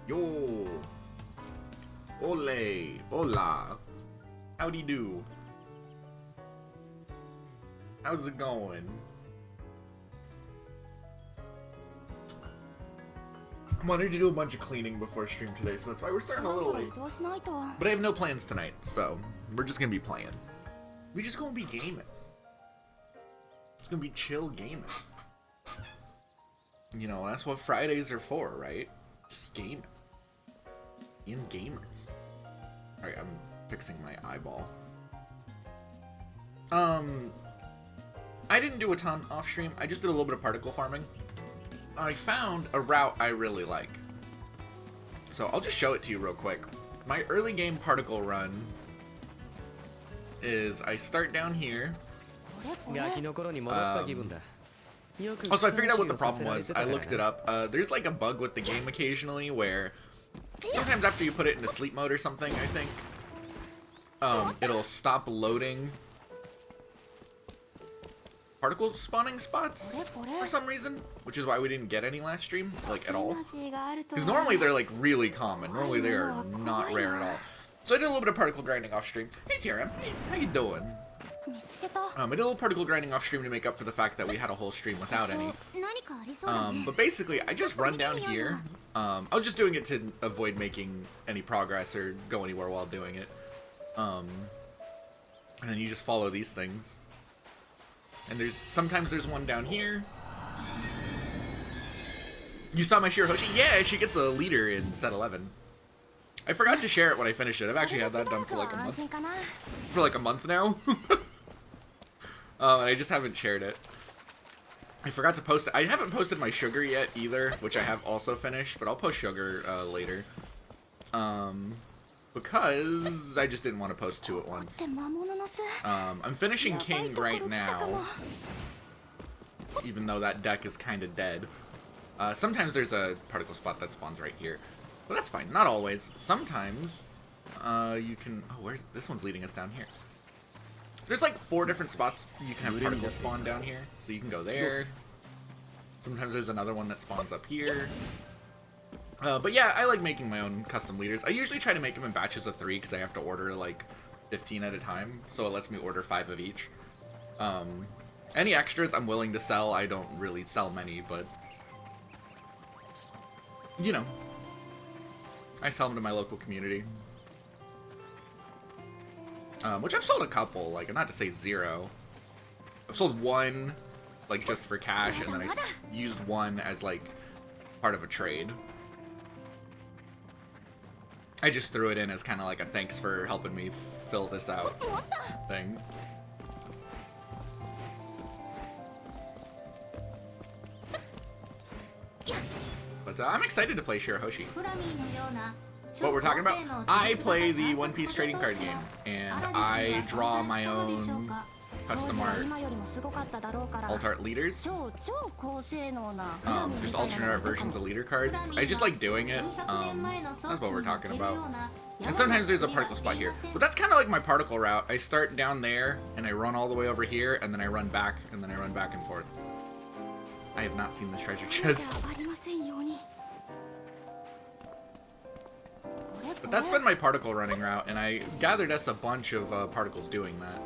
Yo! Ole! Hola! Howdy do? How's it going? I wanted to do a bunch of cleaning before stream today, so that's why we're starting a little late. But I have no plans tonight, so we're just gonna be playing. We're just gonna be gaming. It's gonna be chill gaming. You know, that's what Fridays are for, right? Just gaming. Being gamers. Alright, I'm fixing my eyeball. I didn't do a ton off stream. I just did a little bit of particle farming. I found a route I really like. So I'll just show it to you real quick. My early game particle run is I start down here. Also, I figured out what the problem was. I looked it up. There's like a bug with the game occasionally where sometimes after you put it into sleep mode or something, I think, it'll stop loading particle spawning spots for some reason, which is why we didn't get any last stream, like, at all. Because normally they're, like, really common. Normally they are not rare at all. So I did a little bit of particle grinding off stream. Hey, TRM. Hey, how you doing? I did a little particle grinding off stream to make up for the fact that we had a whole stream without any. But basically, I just run down here. I was just doing it to avoid making any progress or go anywhere while doing it. And then you just follow these things. And sometimes there's one down here. You saw my Shirahoshi? Yeah, she gets a leader in set 11. I forgot to share it when I finished it. I've actually had that done for like a month. For like a month now. I just haven't shared it. I forgot to post it. I haven't posted my sugar yet either, which I have also finished, but I'll post sugar later. Because I just didn't want to post two at once. I'm finishing King right now, even though that deck is kind of dead. Sometimes there's a particle spot that spawns right here, but that's fine. Not always. Sometimes you can... Oh, where's... This one's leading us down here. There's like 4 different spots you can have particles spawn down here, so you can go there. Sometimes there's another one that spawns up here. But yeah, I like making my own custom leaders. I usually try to make them in batches of 3 because I have to order like 15 at a time, so it lets me order 5 of each. Any extras I'm willing to sell. I don't really sell many, but you know, I sell them to my local community. Which I've sold a couple, like, not to say 0. I've sold 1, like, just for cash, and then I used 1 as, like, part of a trade. I just threw it in as kind of like a thanks for helping me fill this out thing. But I'm excited to play Shirahoshi. What we're talking about? I play the One Piece trading card game, and I draw my own custom art, alt art leaders. Just alternate art versions of leader cards. I just like doing it. That's what we're talking about. And sometimes there's a particle spot here. But that's kind of like my particle route. I start down there, and I run all the way over here, and then I run back, and then I run back and forth. I have not seen this treasure chest. But that's been my particle running route, and I gathered us a bunch of particles doing that.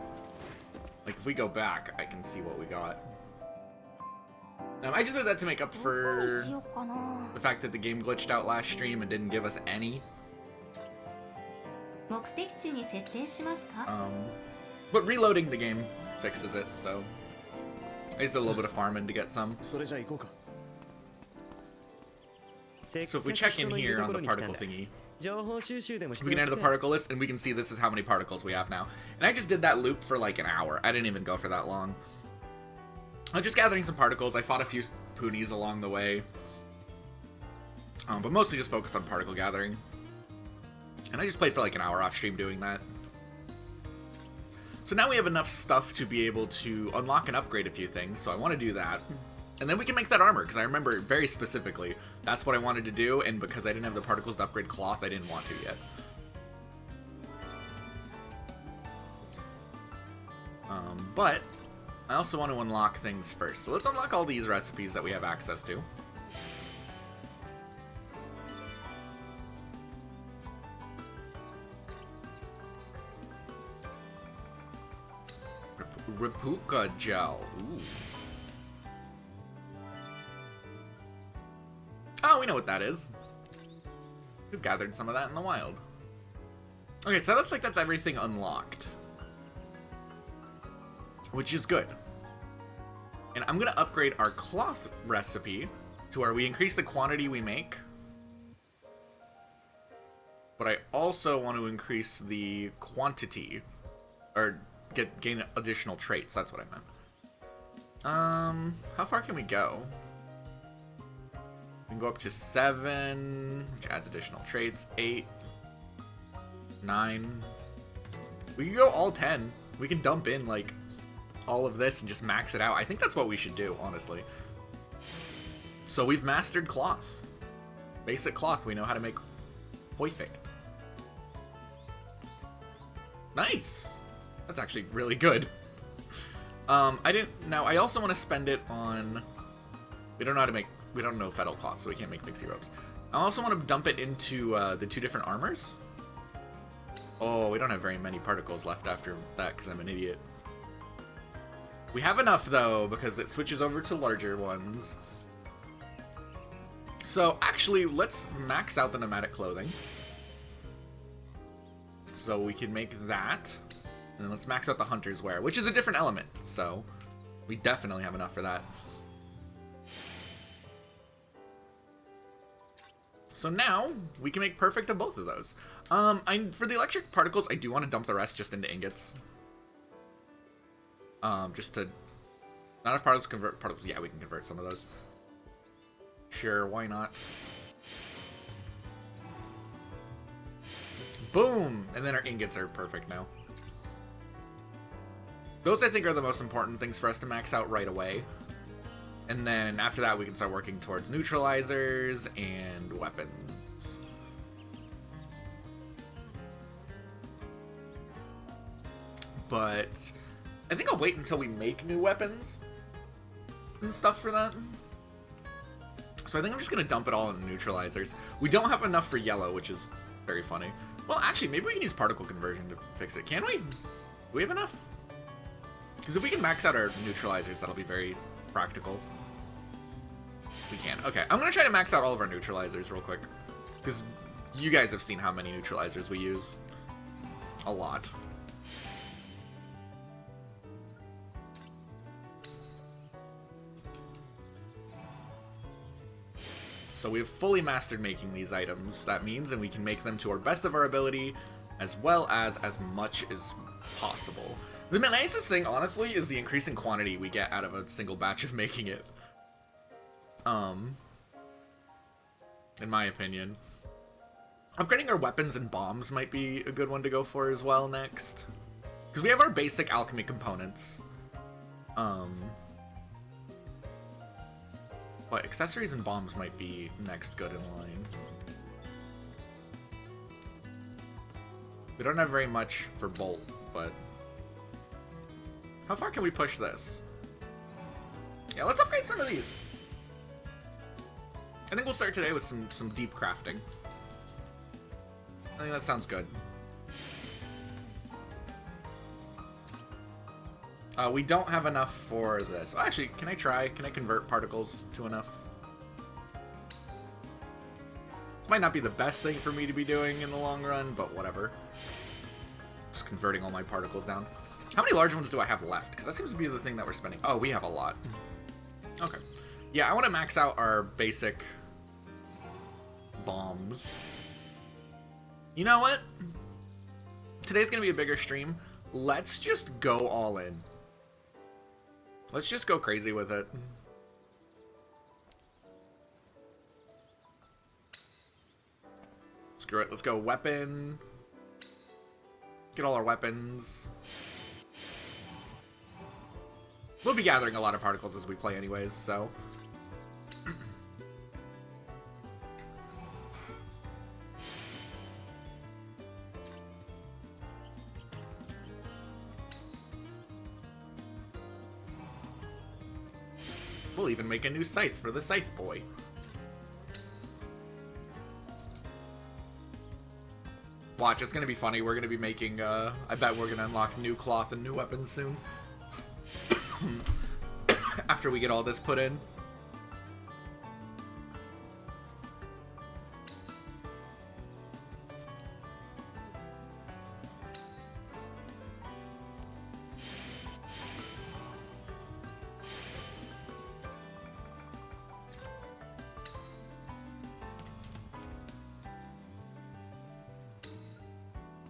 Like, if we go back, I can see what we got. I just did that to make up for the fact that the game glitched out last stream and didn't give us any. But reloading the game fixes it, so I just did a little bit of farming to get some. So if we check in here on the particle thingy, we can enter the particle list, and we can see this is how many particles we have now. And I just did that loop for like an hour. I didn't even go for that long. I was just gathering some particles. I fought a few poonies along the way. But mostly just focused on particle gathering. And I just played for like an hour off stream doing that. So now we have enough stuff to be able to unlock and upgrade a few things, so I want to do that. And then we can make that armor, because I remember very specifically that's what I wanted to do, and because I didn't have the particles to upgrade cloth, I didn't want to yet. But I also want to unlock things first. So let's unlock all these recipes that we have access to. Repuka gel. Ooh. Oh, we know what that is. We've gathered some of that in the wild. Okay, so that looks like that's everything unlocked. Which is good. And I'm gonna upgrade our cloth recipe to where we increase the quantity we make. But I also want to increase the quantity. Or gain additional traits, that's what I meant. How far can we go? We can go up to 7, which adds additional traits. 8, 9. We can go all 10. We can dump in, like, all of this and just max it out. I think that's what we should do, honestly. So we've mastered cloth. Basic cloth, we know how to make perfect. Nice! That's actually really good. Now, I also want to spend it on... We don't know how to make... We don't know fetal cloth, so we can't make mixie ropes. I also want to dump it into the 2 different armors. Oh, we don't have very many particles left after that, because I'm an idiot. We have enough, though, because it switches over to larger ones. So, actually, let's max out the nomadic clothing. So we can make that. And then let's max out the hunter's wear, which is a different element. So we definitely have enough for that. So now we can make perfect of both of those. For the electric particles, I do want to dump the rest just into ingots. Just to... Not if particles convert particles. Yeah, we can convert some of those. Sure, why not? Boom! And then our ingots are perfect now. Those, I think, are the most important things for us to max out right away. And then after that, we can start working towards neutralizers and weapons. But I think I'll wait until we make new weapons and stuff for that. So I think I'm just going to dump it all in neutralizers. We don't have enough for yellow, which is very funny. Well, actually, maybe we can use particle conversion to fix it. Can we? Do we have enough? Because if we can max out our neutralizers, that'll be very practical. We can. Okay, I'm going to try to max out all of our neutralizers real quick. Because you guys have seen how many neutralizers we use. A lot. So we've fully mastered making these items, that means, and we can make them to our best of our ability, as well as much as possible. The nicest thing, honestly, is the increasing quantity we get out of a single batch of making it. In my opinion. Upgrading our weapons and bombs might be a good one to go for as well next. Because we have our basic alchemy components. But accessories and bombs might be next good in line. We don't have very much for bolt, but... How far can we push this? Yeah, let's upgrade some of these. I think we'll start today with some deep crafting. I think that sounds good. We don't have enough for this. Oh, actually, can I try? Can I convert particles to enough? This might not be the best thing for me to be doing in the long run, but whatever. Just converting all my particles down. How many large ones do I have left? Because that seems to be the thing that we're spending. Oh, we have a lot. Okay. Yeah, I want to max out our basic bombs. You know what? Today's going to be a bigger stream. Let's just go all in. Let's just go crazy with it. Screw it. Let's go weapon. Get all our weapons. We'll be gathering a lot of particles as we play anyways, so... We'll even make a new scythe for the scythe boy. Watch, it's gonna be funny. We're gonna be making, I bet we're gonna unlock new cloth and new weapons soon. after we get all this put in.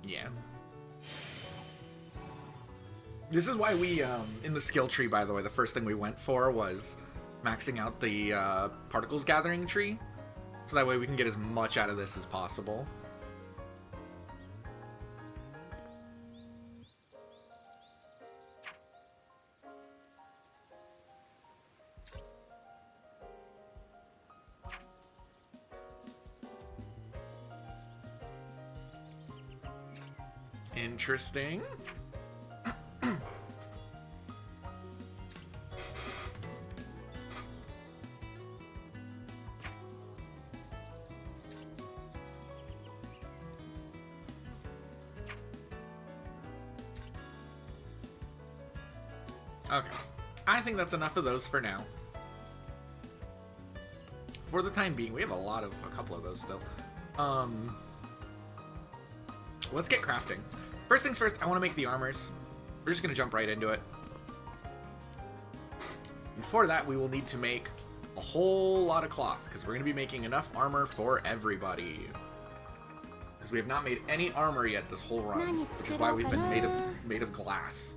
Yeah. This is why we, in the skill tree, by the way, the first thing we went for was maxing out the particles gathering tree. So that way we can get as much out of this as possible. Interesting. Okay, I think that's enough of those for now. For the time being, we have a couple of those still. Let's get crafting. First things first, I want to make the armors. We're just going to jump right into it. Before that, we will need to make a whole lot of cloth, because we're going to be making enough armor for everybody. Because we have not made any armor yet this whole run, which is why we've been made of glass.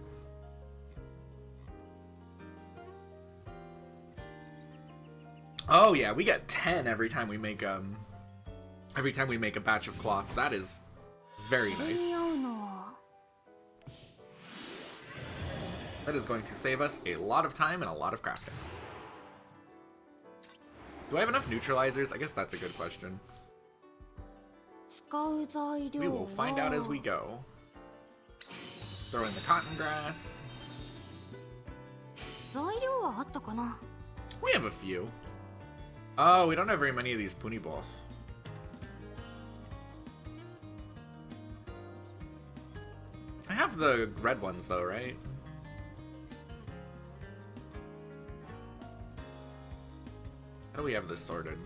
Oh yeah, we get 10 every time we make a batch of cloth. That is very nice. That is going to save us a lot of time and a lot of crafting. Do I have enough neutralizers? I guess that's a good question. We will find out as we go. Throw in the cotton grass. We have a few. Oh, we don't have very many of these puni balls. I have the red ones though, right? How do we have this sorted?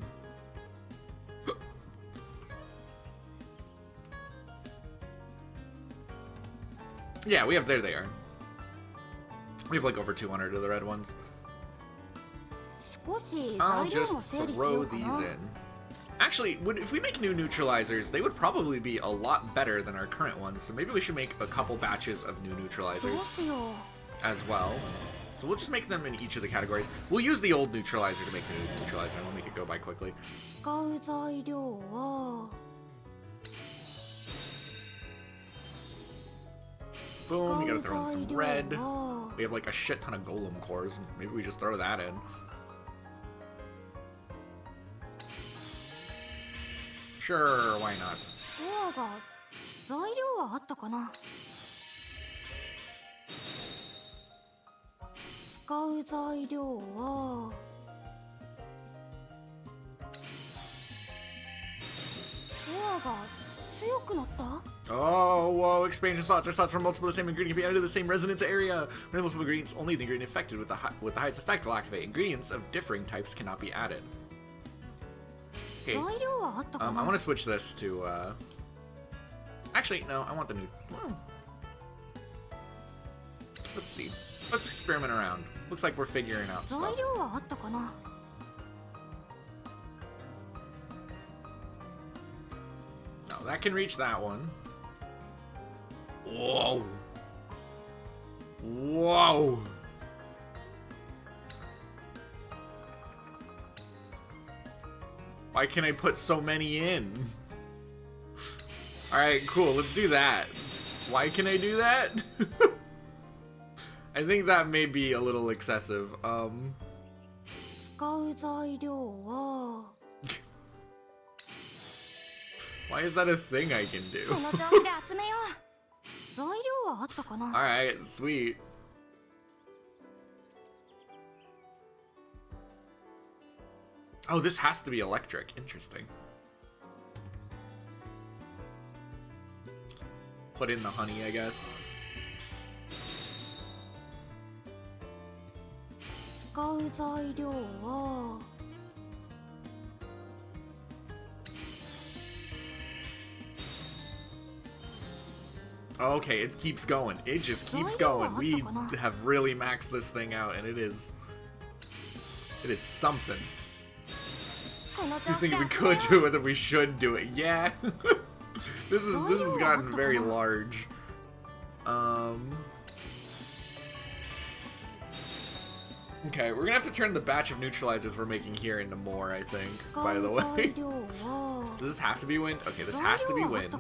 Yeah, we have, there they are. We have like over 200 of the red ones. I'll just throw these in. Actually, if we make new neutralizers, they would probably be a lot better than our current ones, so maybe we should make a couple batches of new neutralizers as well. So we'll just make them in each of the categories. We'll use the old neutralizer to make the new neutralizer, and we'll make it go by quickly. Boom, you gotta throw in some red. We have like a shit ton of golem cores. Maybe we just throw that in. Sure, why not? Oh, whoa, expansion slots are slots from multiple of the same ingredient can be added to the same resonance area. When multiple ingredients, only the ingredient affected with the highest effect will activate. Ingredients of differing types cannot be added. Okay. I want to switch this to, Actually, no, I want the new... Let's see. Let's experiment around. Looks like we're figuring out stuff. No, that can reach that one. Whoa. Whoa. Why can't I put so many in? Alright, cool, let's do that. Why can I do that? I think that may be a little excessive. Why is that a thing I can do? Alright, sweet. Oh, this has to be electric. Interesting. Put in the honey, I guess. Okay, it keeps going. It just keeps going. We have really maxed this thing out, and it is something. He's thinking we could do it, that we should do it. Yeah. This has gotten very large. Okay, we're gonna have to turn the batch of neutralizers we're making here into more, I think, by the way. Does this have to be wind? Okay, this has to be wind.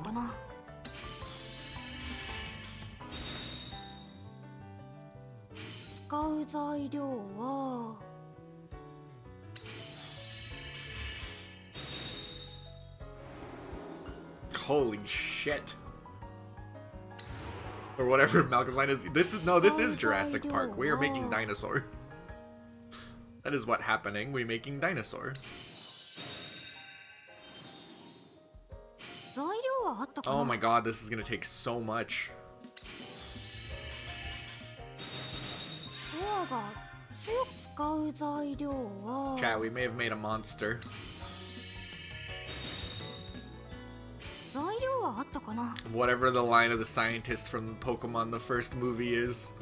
Holy shit. Or whatever Malcolm's line is. This is Jurassic Park. We are making dinosaur. That is what happening. We making dinosaur. Oh my god, this is gonna take so much. Chat, we may have made a monster. Whatever the line of the scientist from Pokemon the first movie is.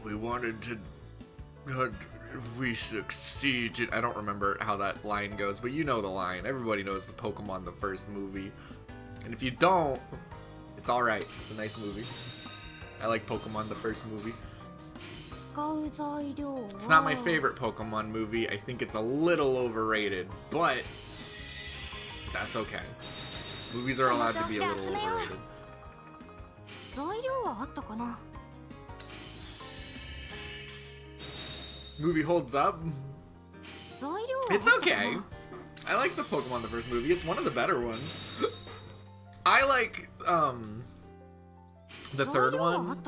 We wanted to... we succeeded. I don't remember how that line goes, but you know the line. Everybody knows the Pokemon the first movie. And if you don't, it's alright. It's a nice movie. I like Pokemon the first movie. It's not my favorite Pokemon movie. I think it's a little overrated, but that's okay. Movies are allowed to be a little overrated. Movie holds up. It's okay. I like the Pokemon the first movie. It's one of the better ones. I like the third one.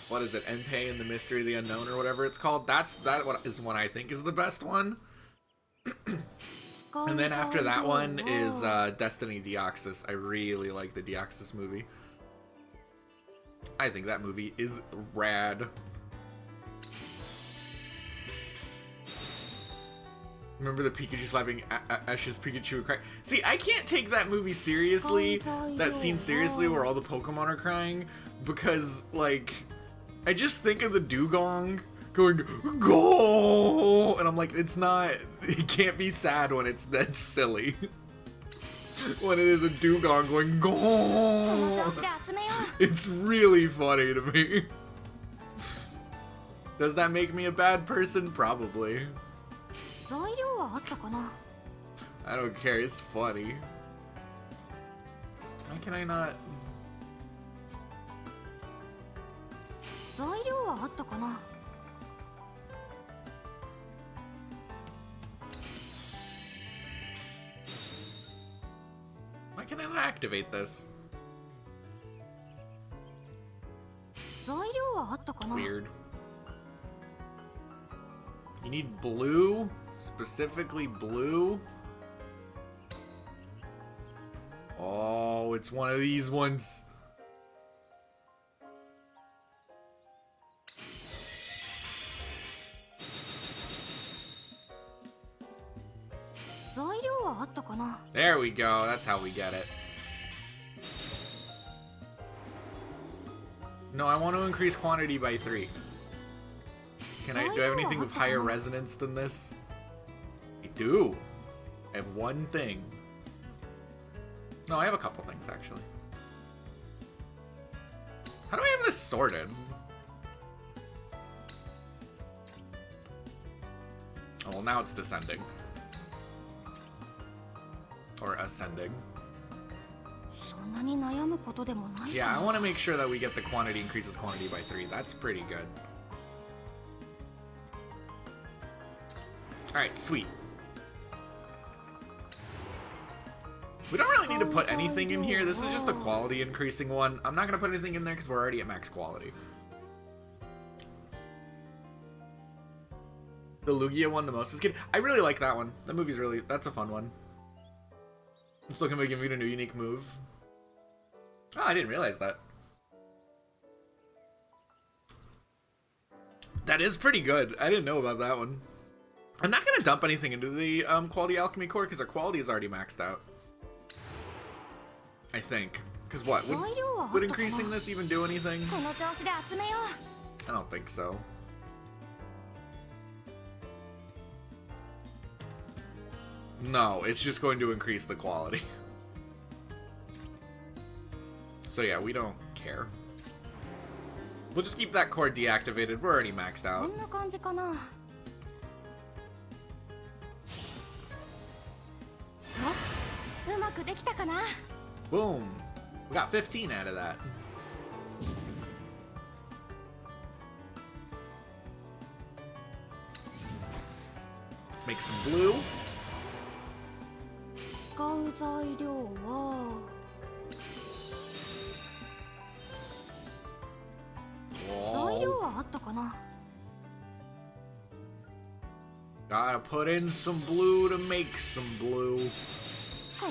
What is it? Entei and the Mystery of the Unknown or whatever it's called. That is one I think is the best one. And then after that one is Destiny Deoxys. I really like the Deoxys movie. I think that movie is rad. Remember the Pikachu slapping Ash's Pikachu and crying? See, I can't take that movie seriously, that scene seriously where all the Pokemon are crying, because, like, I just think of the Dugong going, go! And I'm like, it's not, it can't be sad when it's that silly. When it is a Dugong going, go! It's really funny to me. Does that make me a bad person? Probably. I don't care, it's funny. Why can I not? Why can I not activate this? Weird. You need blue? Specifically blue? Oh, it's one of these ones. There we go. That's how we get it. No, I want to increase quantity by 3. Do I have anything with higher resonance than this? I do. I have one thing. No, I have a couple things, actually. How do I have this sorted? Oh, well, now it's descending. Or ascending. Yeah, I want to make sure that we get the quantity increases quantity by 3. That's pretty good. Alright, sweet. We don't really need to put anything in here. This is just a quality increasing one. I'm not going to put anything in there because we're already at max quality. The Lugia one the most is good. I really like that one. That movie's really... That's a fun one. I'm still going to give it a new unique move. Oh, I didn't realize that. That is pretty good. I didn't know about that one. I'm not going to dump anything into the quality alchemy core because our quality is already maxed out. I think. Because what? Would increasing this even do anything? I don't think so. No, it's just going to increase the quality. So yeah, we don't care. We'll just keep that core deactivated. We're already maxed out. Boom. We got 15 out of that. Make some blue. Gotta put in some blue to make some blue. If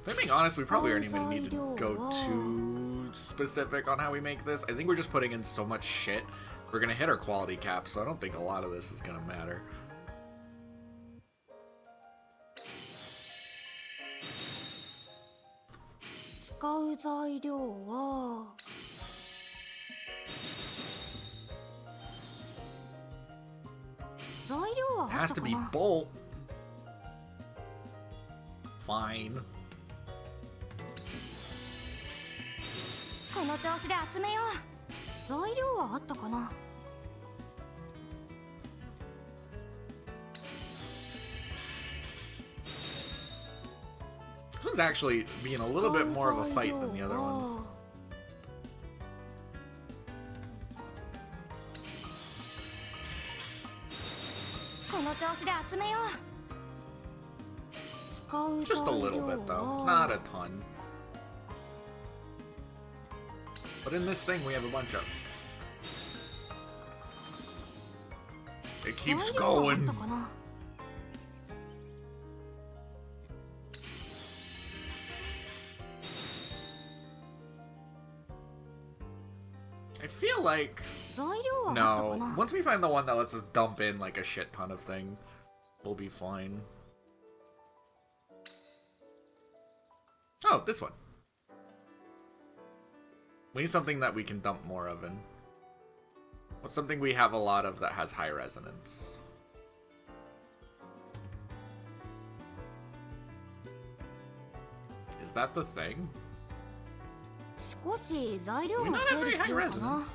I'm being honest, we probably aren't even need to go too specific on how we make this. I think we're just putting in so much shit. We're gonna hit our quality cap, so I don't think a lot of this is gonna matter. It has to be bolt. Fine. This one's actually being a little bit more of a fight than the other ones. Just a little bit though, not a ton. But in this thing we have a bunch of. It keeps going. I feel like... No, once we find the one that lets us dump in like a shit ton of thing, we'll be fine. Oh, this one. We need something that we can dump more of in. What's something we have a lot of that has high resonance? Is that the thing? Do we not have very high resonance?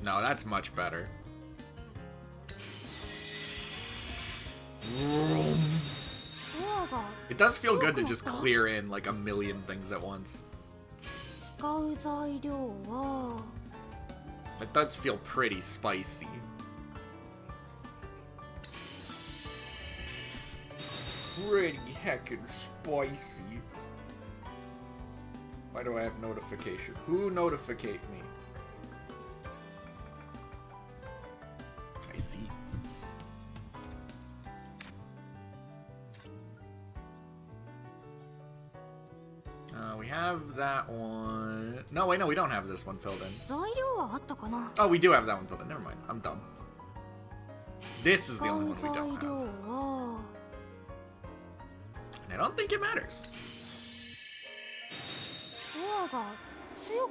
No, that's much better. It does feel good to just clear in like a million things at once. It does feel pretty spicy. Pretty heckin' spicy. Why do I have notification? Who notificate me? I see. We have that one. No, wait, no, we don't have this one filled in. Oh, we do have that one filled in. Never mind. I'm dumb. This is the only one we don't have. And I don't think it matters.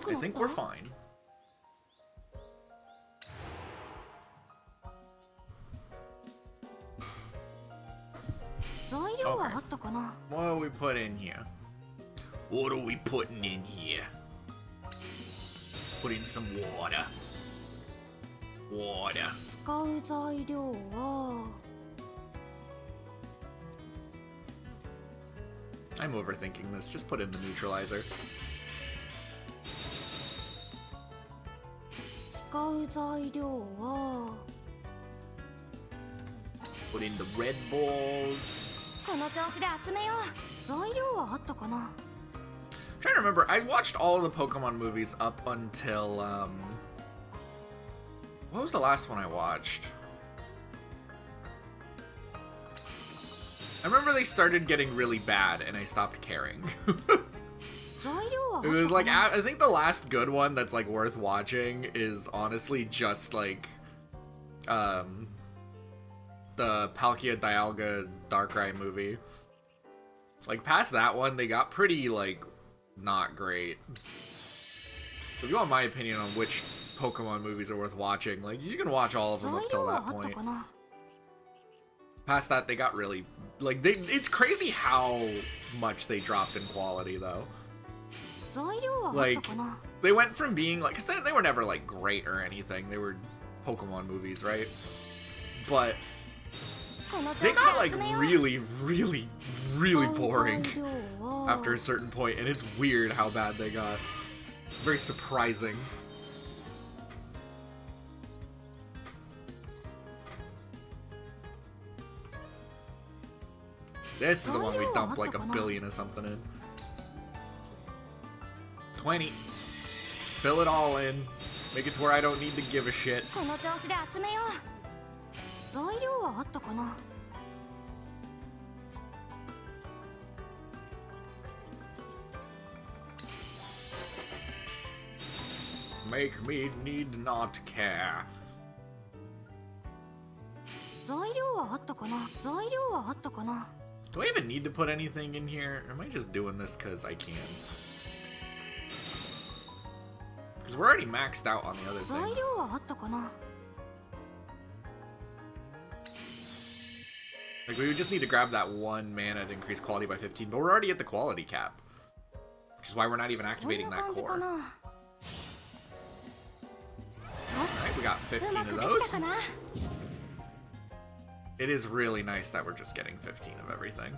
I think we're fine. Okay. What do we put in here? What are we putting in here? Put in some water. Water. I'm overthinking this. Just put in the neutralizer. Put in the red balls. I'm trying to remember. I watched all of the Pokemon movies up until, what was the last one I watched? I remember they started getting really bad and I stopped caring. It was like, I think the last good one that's like worth watching is honestly just like the Palkia Dialga Darkrai movie. Like past that one, they got pretty like not great. So if you want my opinion on which Pokemon movies are worth watching, like you can watch all of them up till that point. Past that, they got really like it's crazy how much they dropped in quality though. Like they went from being like, cause they were never like great or anything. They were Pokemon movies, right? But they got like really, really, really boring after a certain point, and it's weird how bad they got. It's very surprising. This is the one we dumped like 1 billion or something in. 20. Fill it all in. Make it to where I don't need to give a shit. Make me need not care. Do I even need to put anything in here? Or am I just doing this because I can? Because we're already maxed out on the other things. Like, we would just need to grab that 1 mana to increase quality by 15, but we're already at the quality cap. Which is why we're not even activating that core. Alright, we got 15 of those. It is really nice that we're just getting 15 of everything.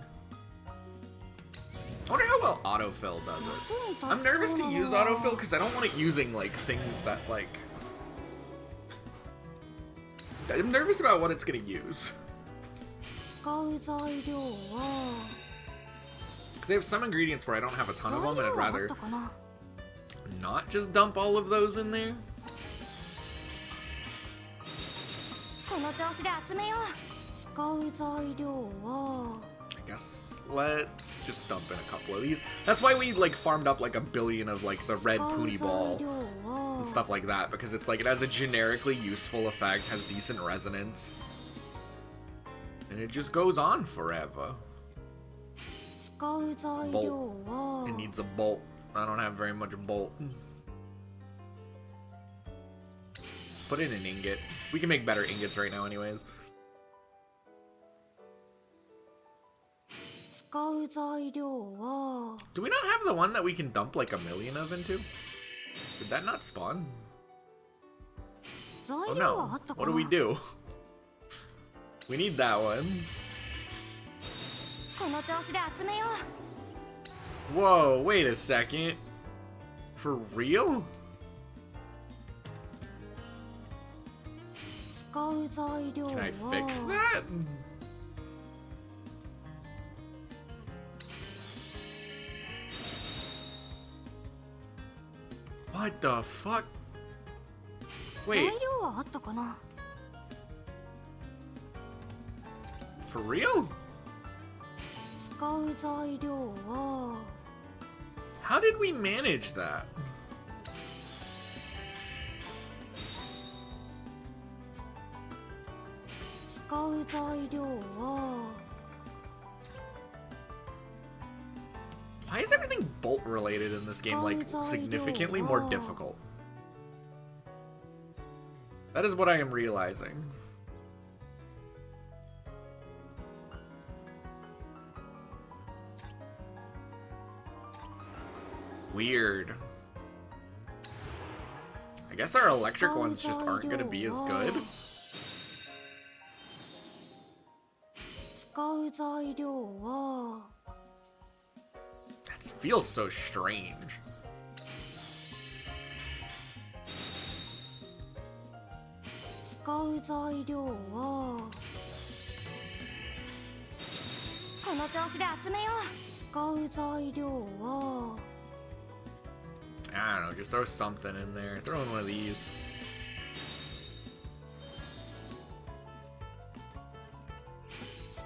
I wonder how well autofill does it. I'm nervous to use autofill because I don't want it using like things that like... I'm nervous about what it's gonna use. Because I have some ingredients where I don't have a ton of them and I'd rather not just dump all of those in there. I guess let's just dump in a couple of these. That's why we like farmed up like 1 billion of like the red Poonie Ball and stuff like that, because it's like it has a generically useful effect, has decent resonance, and it just goes on forever. Bolt. It needs a bolt. I don't have very much bolt. Put in an ingot. We can make better ingots right now anyways. Do we not have the one that we can dump like 1 million of into? Did that not spawn? Oh no. What do we do? We need that one. Whoa, wait a second. For real? Can I fix that? What the fuck? Wait. For real? How did we manage that? Why is everything bolt related in this game like significantly more difficult? That is what I am realizing. Weird. I guess our electric ones just aren't gonna be as good. That feels so strange. I don't know, just throw something in there. Throw in one of these.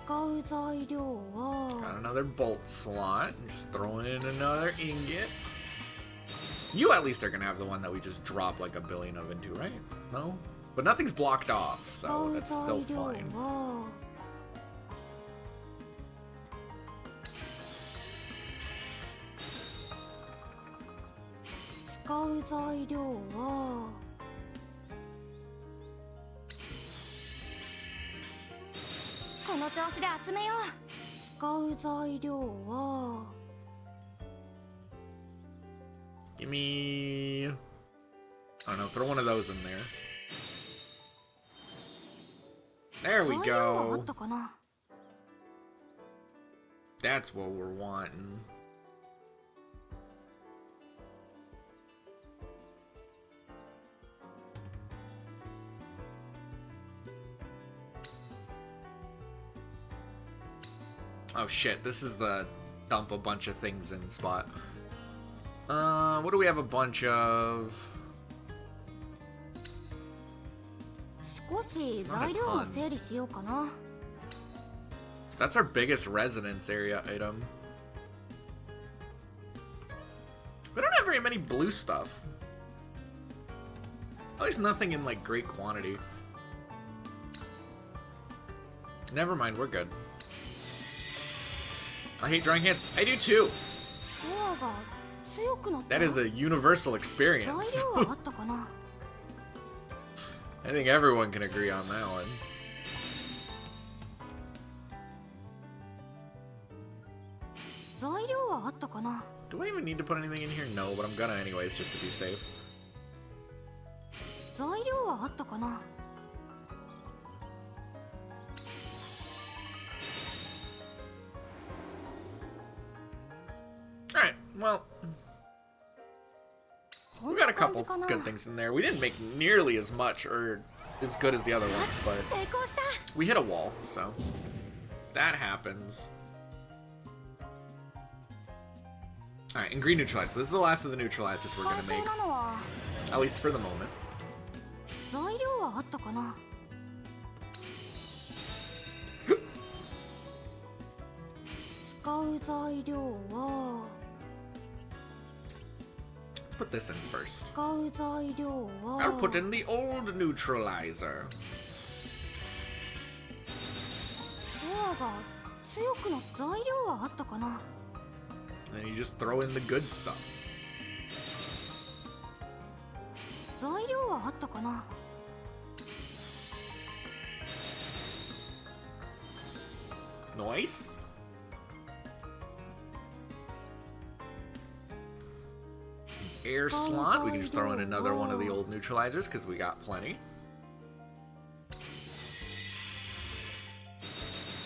Got another bolt slot. Just throwing in another ingot. You at least are gonna have the one that we just drop like a billion of into, right? No? But nothing's blocked off, so that's still fine. Give me... I don't know, throw one of those in there. There we go. That's what we're wanting. Oh shit, this is the dump a bunch of things in spot. What do we have a bunch of? Not a ton. That's our biggest residence area item. We don't have very many blue stuff. At least nothing in like great quantity. Never mind, we're good. I hate drawing hands. I do too. That is a universal experience. I think everyone can agree on that one. Do I even need to put anything in here? No, but I'm gonna anyways, just to be safe. Alright, well... we got a couple good things in there. We didn't make nearly as much or as good as the other ones, but we hit a wall, so that happens. Alright, and green neutralizer. This is the last of the neutralizers we're gonna make. At least for the moment. Put this in first. I'll put in the old neutralizer. Then you just throw in the good stuff. Nice. Air slot. We can just throw in another one of the old neutralizers because we got plenty.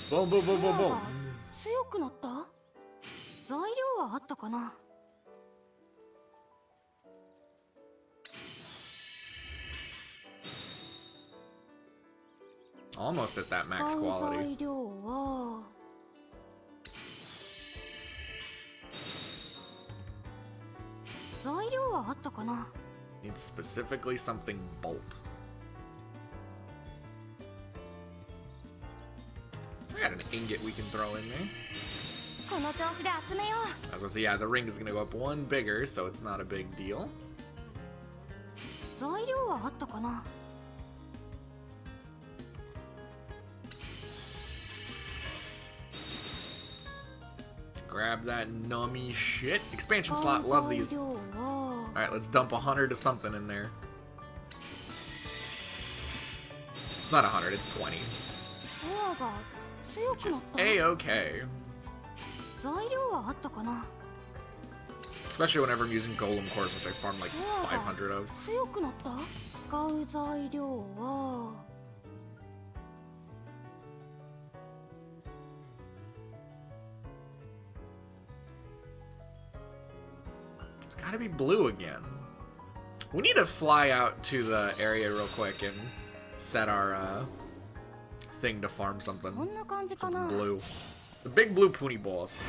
Boom, boom, boom, boom, boom. Almost at that max quality. Needs specifically something bolt. I got an ingot we can throw in there. I was gonna say, yeah, the ring is gonna go up one bigger, so it's not a big deal. Grab that nummy shit. Expansion slot, love these. Alright, let's dump 100 of something in there. It's not 100, it's 20. Which is A-okay. Especially whenever I'm using golem cores, which I farm like 500 of. It's gotta be blue again. We need to fly out to the area real quick and set our thing to farm something. Something blue. The big blue pony balls.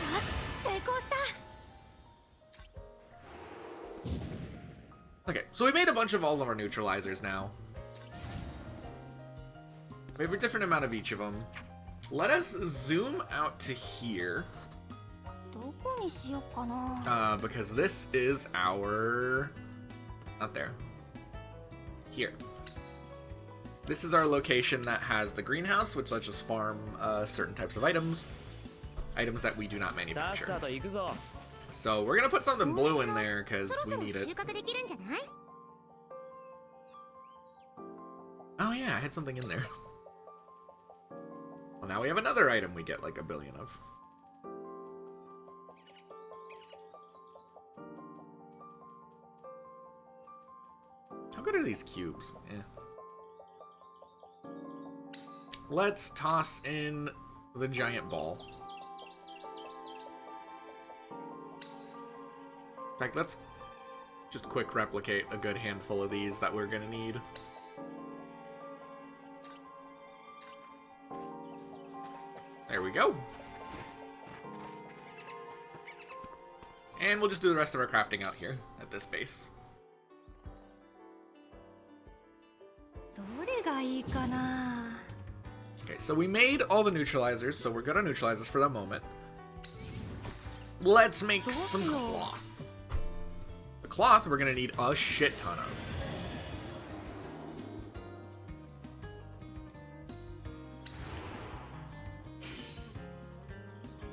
Okay, so we made a bunch of all of our neutralizers now. We have a different amount of each of them. Let us zoom out to here. Because this is our... Not there. Here. This is our location that has the greenhouse, which lets us farm certain types of items. Items that we do not manufacture. So we're gonna put something blue in there because we need it. Oh yeah, I had something in there. Well, now we have another item we get like a billion of. How good are these cubes? Eh. Let's toss in the giant ball. In fact, let's just quick replicate a good handful of these that we're gonna need. There we go. And we'll just do the rest of our crafting out here at this base. Okay, so we made all the neutralizers, so we're good on neutralizers for the moment. Let's make some cloth. The cloth we're gonna need a shit ton of.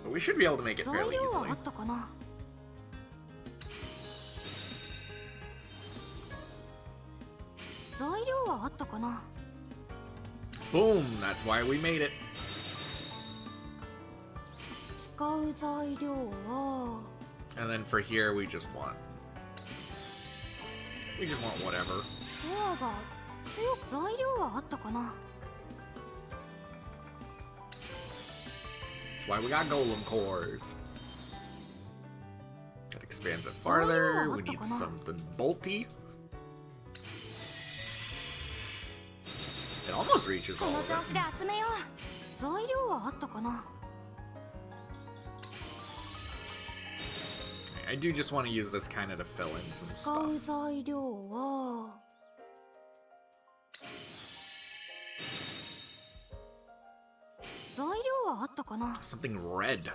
But we should be able to make it fairly easily. Boom! That's why we made it. And then for here, we just want whatever. That's why we got golem cores. That expands it farther. We need something bolty. It almost reaches all of it. I do just want to use this kind of to fill in some stuff. Something red.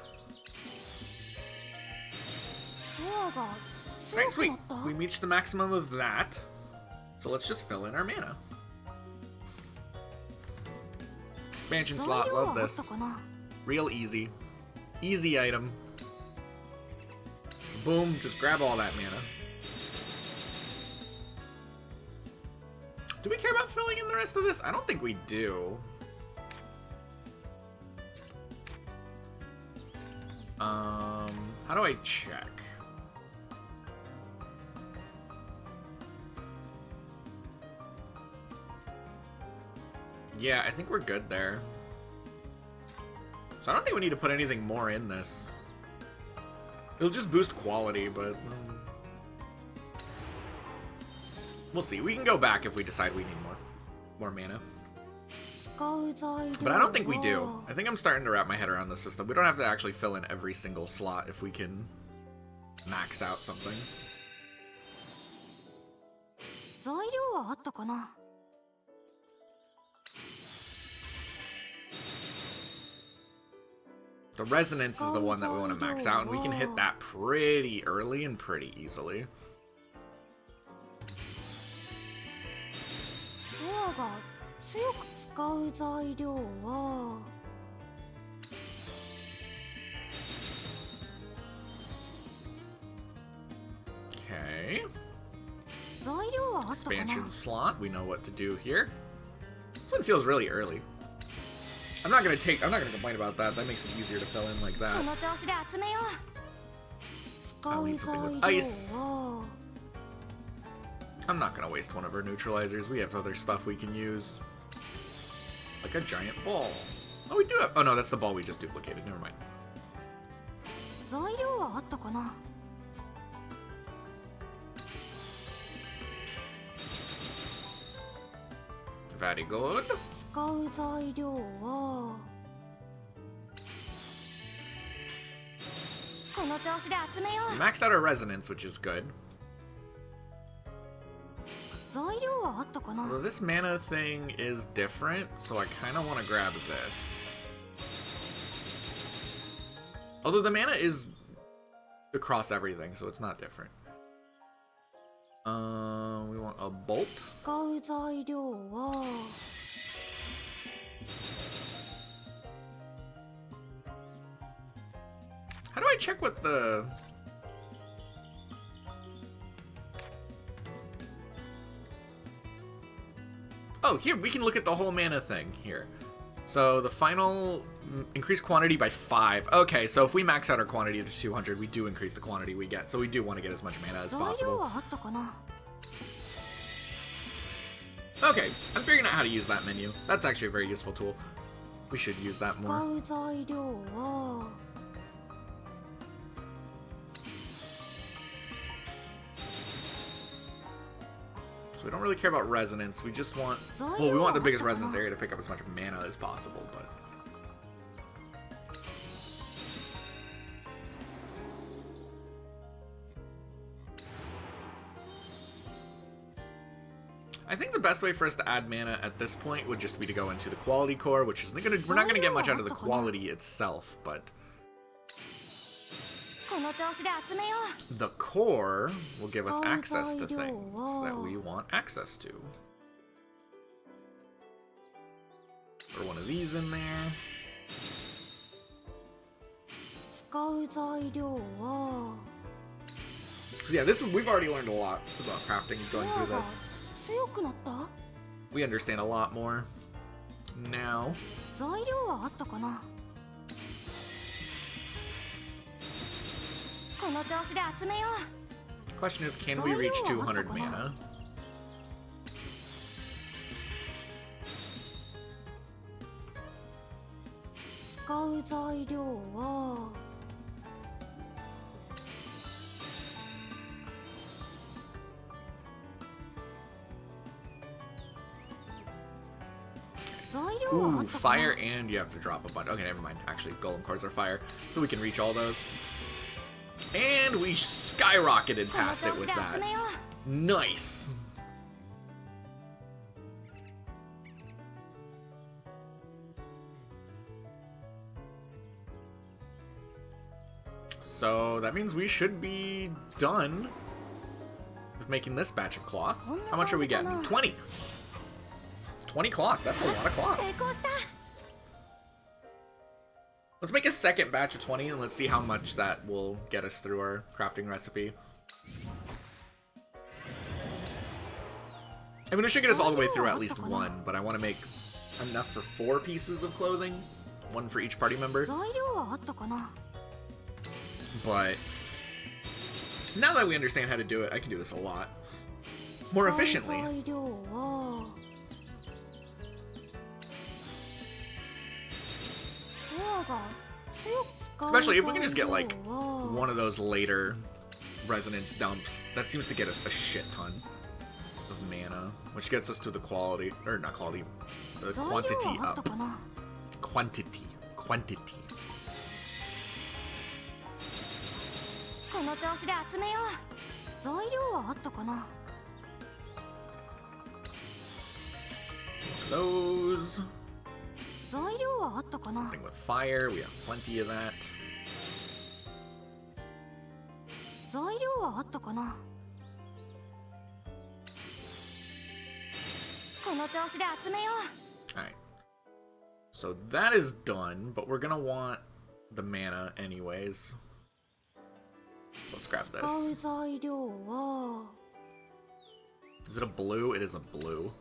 Alright, sweet. We reached the maximum of that. So let's just fill in our mana. Expansion slot, love this. Real easy. Easy item. Boom, just grab all that mana. Do we care about filling in the rest of this? I don't think we do. How do I check? Yeah, I think we're good there. So I don't think we need to put anything more in this. It'll just boost quality, but... we'll see. We can go back if we decide we need more mana. But I don't think we do. I think I'm starting to wrap my head around the system. We don't have to actually fill in every single slot if we can max out something. The resonance is the one that we want to max out, and we can hit that pretty early and pretty easily. Okay. Expansion slot, we know what to do here. This one feels really early. I'm not gonna complain about that. That makes it easier to fill in like that. I'll need something with ice. I'm not gonna waste one of our neutralizers. We have other stuff we can use. Like a giant ball. Oh, we do have... oh no, that's the ball we just duplicated. Never mind. Very good. We maxed out our resonance, which is good. Although this mana thing is different, so I kind of want to grab this. Although the mana is across everything, so it's not different. We want a bolt. How do I check what the... Oh, here, we can look at the whole mana thing here. So the final increased quantity by 5. Okay, so if we max out our quantity to 200, we do increase the quantity we get. So we do want to get as much mana as possible. Okay, I'm figuring out how to use that menu. That's actually a very useful tool. We should use that more. So we don't really care about resonance. We just want... Well, we want the biggest resonance area to pick up as much mana as possible, but... I think the best way for us to add mana at this point would just be to go into the quality core, which is we're not gonna get much out of the quality itself, but the core will give us access to things that we want access to. Throw one of these in there. Yeah, we've already learned a lot about crafting going through this. We understand a lot more now. Question is, can we reach 200 mana? Ooh, fire, and you have to drop a bunch. Okay, never mind. Actually, golem cores are fire, so we can reach all those. And we skyrocketed past it with that. Nice! So that means we should be done with making this batch of cloth. How much are we getting? 20! 20 cloth, that's a lot of cloth. Let's make a second batch of 20 and let's see how much that will get us through our crafting recipe. I mean, it should get us all the way through at least one, but I want to make enough for 4 pieces of clothing. 1 for each party member. But now that we understand how to do it, I can do this a lot more efficiently. Especially if we can just get like one of those later resonance dumps. That seems to get us a shit ton of mana, which gets us to the quality, or not quality, the quantity up. Quantity. Those. Something with fire, we have plenty of that. Alright. So that is done, but we're gonna want the mana anyways. So let's grab this. Is it a blue? It is a blue.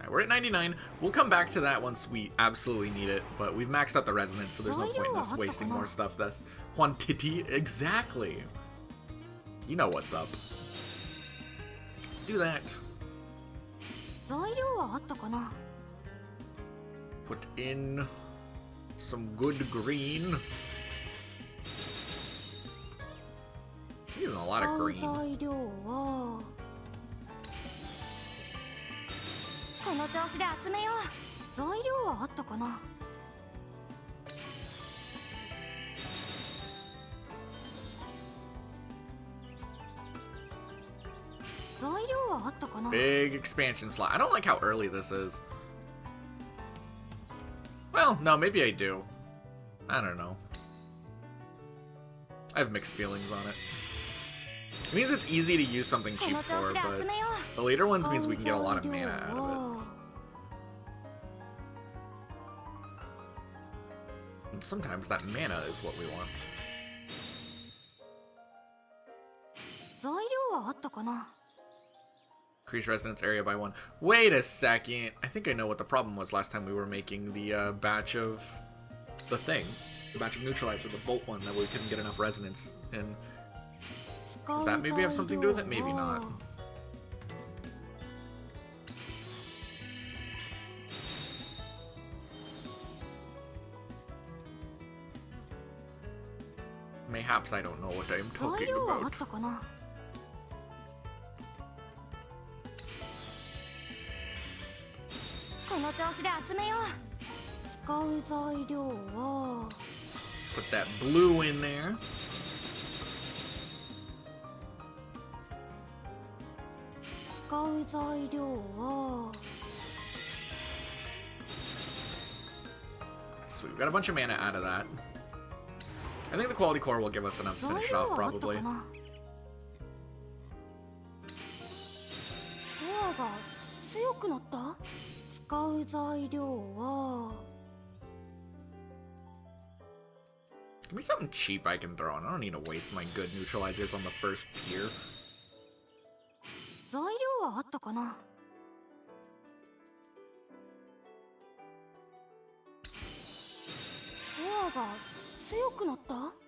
We're at 99. We'll come back to that once we absolutely need it, but we've maxed out the resonance, so there's no point in us wasting more stuff. That's quantity. Exactly. You know what's up. Let's do that. Put in some good green. I'm using a lot of green. Big expansion slot. I don't like how early this is. Well, no, maybe I do. I don't know. I have mixed feelings on it. It means it's easy to use something cheap for, but the later ones means we can get a lot of mana out of it. And sometimes that mana is what we want. Increase resonance area by 1. Wait a second. I think I know what the problem was last time we were making the batch of the thing. The batch of neutralizer, the bolt one, that we couldn't get enough resonance in. Does that maybe have something to do with it? Maybe not. Mayhaps I don't know what I'm talking about. Put that blue in there. So we've got a bunch of mana out of that. I think the quality core will give us enough to finish it off, probably. Give me something cheap I can throw in. I don't need to waste my good neutralizers on the first tier.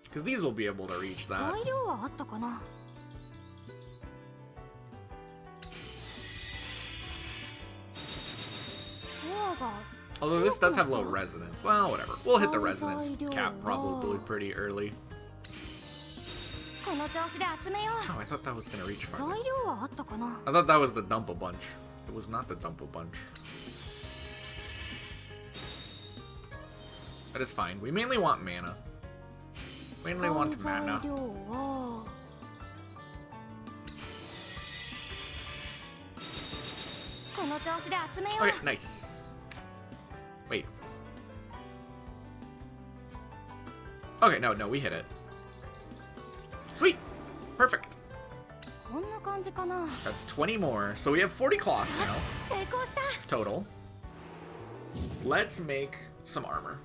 Because these will be able to reach that. Although this does have low resonance. Well, whatever. We'll hit the resonance cap probably pretty early. Oh, I thought that was going to reach farther. I thought that was the Dump-a-Bunch. It was not the Dump-a-Bunch. That is fine. We mainly want mana. Mainly want mana. Okay, nice. Wait. Okay, no, we hit it. Sweet! Perfect. That's 20 more. So we have 40 cloth now. Total. Let's make some armor.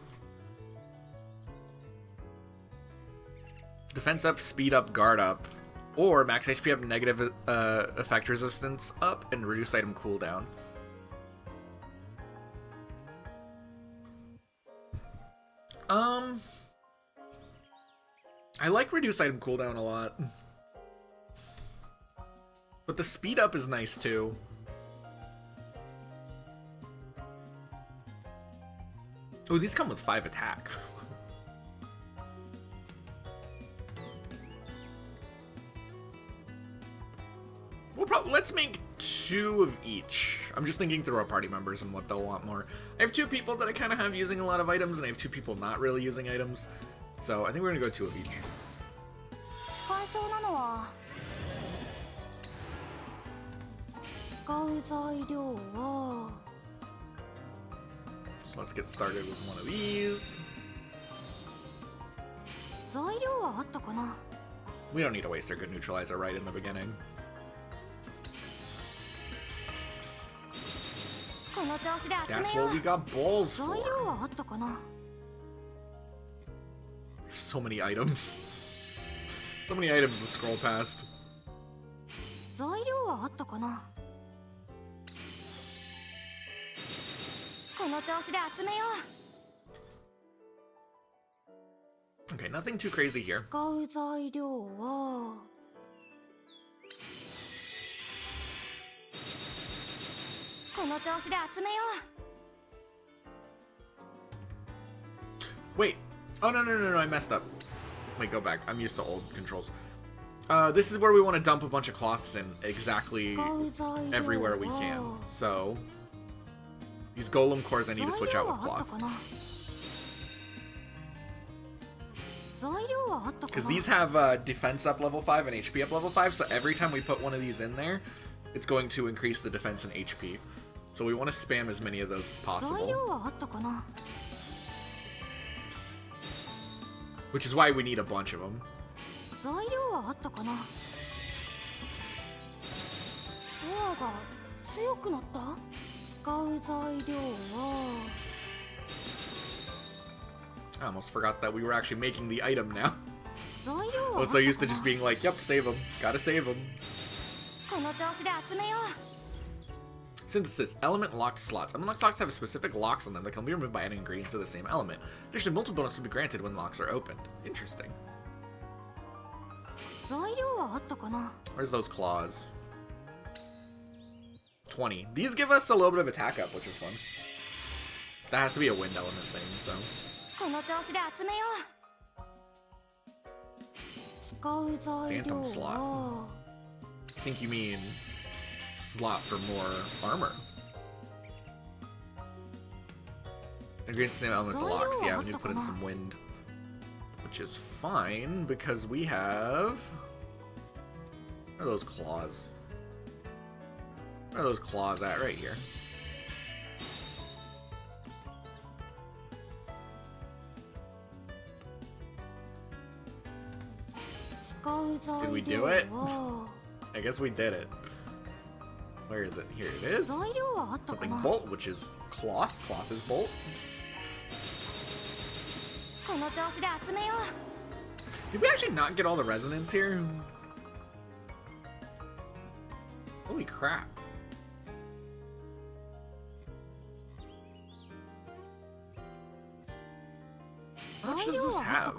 Defense up, speed up, guard up. Or max HP up, negative effect resistance up, and reduce item cooldown. I like reduce item cooldown a lot. But the speed up is nice too. Oh, these come with 5 attack. Let's make 2 of each. I'm just thinking through our party members and what they'll want more. I have 2 people that I kind of have using a lot of items, and I have 2 people not really using items. So I think we're gonna go 2 of each. So let's get started with one of these. We don't need to waste our good neutralizer right in the beginning. That's what we got balls for. So many items. So many items to scroll past. Okay, nothing too crazy here. Wait. Oh, no, I messed up. Wait, go back. I'm used to old controls. This is where we want to dump a bunch of cloths in exactly everywhere we can. So, these golem cores I need to switch out with cloth. Because these have defense up level 5 and HP up level 5, so every time we put one of these in there, it's going to increase the defense and HP. So we want to spam as many of those as possible. Which is why we need a bunch of them. I almost forgot that we were actually making the item now. I was so used to just being like, yep, save them. Gotta save them. Synthesis. Element locked slots. Element locked slots have specific locks on them that can be removed by adding ingredients to the same element. Additionally, multiple bonuses will be granted when locks are opened. Interesting. Where's those claws? 20. These give us a little bit of attack up, which is fun. That has to be a wind element thing, so. Phantom slot. I think you mean slot for more armor. Ingredients the same elements locks. Yeah, we need to put in some wind. Which is fine, because we have... Where are those claws? Where are those claws at? Right here. Did we do it? I guess we did it. Where is it? Here it is. Something bolt, which is cloth. Cloth is bolt. Did we actually not get all the resonance here? Holy crap. How much does this have?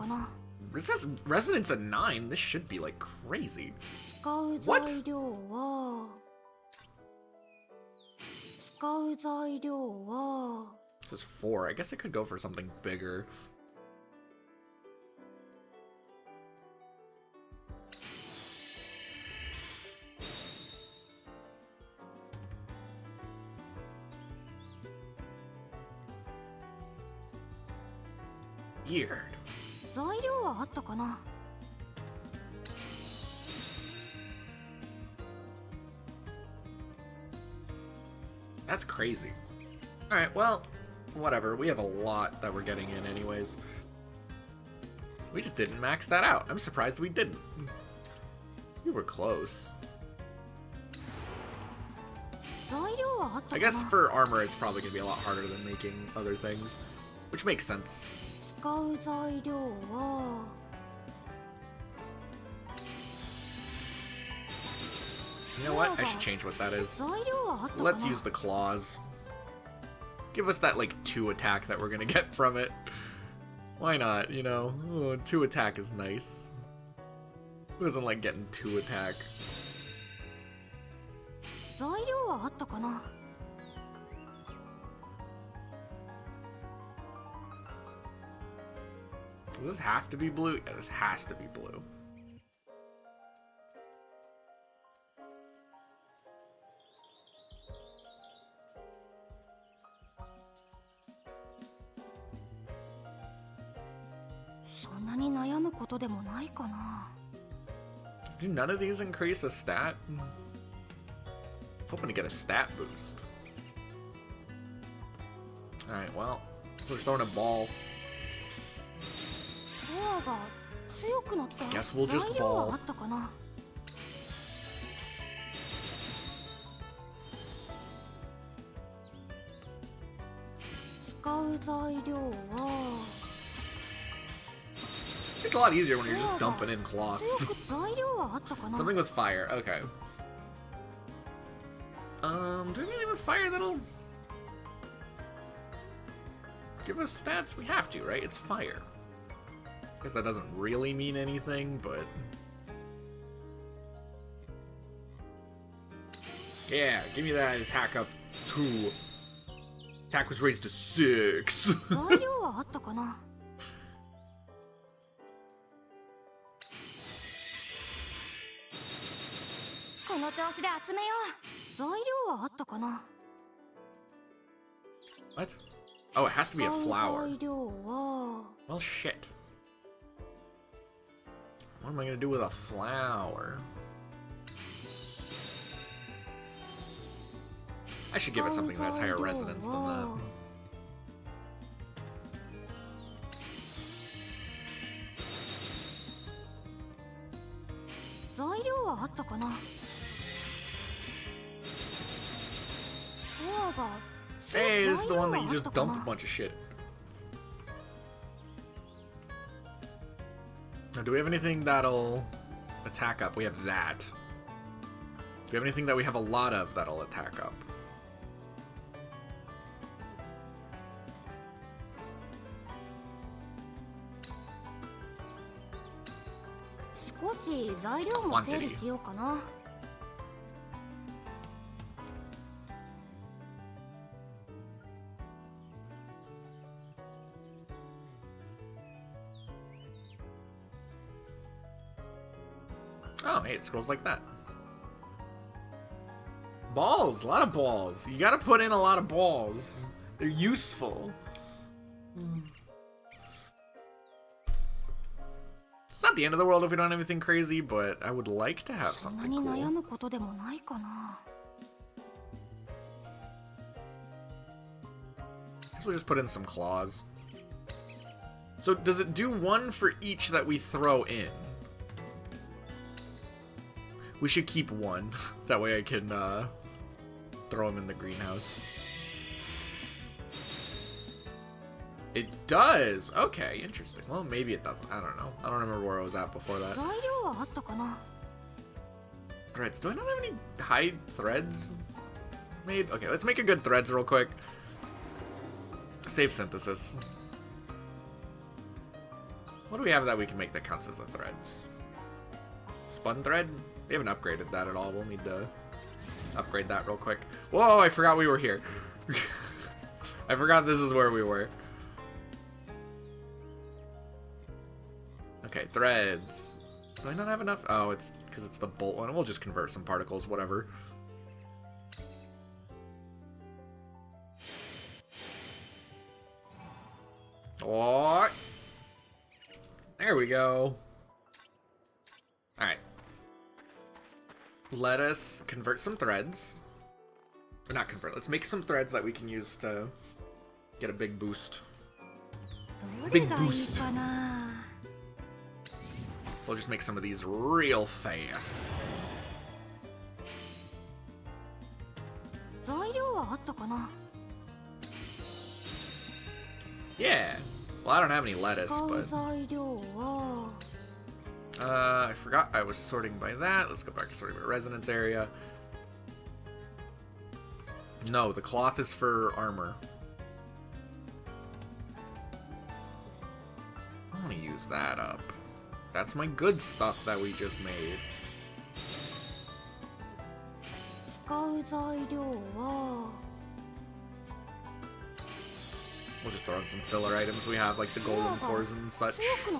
This has resonance at 9. This should be like crazy. What? This is 4. I guess I could go for something bigger. Weird. That's crazy. Alright, well, whatever. We have a lot that we're getting in anyways. We just didn't max that out. I'm surprised we didn't. We were close. I guess for armor it's probably going to be a lot harder than making other things. Which makes sense. You know what? I should change what that is. Let's use the claws. Give us that, like, 2 attack that we're gonna get from it. Why not, you know? Oh, 2 attack is nice. Who doesn't like getting 2 attack? Does this have to be blue? Yeah, this has to be blue. Do none of these increase a stat? Hoping to get a stat boost. Alright, well, so we're throwing a ball. Guess we'll just ball. It's a lot easier when you're just dumping in cloths. Something with fire, okay. Do we have anything with fire that'll give us stats? We have to, right? It's fire. I guess that doesn't really mean anything, but... Yeah, give me that attack up 2. Attack was raised to 6. What? Oh, it has to be a flower. Well, shit. What am I gonna do with a flower? I should give it something that has higher resonance than that. Hey, this is the one that you just dump a bunch of shit. Now, do we have anything that'll attack up? We have that. Do we have anything that we have a lot of that'll attack up? Quantity. Oh, hey, it scrolls like that. Balls, a lot of balls. You gotta put in a lot of balls. They're useful. It's not the end of the world if we don't have anything crazy, but I would like to have something cool. So we'll just put in some claws. So does it do one for each that we throw in? We should keep one. That way I can throw them in the greenhouse. It does! Okay, interesting. Well, maybe it doesn't. I don't know. I don't remember where I was at before that. Threads. Do I not have any hide threads made? Okay, let's make a good threads real quick. Save synthesis. What do we have that we can make that counts as a threads? Spun thread? We haven't upgraded that at all. We'll need to upgrade that real quick. Whoa, I forgot we were here. I forgot this is where we were. Okay, threads. Do I not have enough? Oh, it's because it's the bolt one. We'll just convert some particles, whatever. What? There we go. Alright. Let us convert some threads. Or not convert, let's make some threads that we can use to get a big boost. Big boost. We'll just make some of these real fast. Yeah. Well, I don't have any lettuce, but... I forgot I was sorting by that. Let's go back to sorting by resonance area. No, the cloth is for armor. I want to use that up. That's my good stuff that we just made. We'll just throw in some filler items we have, like the golden cores and such. There's a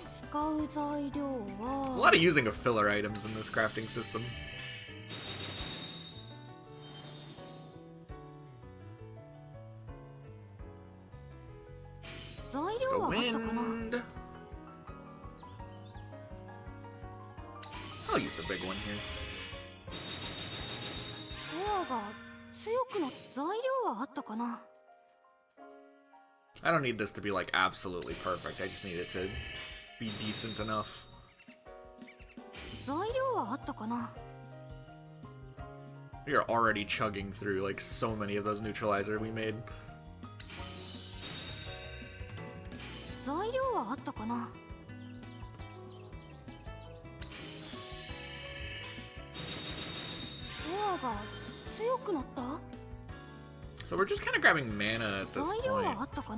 lot of using of filler items in this crafting system. There's the wind. I'll use a big one here. I don't need this to be like absolutely perfect. I just need it to be decent enough. We are already chugging through like so many of those neutralizer we made. So we're just kind of grabbing mana at this point.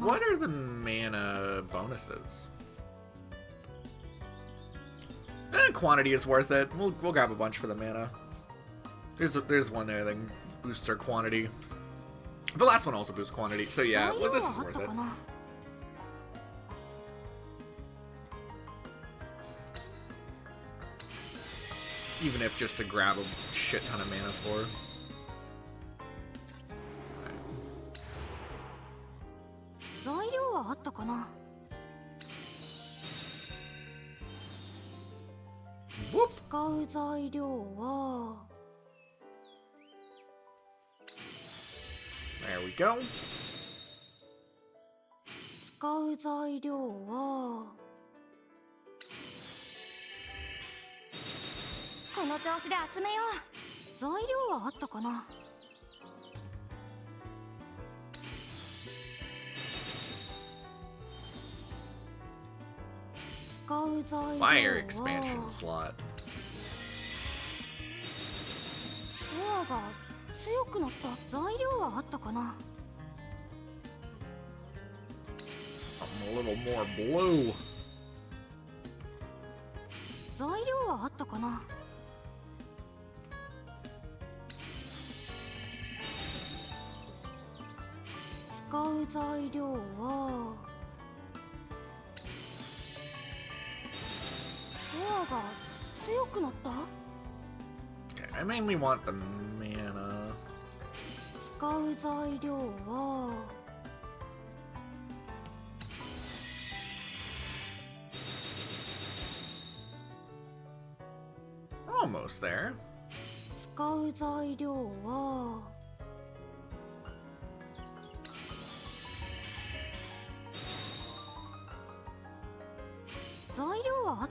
What are the mana bonuses? Quantity is worth it. We'll grab a bunch for the mana. There's one there that boosts our quantity. The last one also boosts quantity, so yeah, well, this is worth it. Even if just to grab a shit ton of mana for. Whoop. There we go. Fire expansion slot. Something a little more blue. Okay, I mainly want the mana. We're almost there.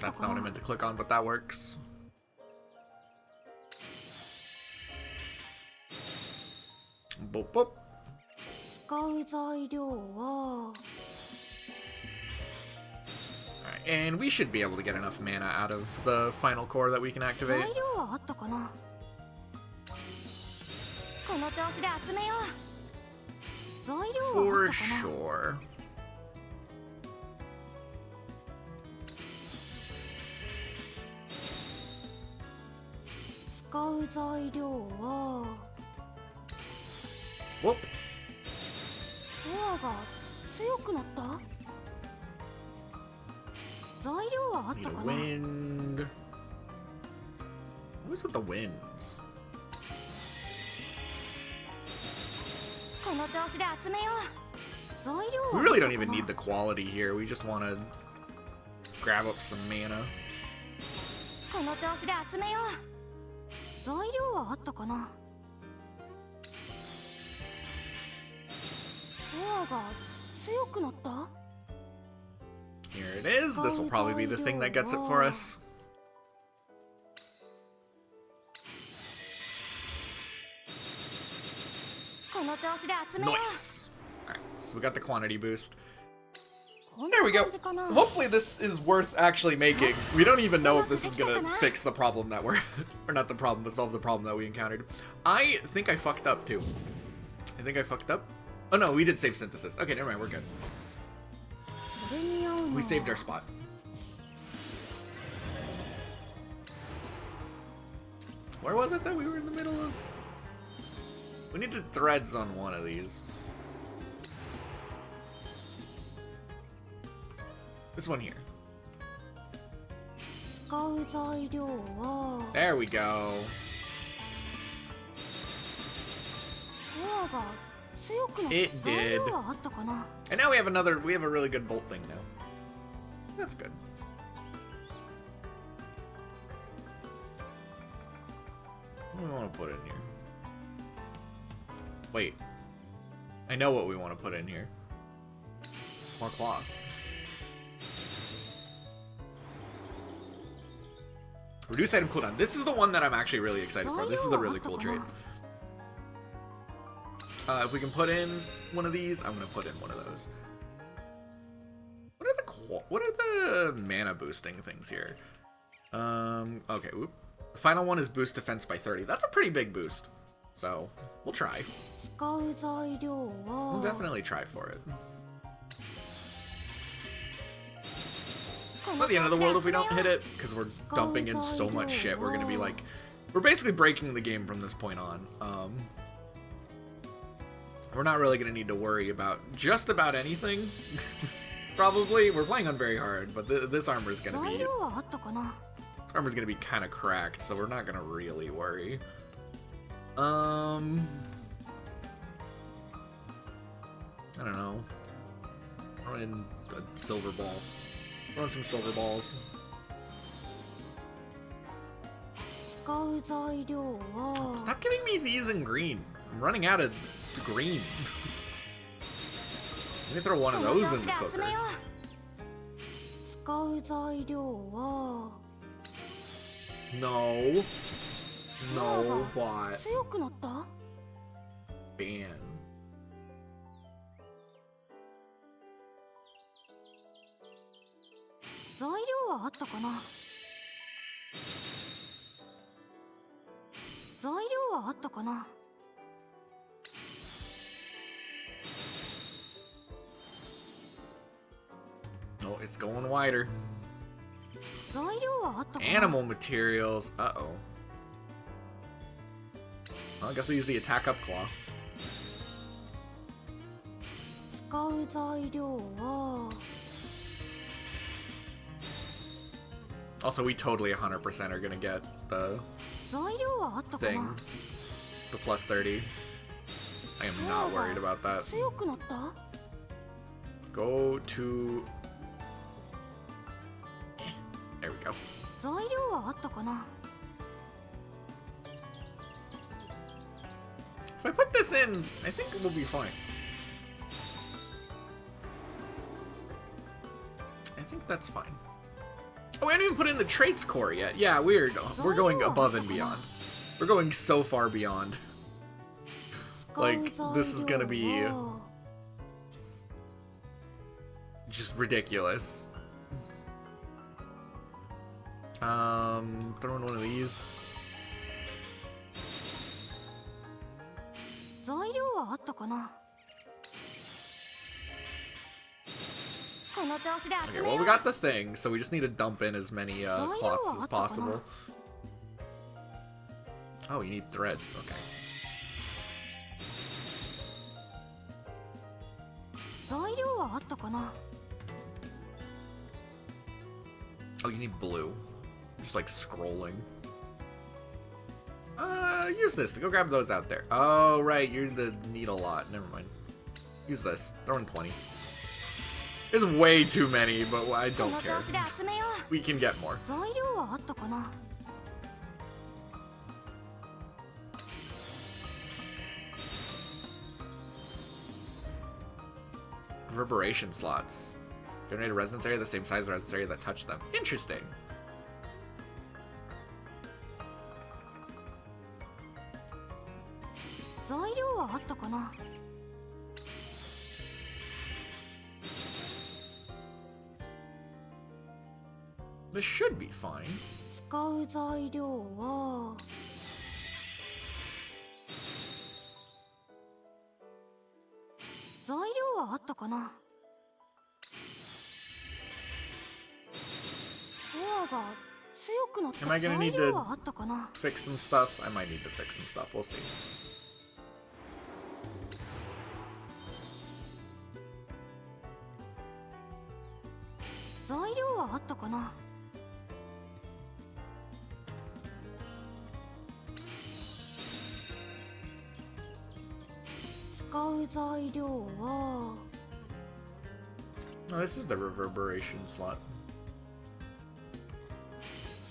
That's not what I meant to click on, but that works. Boop, boop. Alright, and we should be able to get enough mana out of the final core that we can activate. For sure. Whoop. Need a wind. What is with the winds? We really don't even need the quality here. We just want to grab up some mana. Here it is. This will probably be the thing that gets it for us. Nice. Alright, so we got the quantity boost. There we go. Hopefully this is worth actually making. We don't even know if this is gonna fix the problem that we're... or not the problem, but solve the problem that we encountered. I think I fucked up, too. I think I fucked up. Oh no, we did save synthesis. Okay, never mind, we're good. We saved our spot. Where was it that we were in the middle of? We needed threads on one of these. This one here. There we go. It did. And now we have a really good bolt thing now. That's good. What do we want to put in here? Wait. I know what we want to put in here. More cloth. Reduce item cooldown. This is the one that I'm actually really excited for. This is the really cool trait. If we can put in one of these, I'm gonna put in one of those. What are the mana boosting things here? Okay. Whoop. The final one is boost defense by 30. That's a pretty big boost. So we'll try. We'll definitely try for it. It's not the end of the world if we don't hit it, because we're dumping in so much shit. We're gonna be like, we're basically breaking the game from this point on. We're not really gonna need to worry about just about anything. Probably. We're playing on very hard, but this armor's gonna be kind of cracked, so we're not gonna really worry. I don't know. Throw in a silver ball. Throw in some silver balls. Stop giving me these in green. I'm running out of green. Let me throw one of those in the cooker. No. No, bot. Ban. 材料はあったかな。材料はあったかな。Oh, it's going wider. 材料はあったかな。 Animal materials. Uh-oh. Well, I guess we use the attack up claw. 使う材料は Also, we totally 100% are gonna get the 材料はあったか thing. な。 The plus 30. I am not worried about that. 強くなった。 Go to... There we go. 材料はあったかな。 If I put this in, I think we'll be fine. I think that's fine. Oh, we haven't even put in the traits core yet. Yeah, weird. We're going above and beyond. We're going so far beyond. Like, this is gonna be just ridiculous. Throw in one of these. 材料はあったかな。 この調子で Okay, well, we got the thing, so we just need to dump in as many cloths as possible. Oh, you need threads. Okay. 材料はあったかな。 Oh, you need blue. Just like scrolling. Use this to go grab those out there. Oh, right, you need a lot. Never mind. Use this. Throw in 20. There's way too many, but I don't care. We can get more. 材料はあったかな。 Reverberation slots. Generate a resonance area the same size as the resonance area that touched them. Interesting. This should be fine. 使う材料は材料はあったかな。コアが強くなった Am I gonna 材 need 料はあったかな。 to fix some stuff? I might need to fix some stuff. We'll see. 材料はあったかな。使う材料は Oh, this is the reverberation slot.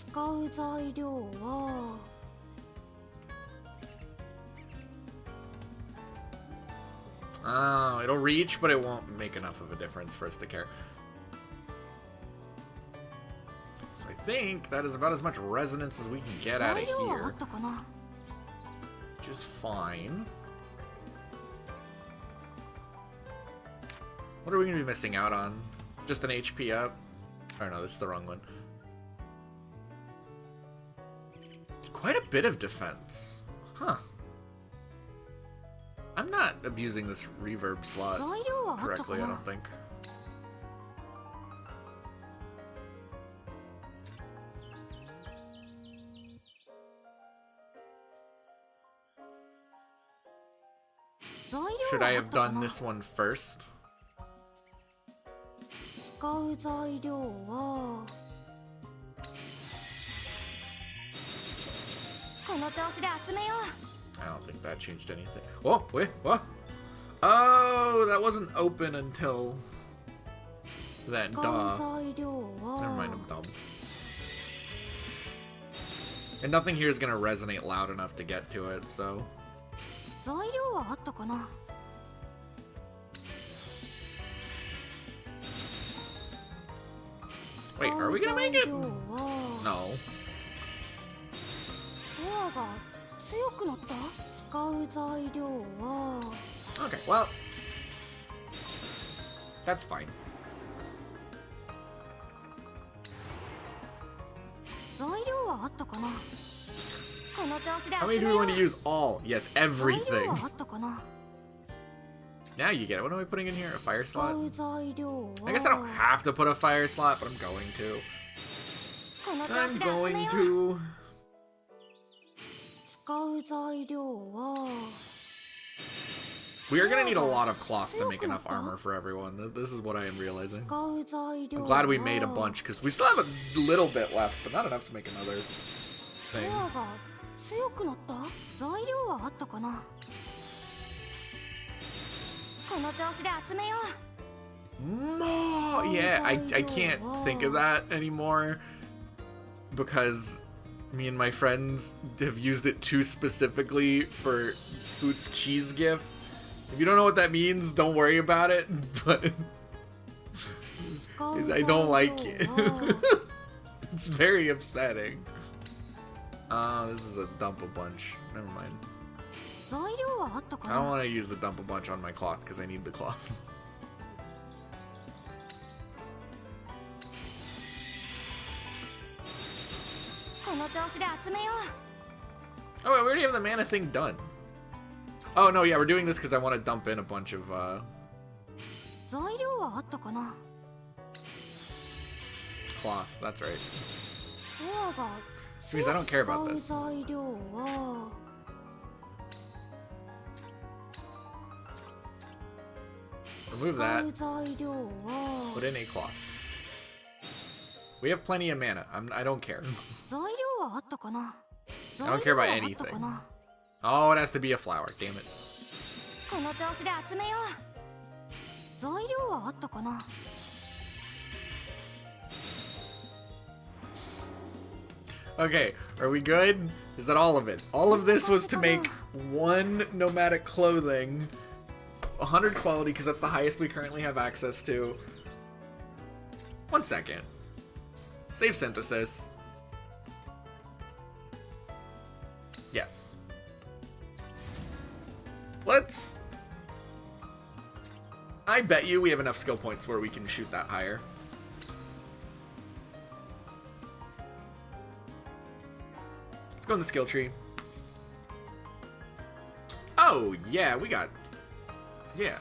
使う材料は Oh, it'll reach, but it won't make enough of a difference for us to care. So I think that is about as much resonance as we can get out of 材料はあ here, ったかな。 which is fine. What are we going to be missing out on? Just an HP up? Oh no, this is the wrong one. Quite a bit of defense. Huh. I'm not abusing this reverb slot 材料はあったか correctly, I な。 don't think. 材料 Should は I あっ have たか done な。 this one first? 使う材料はこの調子で集めよう。 I don't think that changed anything. Whoa, wait, what? Oh, that wasn't open until that. 使う Duh. 材料 Never mind, は I'm dumb. And nothing here is gonna resonate loud enough to get to it, so. 材料はあったかな。 Wait, are we gonna make it? 使う材料は No. Okay, well, that's fine. How many do we want to use? All. Yes, everything. Now you get it. What am I putting in here? A fire slot? I guess I don't have to put a fire slot, but I'm going to. I'm going to. We are going to need a lot of cloth to make enough armor for everyone. This is what I am realizing. I'm glad we made a bunch, because we still have a little bit left, but not enough to make another thing. More! Yeah, I can't think of that anymore, because me and my friends have used it too specifically for Spoot's cheese gif. If you don't know what that means, don't worry about it, but I don't like it. It's very upsetting. This is a dump a bunch. Never mind. I don't want to use the dump a bunch on my cloth because I need the cloth. Oh, wait, we already have the mana thing done. Oh, no, yeah, we're doing this because I want to dump in a bunch of, cloth, that's right. Which means I don't care about this. Remove that. Put in a cloth. We have plenty of mana. I don't care. I don't care about anything. Oh, it has to be a flower. Damn it. Okay, are we good? Is that all of it? All of this was to make one nomadic clothing. 100 quality, because that's the highest we currently have access to. 1 second. Save synthesis. Yes. Let's... I bet you we have enough skill points where we can shoot that higher. Let's go in the skill tree. Oh, yeah, we got... Yeah.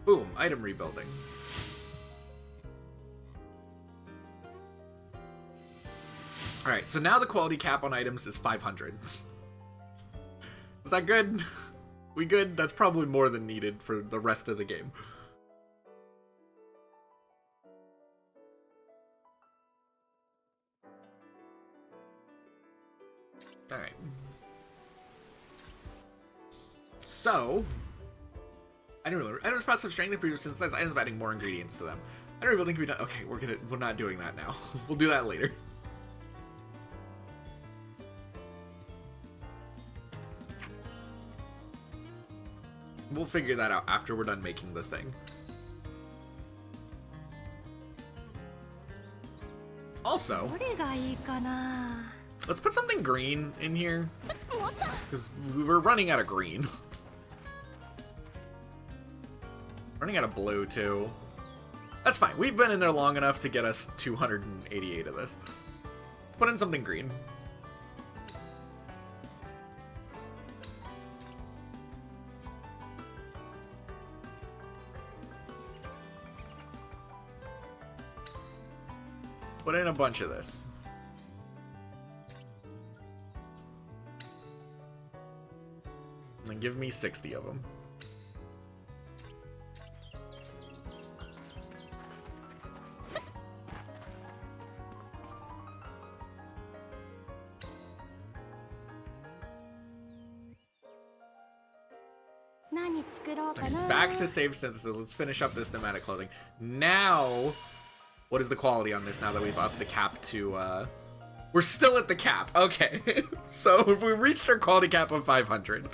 Boom, item rebuilding. Alright, so now the quality cap on items is 500. Is that good? We good? That's probably more than needed for the rest of the game. Alright. So, items passive strength and previous synthesized items by adding more ingredients to them. Item rebuilding can be done. Okay, we're not doing that now. We'll do that later. We'll figure that out after we're done making the thing. Also, let's put something green in here, because we're running out of green. Running out of blue, too. That's fine. We've been in there long enough to get us 288 of this. Let's put in something green. Put in a bunch of this. And then give me 60 of them. Back to save synthesis. Let's finish up this nomadic clothing. Now, what is the quality on this now that we've upped the cap to, we're still at the cap. Okay. So if we reached our quality cap of 500,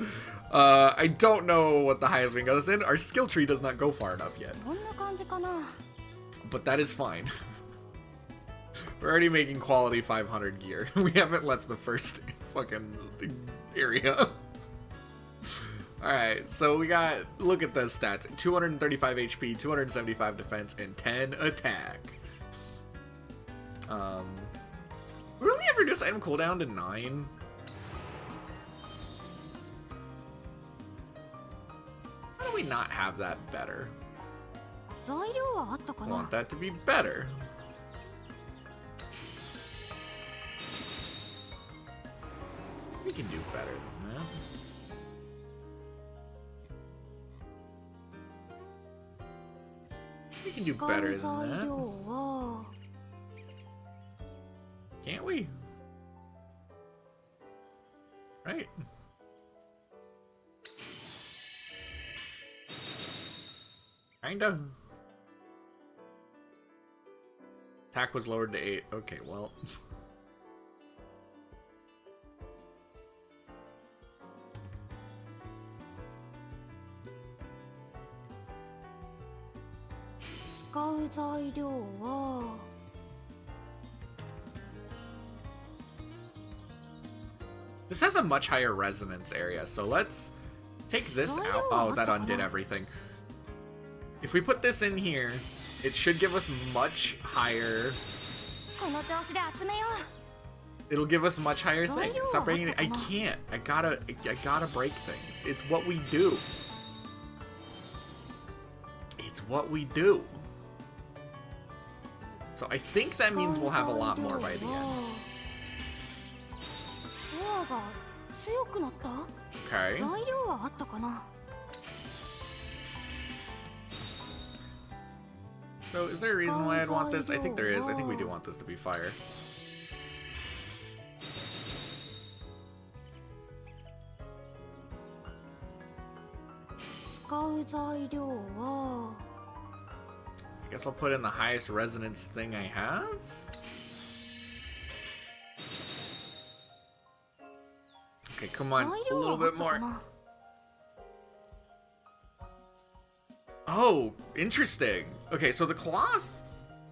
I don't know what the highest we can go this in. Our skill tree does not go far enough yet. But that is fine. We're already making quality 500 gear. We haven't left the first fucking area. Alright, so we got, look at those stats. 235 HP, 275 defense, and 10 attack. We really ever just item cooldown to 9? How do we not have that better? I want that to be better. We can do better than that. We can do better than that. Can't we? Right. Kinda. Attack was lowered to 8. Okay, well. This has a much higher resonance area, so let's take this out. Oh, that undid everything. If we put this in here, it should give us much higher. It'll give us much higher things. Stop breaking it. I can't. I gotta break things. It's what we do. It's what we do. So I think that means we'll have a lot more by the end. Okay. So is there a reason why I'd want this? I think there is. I think we do want this to be fire. I guess I'll put in the highest resonance thing I have. Okay, come on, a little bit more. Oh, interesting. Okay, so the cloth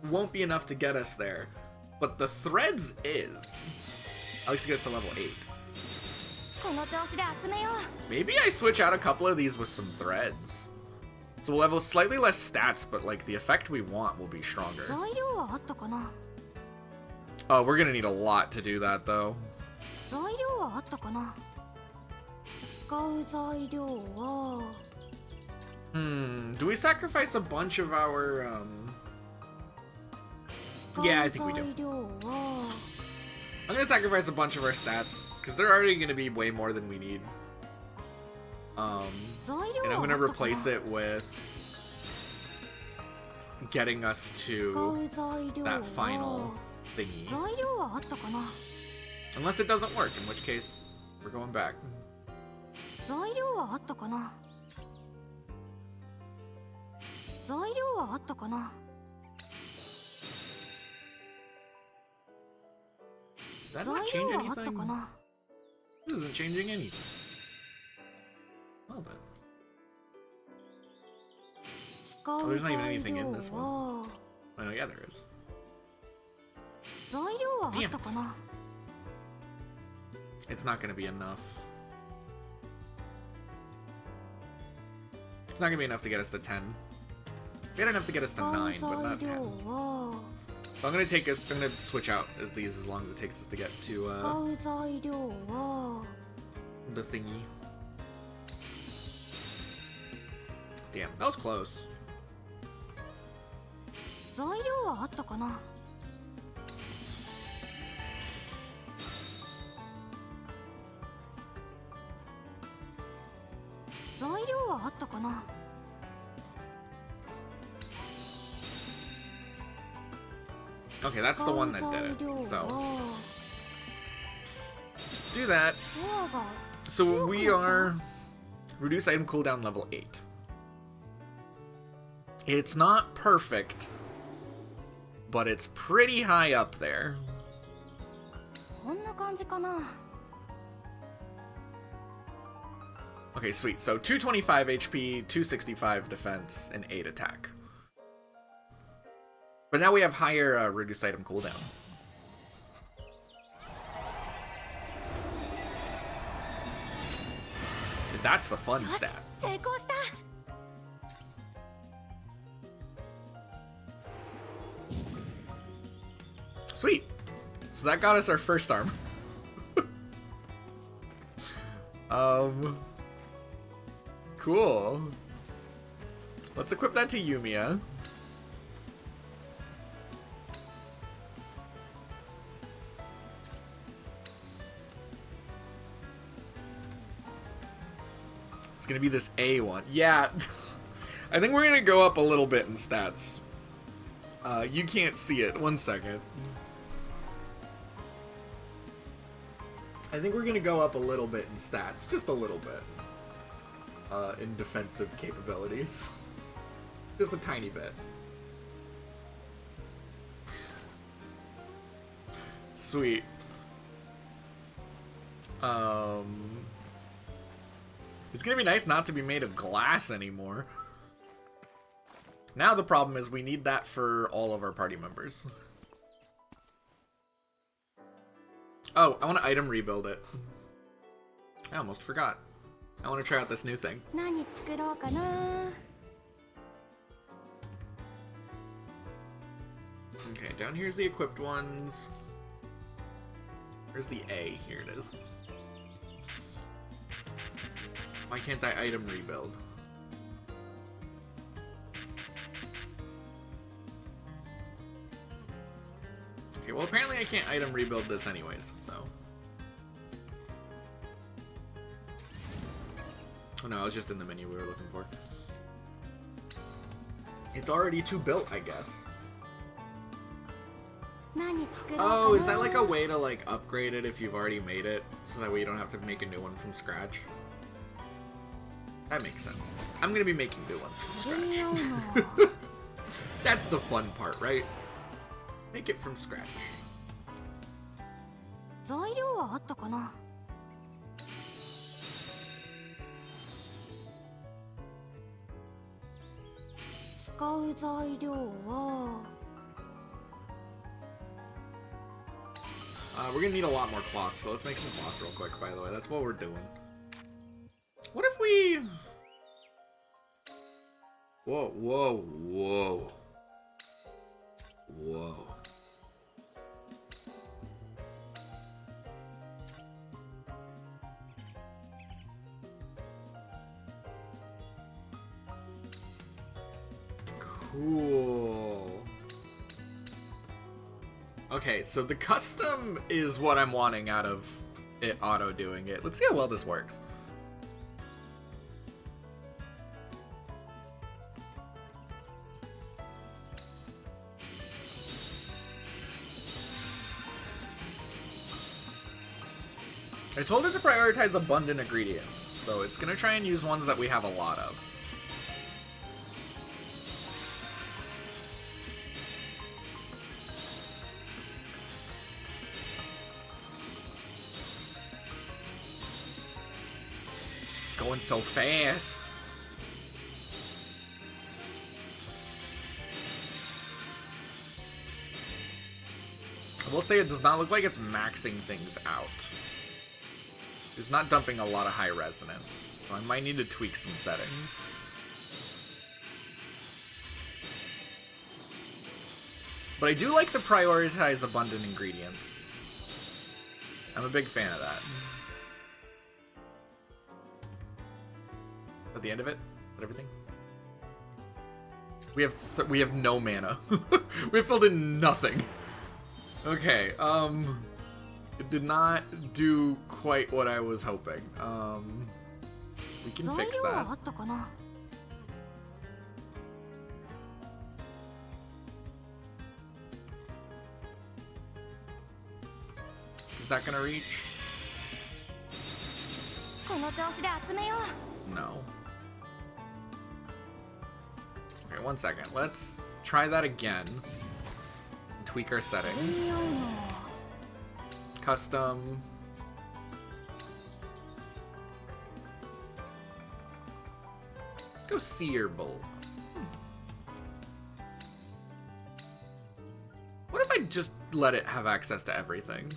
won't be enough to get us there, but the threads is. At least it gets to level 8. Maybe I switch out a couple of these with some threads. So we'll have slightly less stats, but like the effect we want will be stronger. Oh, we're gonna need a lot to do that though. Do we sacrifice a bunch of our, Yeah, I think we do. I'm gonna sacrifice a bunch of our stats, because they're already gonna be way more than we need. And I'm gonna replace it with getting us to that final thingy. Unless it doesn't work, in which case, we're going back. Did that not change anything? This isn't changing anything. Well then. Oh, there's not even anything in this one. Oh no, yeah, there is. Damn it. It's not gonna be enough. It's not gonna be enough to get us to 10. We had enough to get us to 9, but not 10. So I'm gonna switch out these as long as it takes us to get to the thingy. Damn, that was close. Okay, that's the one that did it, so do that. So we are reduce item cooldown level 8. It's not perfect, but it's pretty high up there. Okay, sweet. So 225 HP, 265 defense, and 8 attack. But now we have higher reduce item cooldown. Dude, that's the fun stat. Sweet. So that got us our first arm. Cool. Let's equip that to Yumia. It's gonna be this A one. Yeah. I think we're gonna go up a little bit in stats. You can't see it. 1 second. I think we're gonna go up a little bit in stats. Just a little bit. In defensive capabilities. Just a tiny bit. Sweet. It's gonna be nice not to be made of glass anymore. Now the problem is we need that for all of our party members. Oh, I want to item rebuild it. I almost forgot. I want to try out this new thing. Okay, down here's the equipped ones. Where's the A? Here it is. Why can't I item rebuild? Okay, well apparently I can't item rebuild this anyways, so. Oh no, I was just in the menu we were looking for. It's already too built, I guess. Oh, is that like a way to like upgrade it if you've already made it? So that way you don't have to make a new one from scratch? That makes sense. I'm gonna be making new ones from scratch. That's the fun part, right? Make it from scratch. We're gonna need a lot more cloth, so let's make some cloth real quick, by the way. That's what we're doing. What if we... Whoa, whoa, whoa. Whoa. Cool. Okay, so the custom is what I'm wanting out of it auto-doing it. Let's see how well this works. I told it to prioritize abundant ingredients, so it's gonna try and use ones that we have a lot of. It's going so fast. I will say it does not look like it's maxing things out. It's not dumping a lot of high resonance, so I might need to tweak some settings. But I do like the prioritize abundant ingredients. I'm a big fan of that. At the end of it? Is that everything? We have no mana. We have filled in nothing. Okay, it did not do quite what I was hoping. We can fix that. Is that gonna reach? No. Okay, 1 second. Let's try that again. Tweak our settings. Custom. Go Seer Bolt. just let it have access to everything.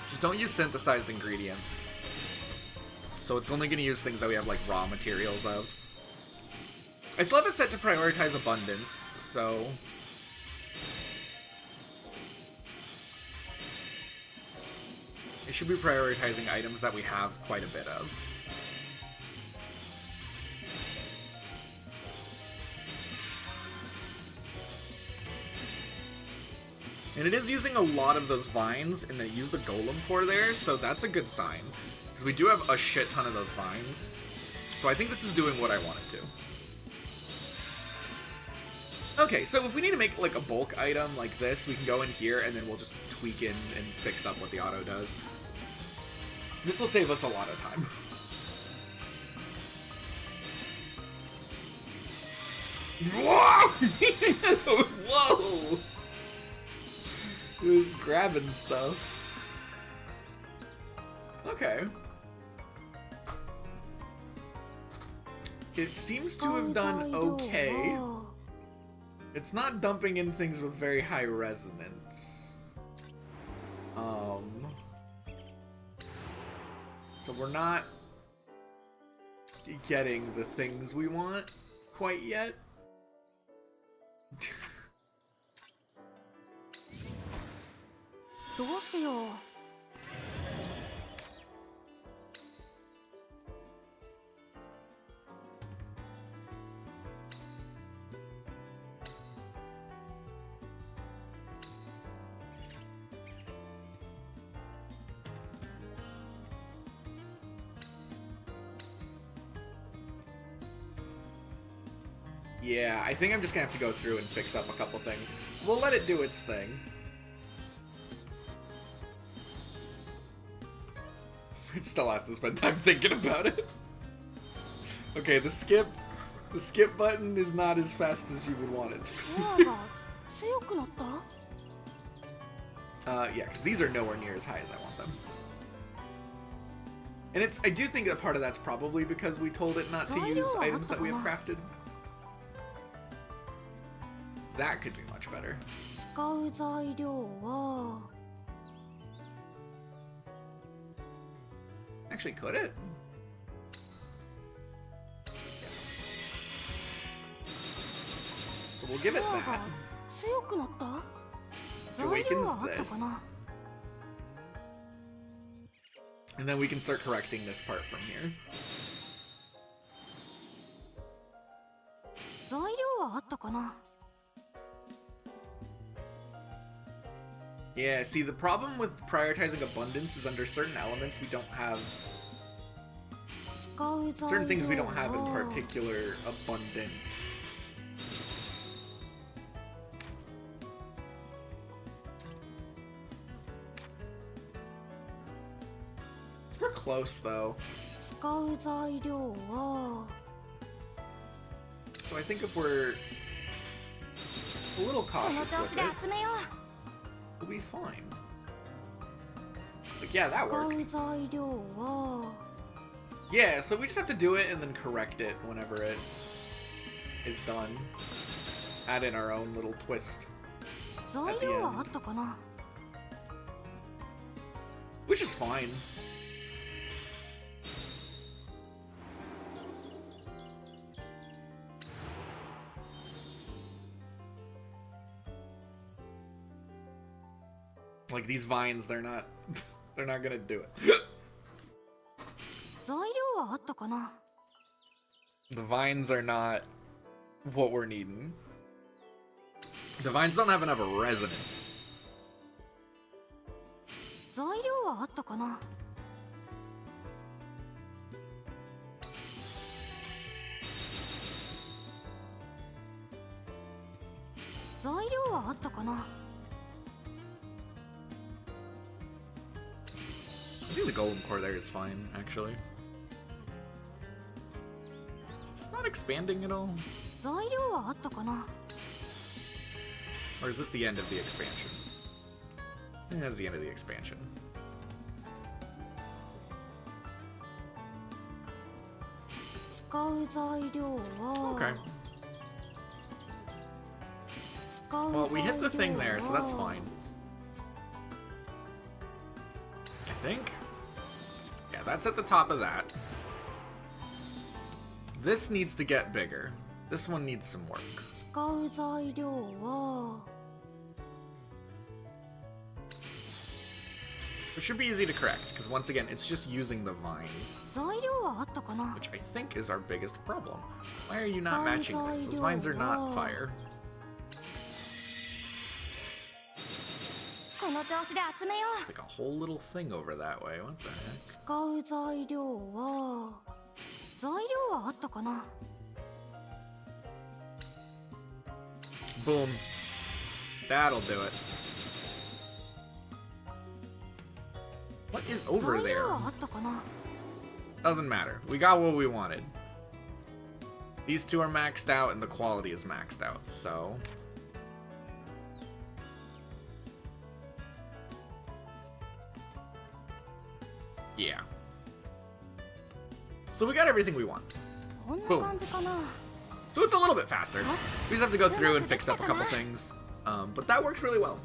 Just don't use synthesized ingredients. So it's only going to use things that we have, like, raw materials of. I still have it set to prioritize abundance, so... it should be prioritizing items that we have quite a bit of. And it is using a lot of those vines, and they use the golem core there, so that's a good sign. Because we do have a shit ton of those vines. So I think this is doing what I want it to. Okay, so if we need to make like a bulk item like this, we can go in here and then we'll just tweak in and fix up what the auto does. This will save us a lot of time. Whoa! Whoa! It was grabbing stuff. Okay. It seems to have done okay. It's not dumping in things with very high resonance. So we're not getting the things we want quite yet. Yeah, I think I'm just gonna have to go through and fix up a couple things. So we'll let it do its thing. It still has to spend time thinking about it. Okay, the skip button is not as fast as you would want it to be. Yeah, because these are nowhere near as high as I want them. And I do think that part of that's probably because we told it not to use items that we have crafted. That could be much better. Actually, could it? Yes. So we'll give it that. Which awakens this. And then we can start correcting this part from here. Yeah, see, the problem with prioritizing abundance is under certain elements we don't have... certain things we don't have in particular abundance. We're close, though. So I think if we're a little cautious with it, we'll be fine. Like, yeah, that worked. Yeah, so we just have to do it and then correct it whenever it is done. Add in our own little twist at the end. Which is fine. Like, these vines, they're not gonna do it. The vines are not what we're needing. The vines don't have enough resonance. I think the golem core there is fine, actually. Is this not expanding at all? Or is this the end of the expansion? I think that's the end of the expansion. Okay. Well, we hit the thing there, so that's fine. I think. Yeah, that's at the top of that. This needs to get bigger. This one needs some work. It should be easy to correct, because once again, it's just using the vines. Which I think is our biggest problem. Why are you not matching things? Those vines are not fire. It's like a whole little thing over that way. What the heck? Boom. That'll do it. What is over there? Doesn't matter. We got what we wanted. These two are maxed out and the quality is maxed out, so... yeah. So we got everything we want. Boom. So it's a little bit faster. We just have to go through and fix up a couple things. But that works really well.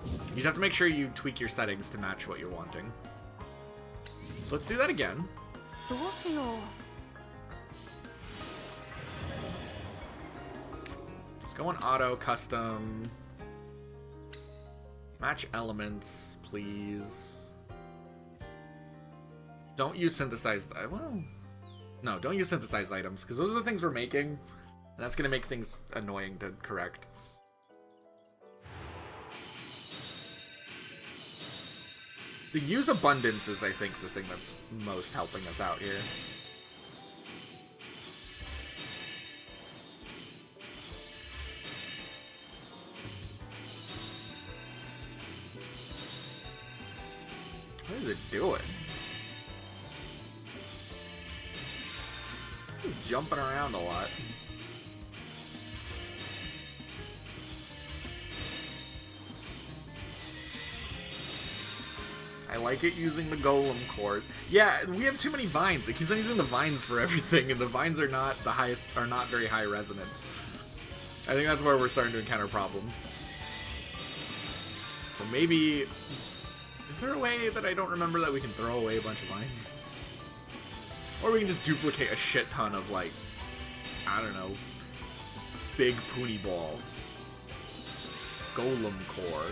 You just have to make sure you tweak your settings to match what you're wanting. So let's do that again. Let's go on auto, custom. Match elements, please. Don't use synthesized, well, no, don't use synthesized items, because those are the things we're making, and that's going to make things annoying to correct. The use abundance is, I think, the thing that's most helping us out here. What is it doing? It's jumping around a lot. I like it using the golem cores. Yeah, we have too many vines. It keeps on using the vines for everything, and the vines are not the highest, are not very high resonance. I think that's where we're starting to encounter problems. So maybe, is there a way that I don't remember that we can throw away a bunch of vines? Or we can just duplicate a shit ton of, like, I don't know, big poonie ball, golem core.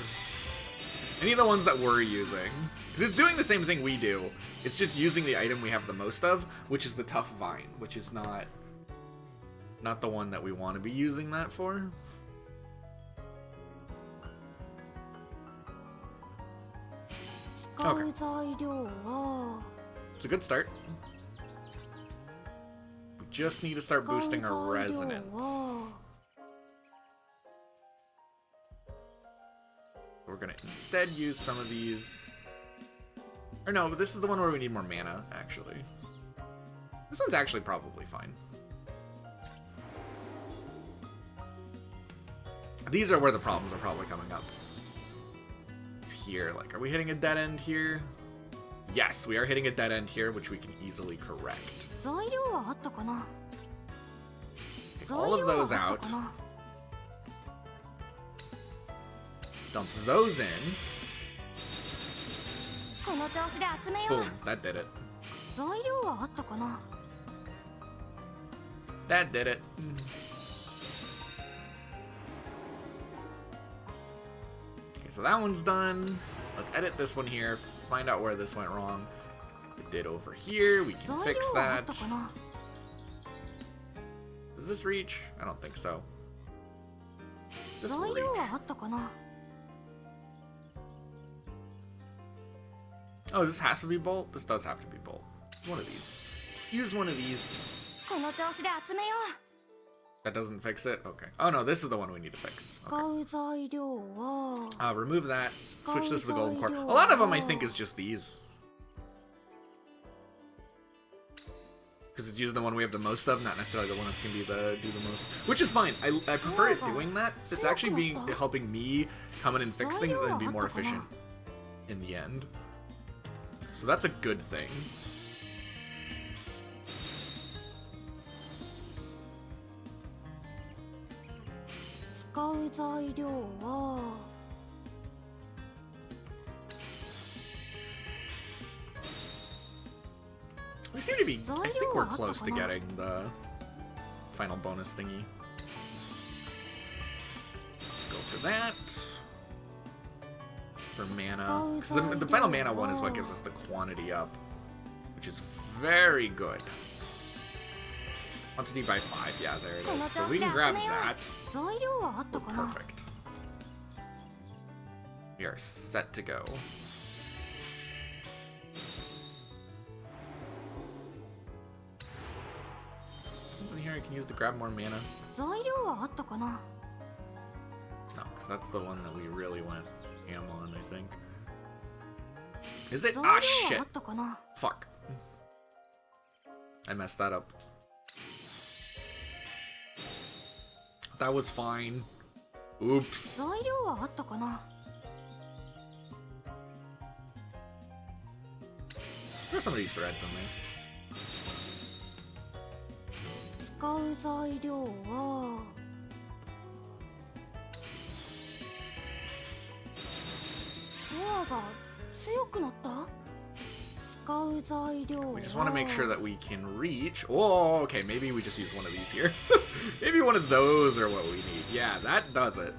Any of the ones that we're using. Because it's doing the same thing we do. It's just using the item we have the most of, which is the tough vine, which is not the one that we want to be using that for. Okay. It's a good start. We just need to start boosting our resonance. We're gonna instead use some of these. Or no, but this is the one where we need more mana, actually. This one's actually probably fine. These are where the problems are probably coming up. It's here. Like, are we hitting a dead end here? Yes, we are hitting a dead end here, which we can easily correct. Take all of those out. Dump those in. Boom, that did it. That did it. Okay, so that one's done. Let's edit this one here, find out where this went wrong. It did over here, we can fix that. Does this reach? I don't think so. This will reach. Oh, this has to be bolt? This does have to be bolt. One of these. Use one of these. That doesn't fix it? Okay. Oh no, this is the one we need to fix. Okay. Remove that. Switch this to the golden core. A lot of them I think is just these. Because it's using the one we have the most of, not necessarily the one that's going to do the most. Which is fine. I prefer it doing that. It's actually helping me come in and fix things and then be more efficient in the end. So that's a good thing. う材料は We seem to be. I think we're close to getting the final bonus thingy. Go for that. For mana. Because the final mana one is what gives us the quantity up, which is very good. Quantity by 5. Yeah, there it is. So we can grab that. We're perfect. We are set to go. Something here I can use to grab more mana. No, because that's the one that we really went ham on, I think. Is it? Ah, shit. Fuck. I messed that up. That was fine. Oops. Throw some of these threads in there. 使う材料はドアが強くなった We just want to make sure that we can reach. Oh, okay, maybe we just use one of these here. Maybe one of those are what we need. Yeah, that does it.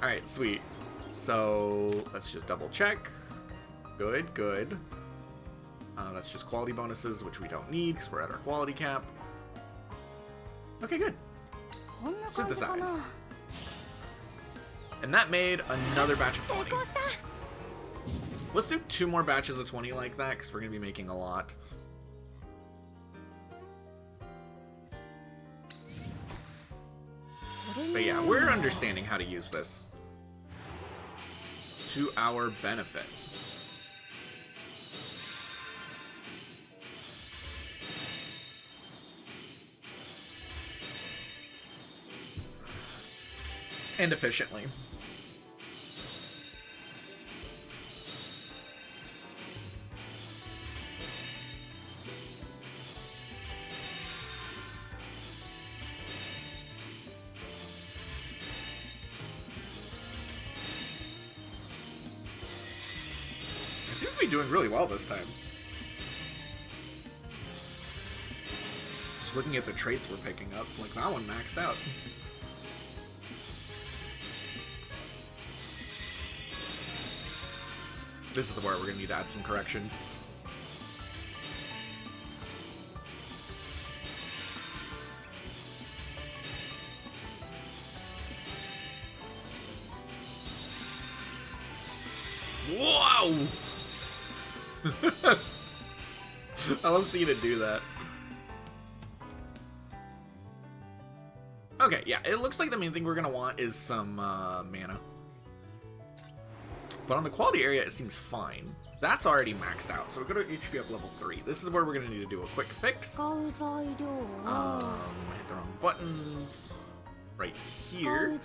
Alright, sweet. So, let's just double check. Good, good. That's just quality bonuses, which we don't need because we're at our quality cap. Okay, good. Synthesize. And that made another batch of 20. Let's do 2 more batches of 20 like that, because we're going to be making a lot. But yeah, we're understanding how to use this to our benefit. And efficiently. It seems to be doing really well this time. Just looking at the traits we're picking up, like that one maxed out. This is the part we're gonna need to add some corrections. Whoa! I love seeing it do that. Okay, yeah, it looks like the main thing we're gonna want is some mana. But on the quality area, it seems fine. That's already maxed out, so we're going to HP up level 3. This is where we're going to need to do a quick fix. Hit the wrong buttons. Right here.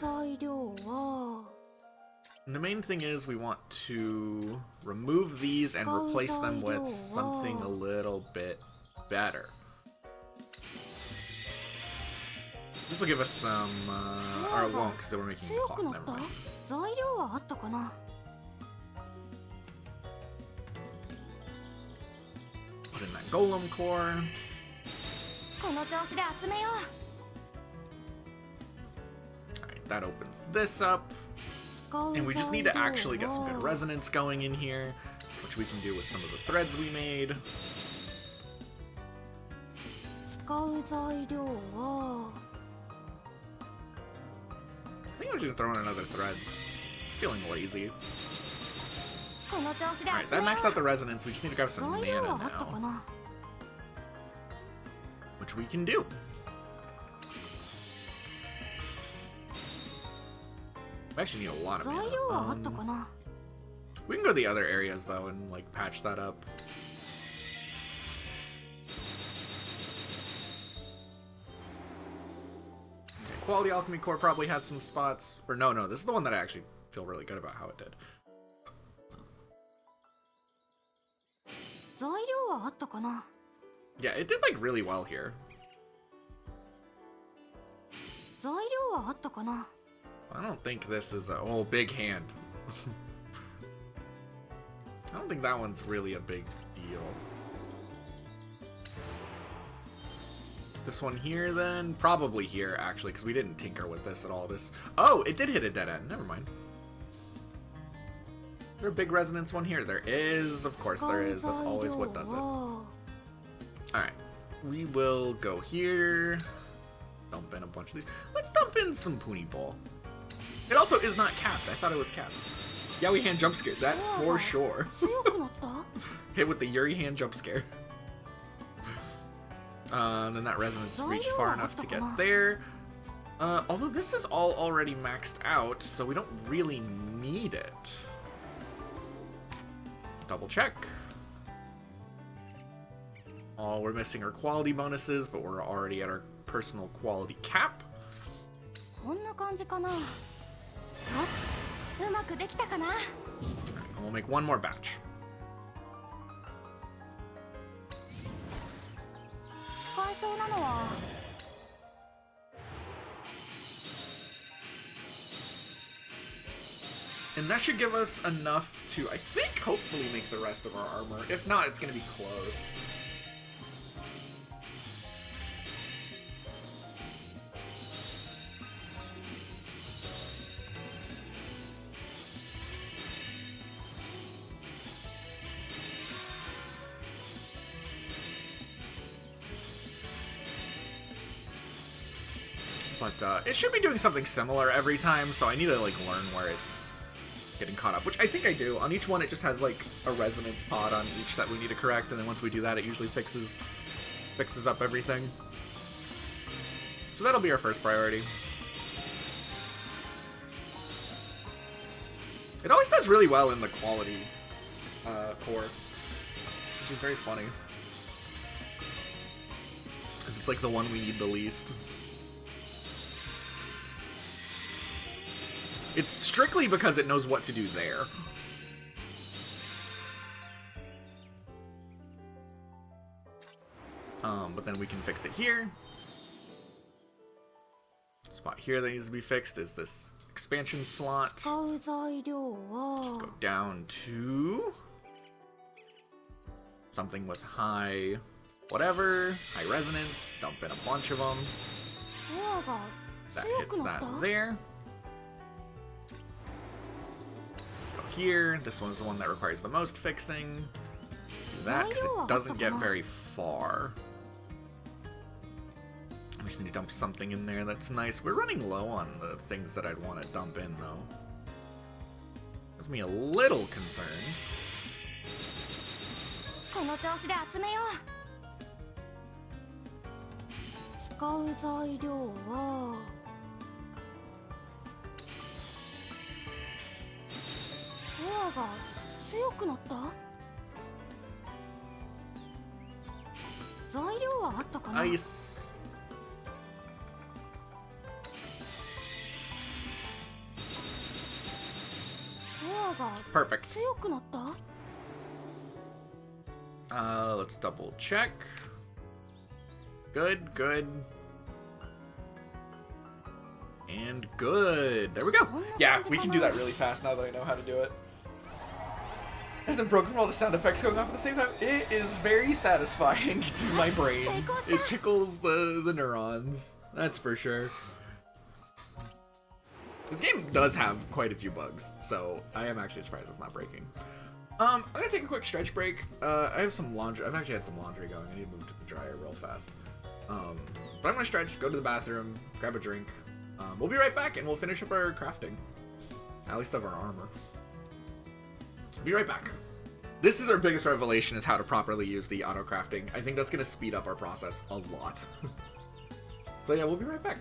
And the main thing is we want to remove these and replace them with something a little bit better. This will give us some, or it won't, because we're making a clock, never mind. Put in that golem core. Alright, that opens this up. And we just need to actually get some good resonance going in here, which we can do with some of the threads we made. I think I'm just gonna throw in another threads. Feeling lazy. Alright, that maxed out the resonance. We just need to grab some mana now. Which we can do. We actually need a lot of mana. We can go to the other areas though and like patch that up. Okay, Quality Alchemy Core probably has some spots. Or no, this is the one that I actually feel really good about how it did. Yeah, it did like really well here. I don't think this is a... Oh, big hand. I don't think that one's really a big deal. This one here, then? Probably here, actually, because we didn't tinker with this at all. This... Oh, it did hit a dead end. Never mind. Is there a big resonance one here? There is. Of course there is. That's always what does it. Alright. We will go here. Dump in a bunch of these. Let's dump in some Puni Ball. It also is not capped. I thought it was capped. Yeah, we hand jump scare. That for sure. Hit with the Yuri hand jump scare. And then that resonance reached far enough to get there. Although this is all already maxed out, so we don't really need it. Double check. All we're missing are quality bonuses, but we're already at our personal quality cap. And we'll make one more batch. And that should give us enough to, I think, hopefully make the rest of our armor. If not, it's going to be close. But it should be doing something similar every time, so I need to like learn where it's getting caught up, which I think I do. On each one, it just has like a resonance pod on each that we need to correct, and then once we do that, it usually fixes up everything. So that'll be our first priority. It always does really well in the quality core, which is very funny. Because it's like the one we need the least. It's strictly because it knows what to do there. But then we can fix it here. Spot here that needs to be fixed is this expansion slot. Just go down to something with high whatever, high resonance, dump in a bunch of them. That hits that there. Here, this one is the one that requires the most fixing. Do that because it doesn't get very far. I just need to dump something in there that's nice. We're running low on the things that I'd want to dump in though. Has me a little concerned. Ice. Perfect. Let's double check. Good, good. And good. There we go. Yeah, we can do that really fast now that I know how to do it. Isn't broken from all the sound effects going off at the same time. It is very satisfying to my brain. It tickles the neurons. That's for sure. This game does have quite a few bugs, so I am actually surprised it's not breaking. I'm gonna take a quick stretch break. I have some laundry. I've actually had some laundry going. I need to move to the dryer real fast. But I'm gonna stretch, go to the bathroom, grab a drink. We'll be right back and we'll finish up our crafting. At least of our armor. Be right back. This is our biggest revelation, is how to properly use the auto crafting. I think that's going to speed up our process a lot. So yeah, we'll be right back.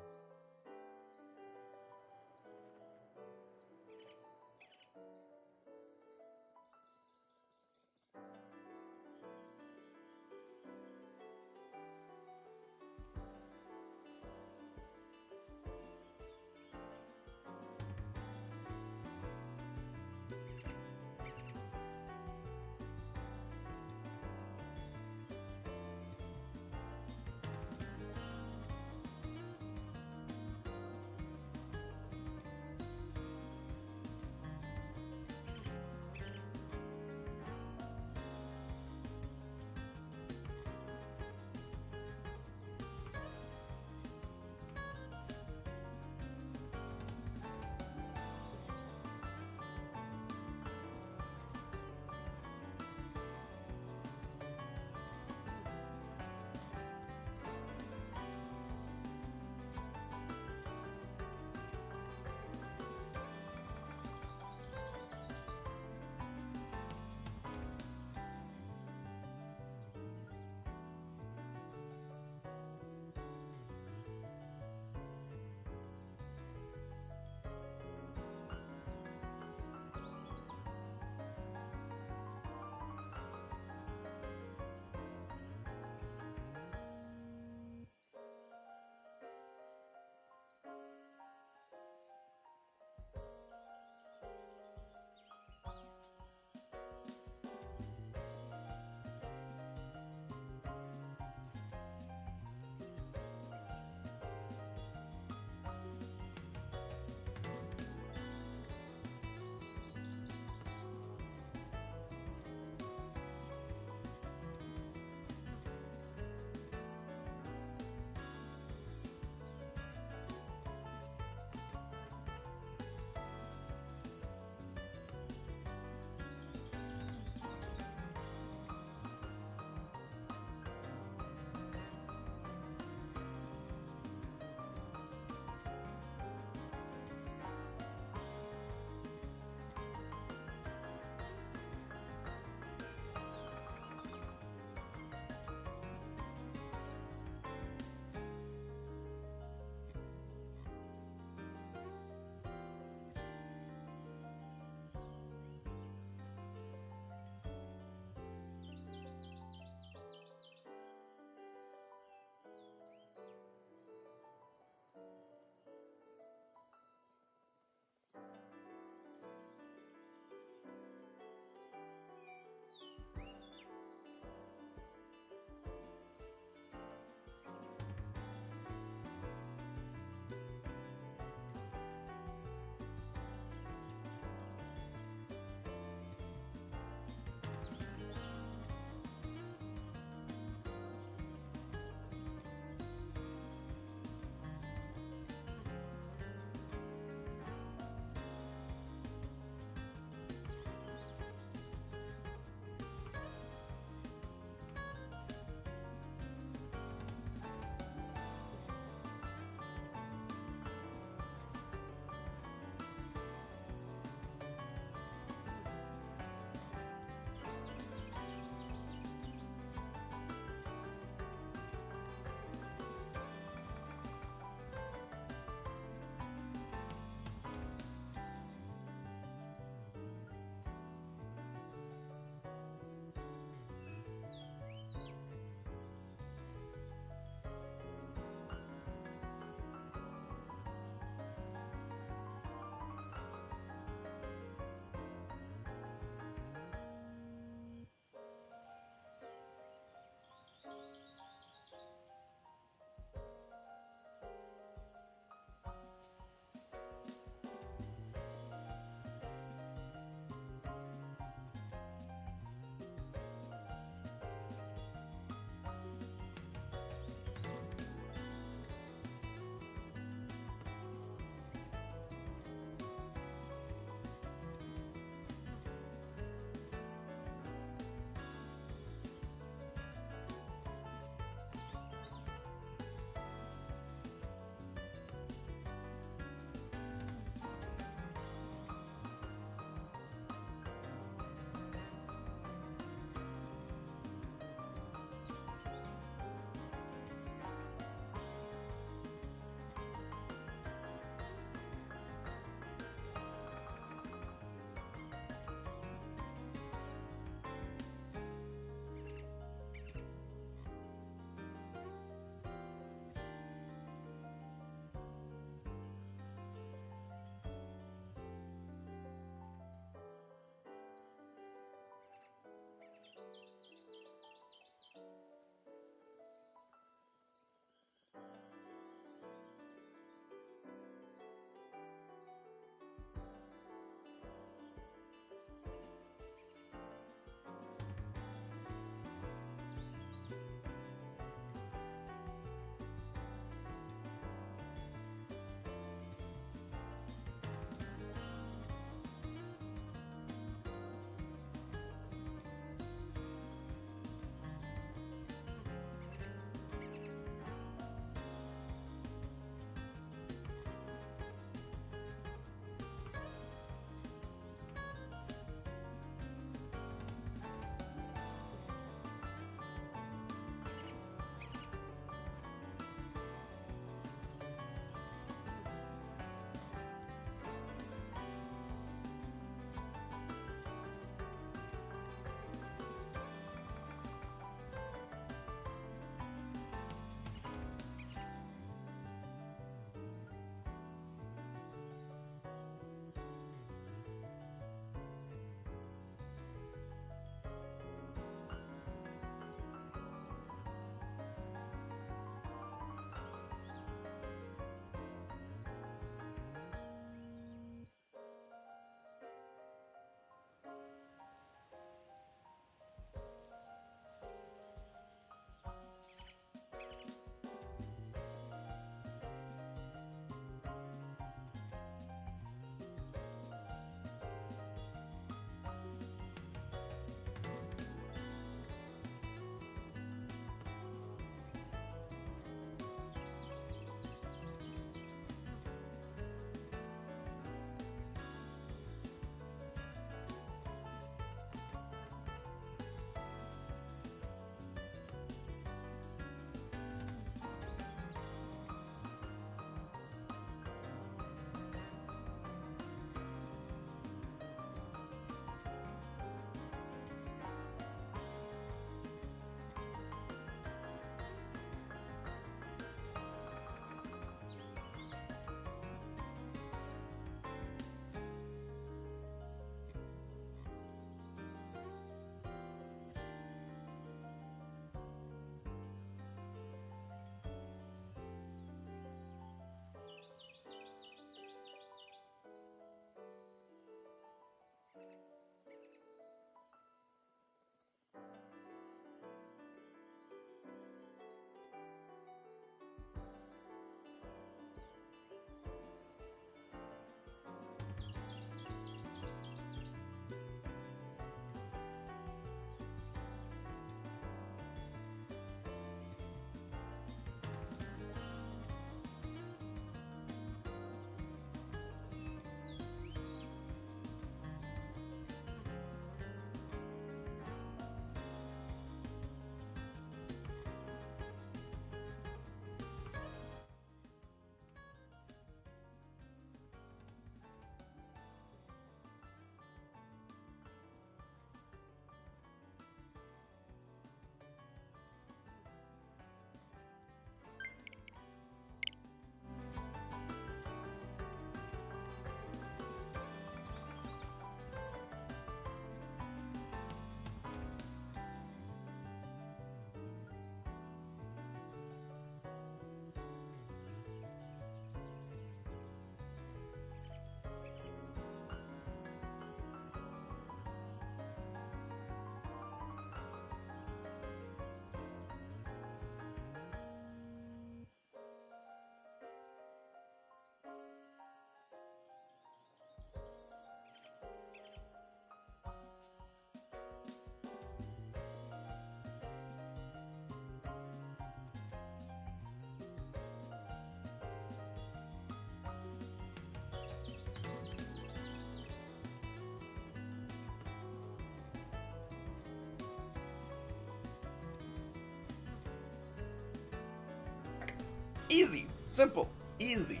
Easy. Simple. Easy.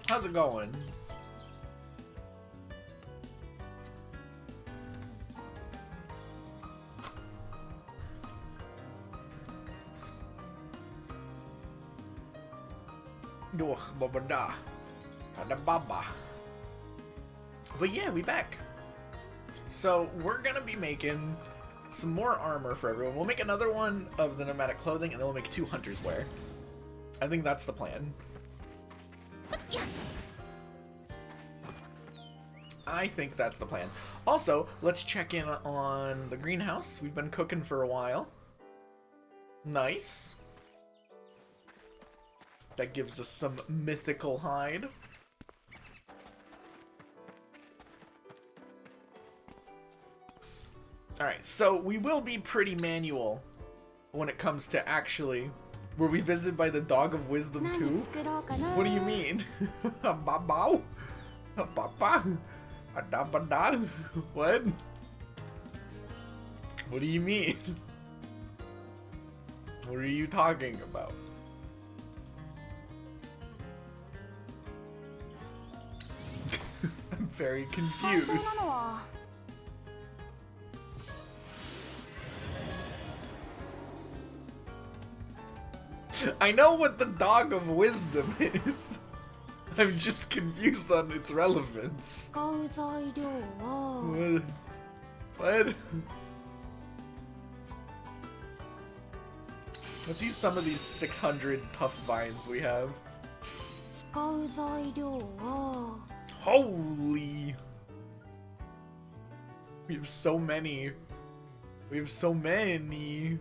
How's it going? But yeah, we back. So we're gonna be making some more armor for everyone. We'll make another one of the nomadic clothing, and then we'll make 2 hunters wear. I think that's the plan. I think that's the plan. Also, let's check in on the greenhouse. We've been cooking for a while. Nice. That gives us some mythical hide. Alright, so we will be pretty manual when it comes to actually... Were we visited by the Dog of Wisdom too? What do you mean? What? What do you mean? What are you talking about? I'm very confused. I know what the Dog of Wisdom is. I'm just confused on its relevance. What? Let's use some of these 600 tough vines we have. Holy! We have so many. We have so many.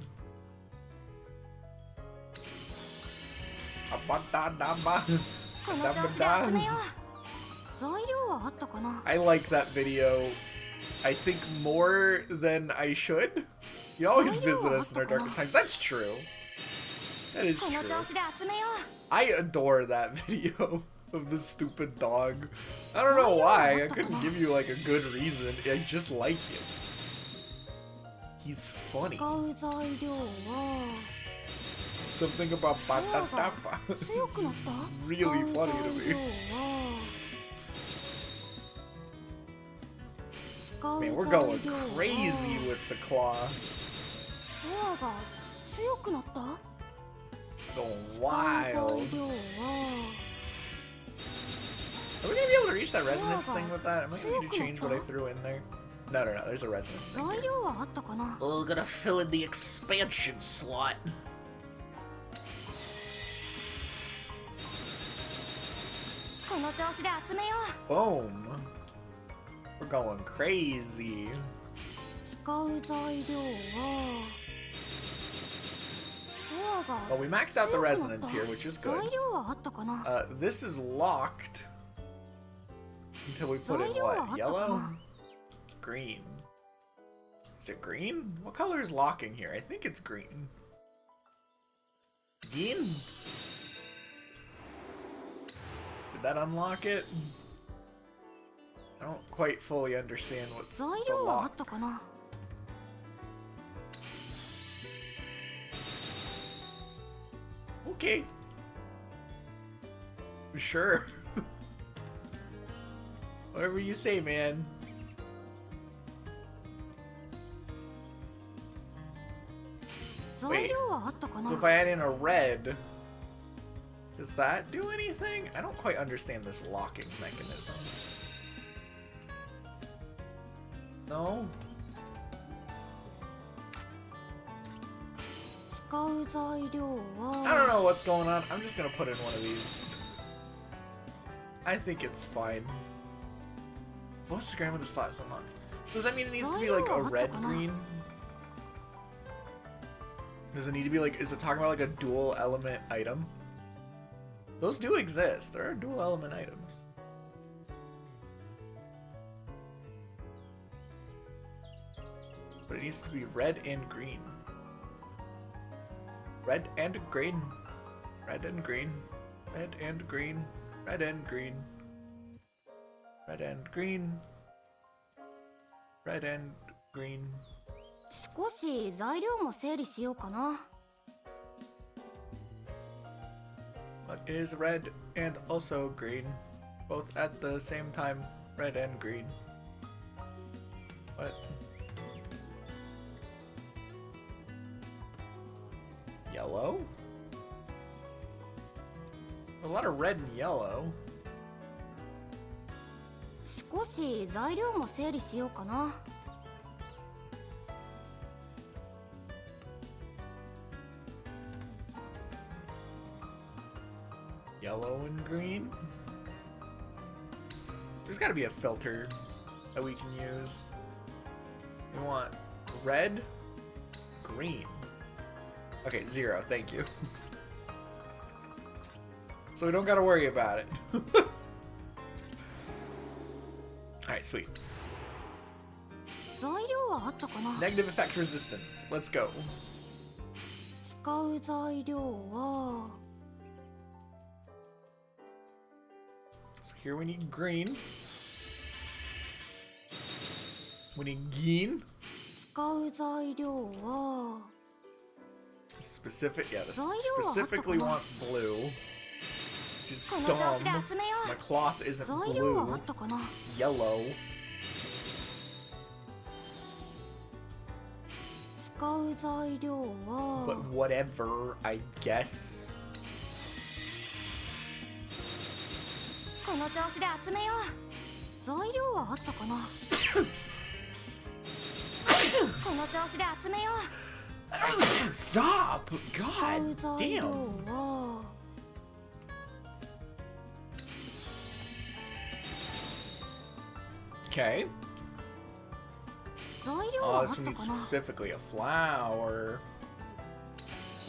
I like that video, I think, more than I should. You always visit us in our darkest times. That's true. That is true. I adore that video of the stupid dog. I don't know why. I couldn't give you like a good reason. I just like him. He's funny. Something about Batatapa. It's just really funny to me. Man, we're going crazy with the claws. Going wild. Are we gonna be able to reach that resonance thing with that? Am I gonna need to change what I threw in there? No, there's a resonance thing here. Oh, gonna fill in the expansion slot. Boom. We're going crazy. Well, we maxed out the resonance here, which is good. This is locked until we put in what? Yellow? Green. Is it green? What color is locking here? I think it's green. Green? Did that unlock it? I don't quite fully understand what's the lock. Okay. Sure. Whatever you say, man. Wait, so if I add in a red, does that do anything? I don't quite understand this locking mechanism. No? I don't know what's going on. I'm just gonna put in one of these. I think it's fine. What's the gram with the slot is unlocked? Does that mean it needs to be like a red-green? Does it need to be like, is it talking about like a dual element item? Those do exist. There are dual element items. But it needs to be red and green. Red and green. Red and green. Red and green. Red and green. Red and green. Red and green. 少し材料も整理しようかな。What is red and also green? Both at the same time, red and green. What? Yellow? A lot of red and yellow. 少し材料も整理しようかな。Yellow and green? There's gotta be a filter that we can use. We want red, green. Okay, 0, thank you. So we don't gotta worry about it. Alright, sweet. 材料はあったかな。 Negative effect resistance. Let's go. 使う材料は So here we need green. We need green. 使う材料は Specific, yeah, this 材料はあったかな。 specifically wants blue. Which is この調子で dumb. 集めよ So my cloth isn't う。材料はあ blue. ったかな。 It's yellow. 使う材料は But whatever, I guess. この調子で集めよう。材料はあったかな。この調子で集めよう。 Stop! 使 God う材料 damn. は Okay. 材料 Oh, はあっ this た one needs かな。 specifically a flower.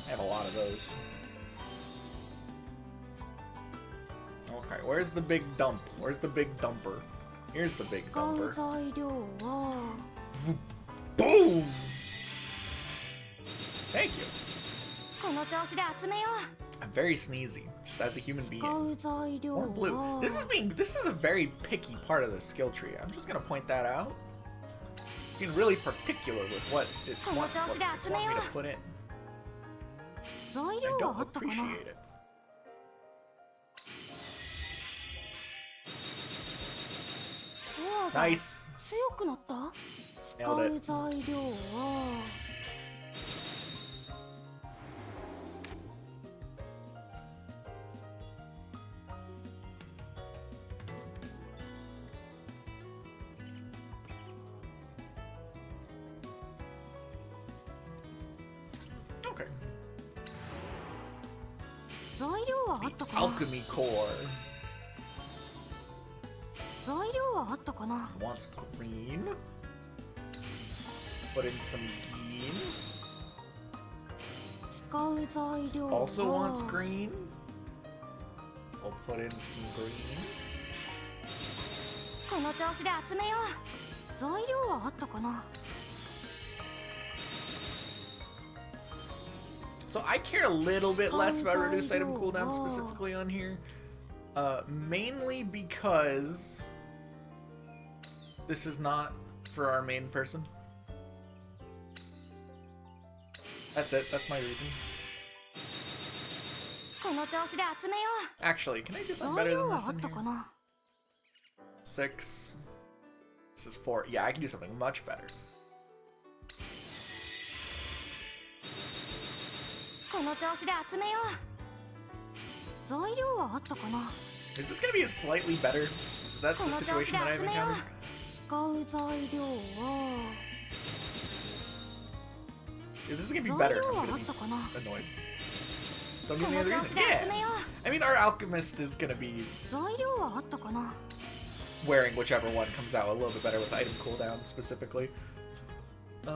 I have a lot of those. Okay, where's the big dump? Where's the big dumper? Here's the big 使う dumper. 材料は Boom! Thank you. この調子で集めよ I'm very sneezy, just as a human う。 being. 使う材料 More blue. は This is a very picky part of the skill tree. I'm just gonna point that out. Being really particular with what it's want me to put in. 材 I 料 don't はあったかな。 appreciate it. コアが Nice. 強くなった。 Nailed 使う it. 材料は Okay. 材料はあったかな。 Alchemy core 材料はあったかな。 wants green. Put in some green. 使う材料は Also wants green. We'll put in some green. この調子で集めよう。材料はあったかな。 So I care a little bit less about reduced item cooldown specifically on here. Mainly because this is not for our main person. That's it, that's my reason. この調子で集めよ Actually, can I do う。 something 材 better 料 than は this あっ in た here? かな。 6. This is 4. Yeah, I can do something much better. この調子で集めよう。材料はあったかな。 Is this gonna be slightly better? Is that こ the の調子 situation で that I've 集めよ encountered? う。使う材料は Is this gonna be 材 better? 料 I'm は gonna あっ be たかな。 annoyed. Don't こ give me の any 調 other 子 reason. で集め Yeah! よ I mean, our alchemist is gonna be う。材料はあったかな。 wearing whichever one comes out a little bit better with item cooldown specifically. 使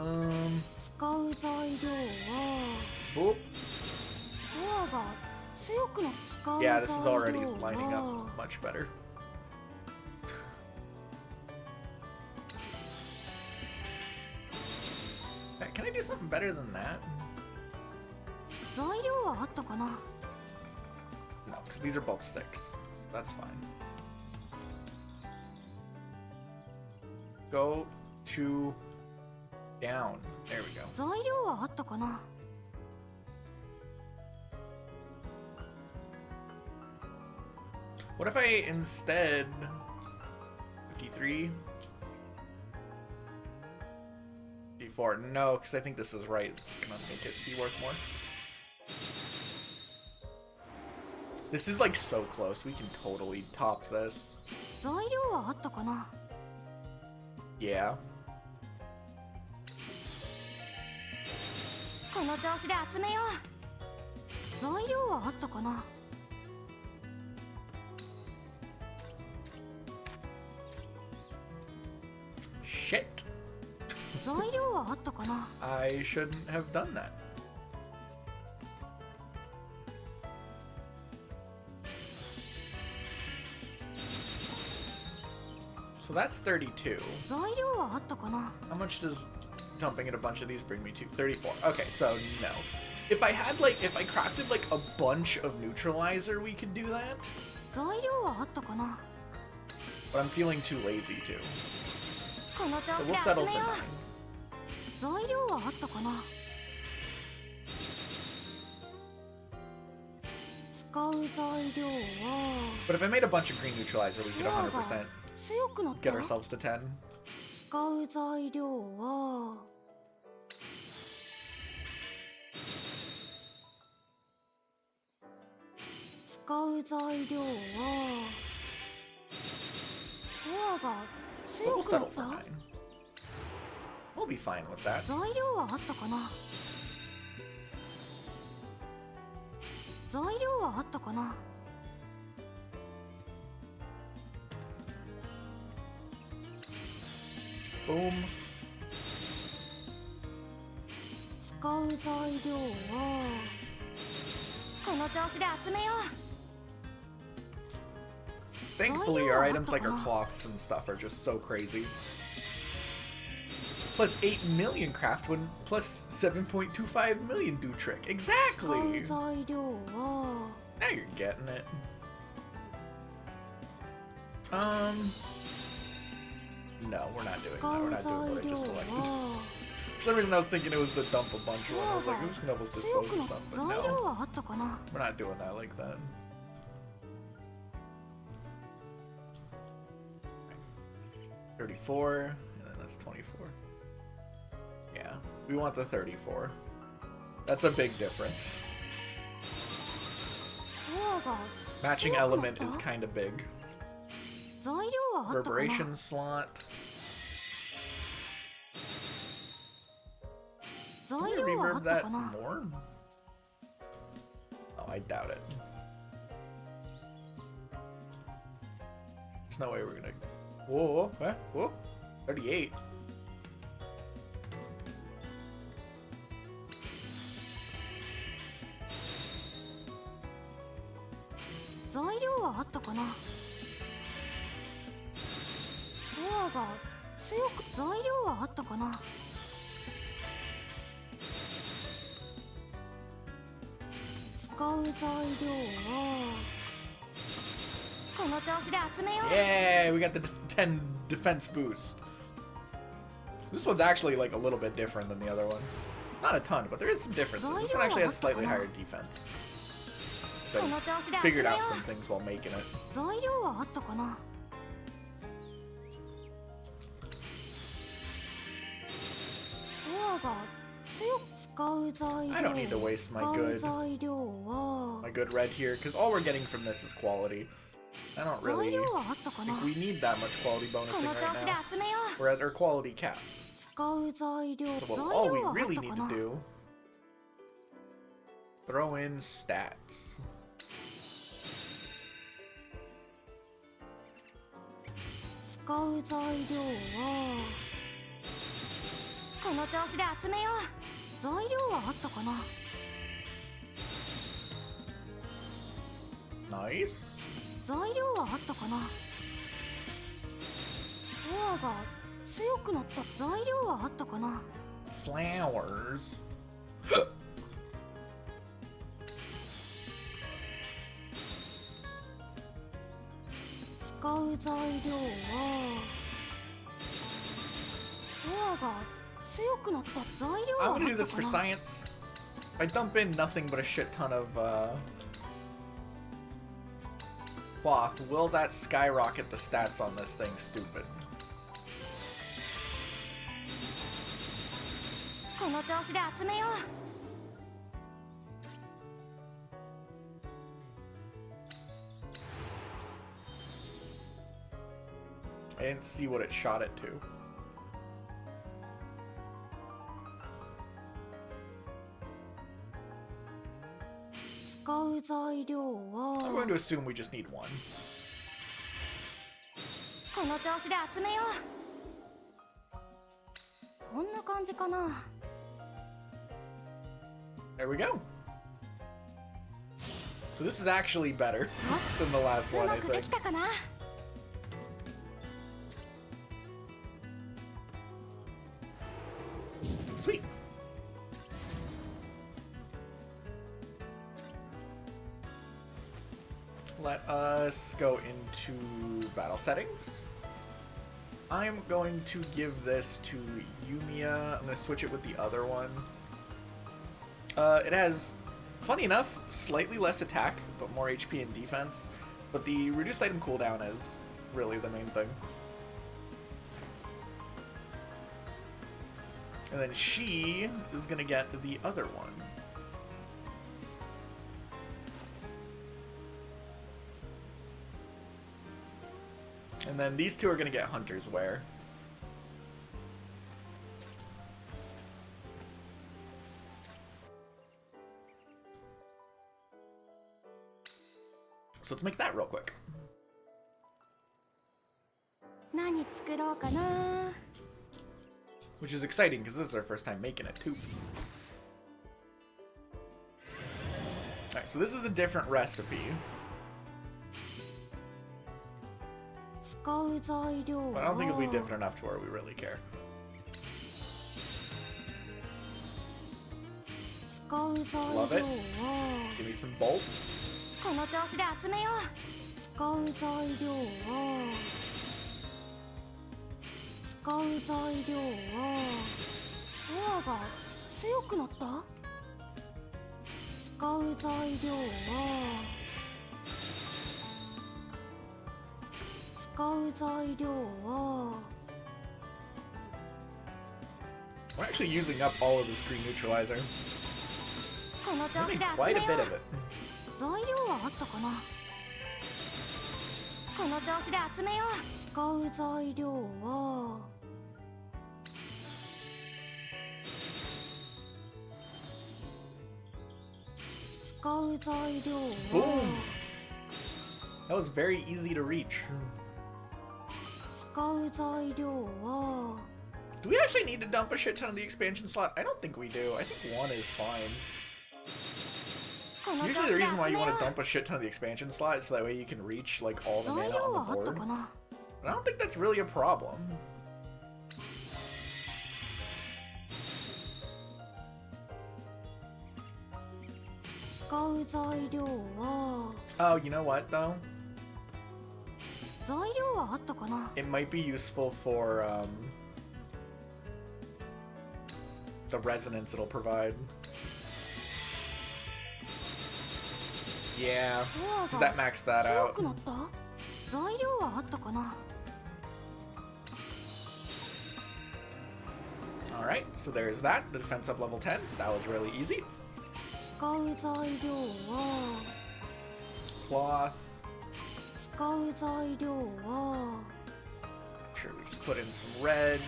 う材料は Boop. コアが強くなっ使う Yeah, this is 材 already 料 lining は up much better. Can I do something better than that? 材料はあったかな。 No, because these are both 6. So that's fine. Go to down. There we go. 材料はあったかな。What if I instead 53? 54. No, because I think this is right. It's gonna make it be worth more. This is like so close. We can totally top this. Yeah. この調子で集めよう。材料はあったかな。Shit. 材料はあったかな。I shouldn't have done that. So that's 32. 材料はあったかな。 How much does dumping in a bunch of these bring me to? 34. Okay, so no. If I had like, if I crafted like a bunch of neutralizer, we could do that. 材料はあったかな。 But I'm feeling too lazy to. この調 So 子で we'll 集 settle め for よ 9. う。材料はあったかな。使う材料は。 But if I made a bunch of green neutralizer, we could 100% 強くなった。 get ourselves to 10. 使う材料は。 使う材料は。コアが But we'll 強くな settle っ for た。 9. We'll be fine with that. 材料はあったかな。材料はあったかな。 Boom. 使う材料は。この調子で集めよう。 Thankfully, our items like our cloths and stuff are just so crazy. Plus 8 million craft one, plus 7.25 million do trick. Exactly! 使う材料は。 Now you're getting it. No, we're not doing that. We're not doing what I just selected. For some reason I was thinking it was the dump a bunch one. I was like, who's Nobles dispose of something? But 材料 no, はあったかな。 we're not doing that like that. $34, and then that's 24. Yeah, we want the 34. That's a big difference. コアが Matching element is kind of big. 材料はあったかな。 Reverberation slot. 材 Can we 料はあっ reverb た that かな。 more? Oh, I doubt it. There's no way we're gonna. Whoa, what? Whoa, 38. 材料はあったかな。コアが強く。材料はあったかな。使う材料は。この調子で集めよう。 Yay, we got the 10 defense boost. This one's actually like a little bit different than the other one. Not a ton, but there is some differences. This one actually has slightly higher defense. So I figured out some things while making it. 材料はあったかな。コアが強く。使う材料。 I don't need to waste my good 使う材料は。 red here, because all we're getting from this is quality. I don't 材 really 料はあったかな。 think we need that much quality こ bonusing の調 right 子で now. 集めよう。 We're at our quality cap. 使う材料。 So 材 all we 料はあっ really た need か to な。 do, throw in stats. 使う材料は。この調子で集めよう。材料はあったかな。 Nice. 材料はあったかな。コアが強くなった。材料はあったかな。 Flowers. 使う材料は。コアが強くなった。材料は I'm あっ gonna do this た for かな。 science. I dump in nothing but a shit ton of Cloth, will that skyrocket the stats on this thing? Stupid. I didn't see what it shot it to. I'm going to assume we just need one. There we go. So this is actually better than the last one, I think. Sweet. Let us go into battle settings. I'm going to give this to Yumia. I'm going to switch it with the other one. It has, funny enough, slightly less attack, but more HP and defense. But the reduced item cooldown is really the main thing. And then she is going to get the other one. And then these two are going to get Hunter's Wear. So let's make that real quick. Which is exciting because this is our first time making it too. Alright, so this is a different recipe. But I don't think it'll be different enough to where we really care. Love it. Give me some bolt. We're actually using up all of this green neutralizer. We're getting quite a bit of it. Boom! That was very easy to reach. Do we actually need to dump a shit ton of the expansion slot? I don't think we do. I think one is fine. Usually the reason why you want to dump a shit ton of the expansion slot is so that way you can reach like all the mana on the board. But I don't think that's really a problem. Oh, you know what though? It might be useful for the resonance it'll provide. Yeah, because that maxed that out. Alright, so there's that. The defense up level 10. That was really easy. Cloth. Sure, we just put in some red.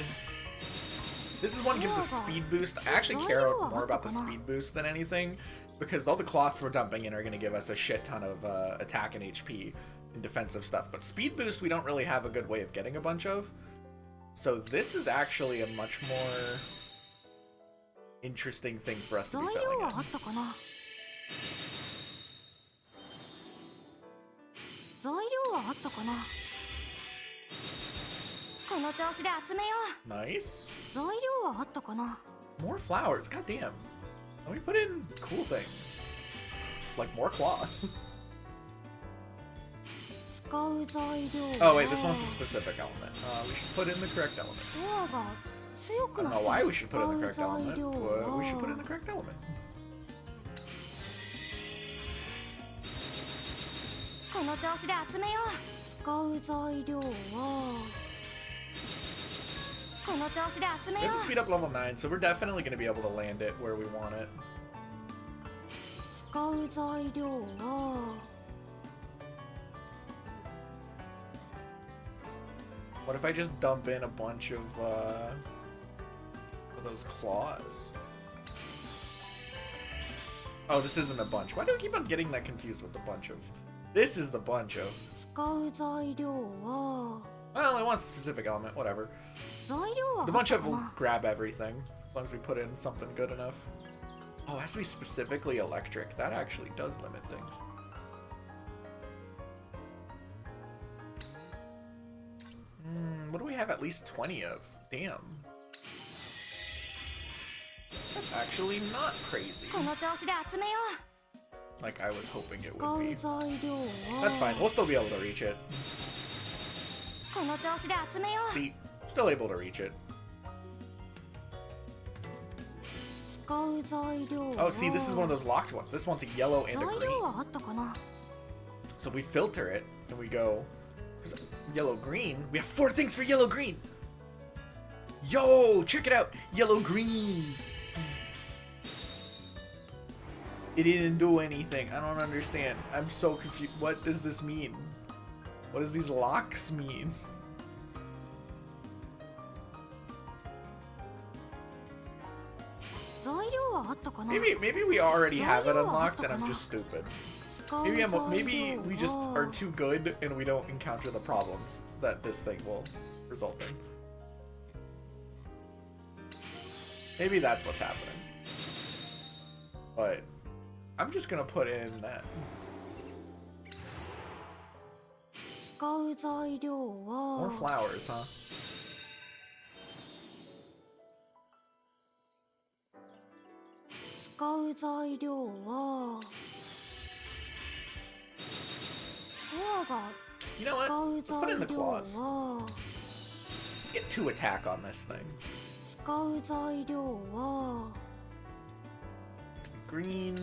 This is one that gives a speed boost. I actually care more about the speed boost than anything, because all the cloths we're dumping in are going to give us a shit ton of attack and HP and defensive stuff. But speed boost we don't really have a good way of getting a bunch of. So this is actually a much more interesting thing for us to be filling in. Nice. More flowers, goddamn. Let me put in cool things. Like more cloth. Oh wait, this one's a specific element. We should put in the correct element. I don't know why we should put in the correct element, but we should put in the correct element. この調子で集めよう。使う材料はこの調子で集め We よ have う。 to speed up level 9, so we're definitely going to be able to land it where we want it. 使う材料は What if I just dump in a bunch of those claws? Oh, this isn't a bunch. Why do I keep on getting that confused with the bunch of? This is the bunch of. 使う材料は Well, I want a specific element, whatever. 材料は The bunch of will grab everything, as long as we put in something good enough. Oh, it has to be specifically electric. That actually does limit things. What do we have at least 20 of? Damn. That's actually not crazy. この調子で集めよう。 Like I was hoping it 使 would う be. 材料は That's fine. We'll still be able to reach it. この調子で集めよう。 See, still able to reach it. 使う材料は Oh, see, this is one of those locked ones. This one's a yellow and a 材 green. 料はあったかな。 So if we filter it and we go 'cause yellow green, we have 4 things for yellow green. Yo, check it out. Yellow green. It didn't do anything. I don't understand. I'm so confused. What does this mean? What does these locks mean? Maybe we already have it unlocked and I'm just stupid. Maybe we just are too good and we don't encounter the problems that this thing will result in. Maybe that's what's happening. But I'm just gonna put in that. More flowers, huh? You know what? Let's put in the claws. Let's get 2 attack on this thing. Green.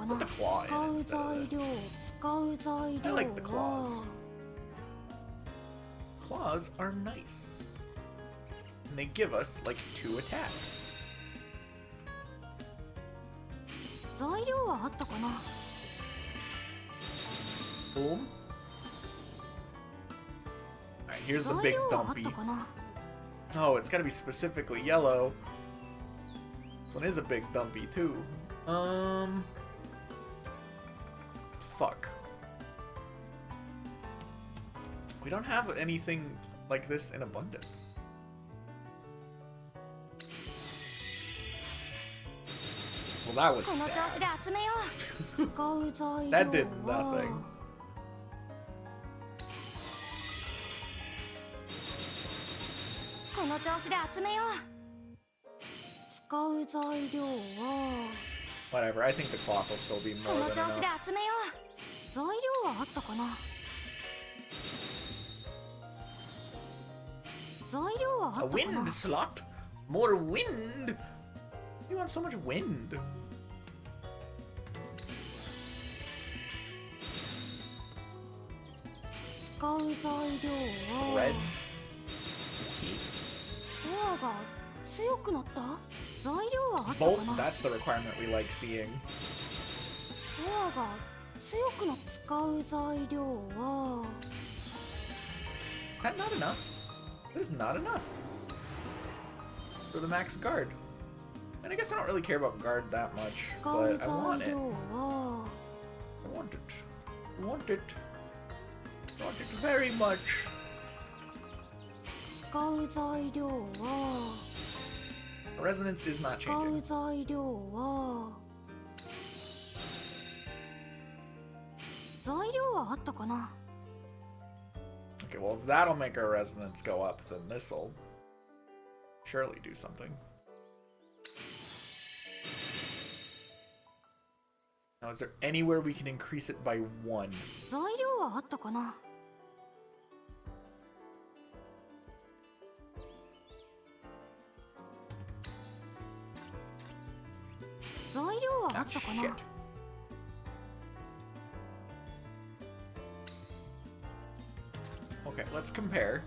Put the claw in instead of this. I like the claws. Claws are nice. And they give us like 2 attack. Boom. Alright, here's the big dumpy. Oh, it's gotta be specifically yellow. This one is a big dumpy too. Fuck. We don't have anything like this in abundance. Well, that was sad. That did nothing. Whatever, I think the cloth will still be more than enough. A wind slot? More wind? You want so much wind? Reds? Bolt, that's the requirement we like seeing. Is that not enough? That is not enough. For the max guard. And I guess I don't really care about guard that much, but I want it. I want it. I want it. I want it very much. Resonance is not changing. Okay, well if that'll make our resonance go up, then this'll surely do something. Now, is there anywhere we can increase it by 1? あったかな。 shit. Okay, let's compare.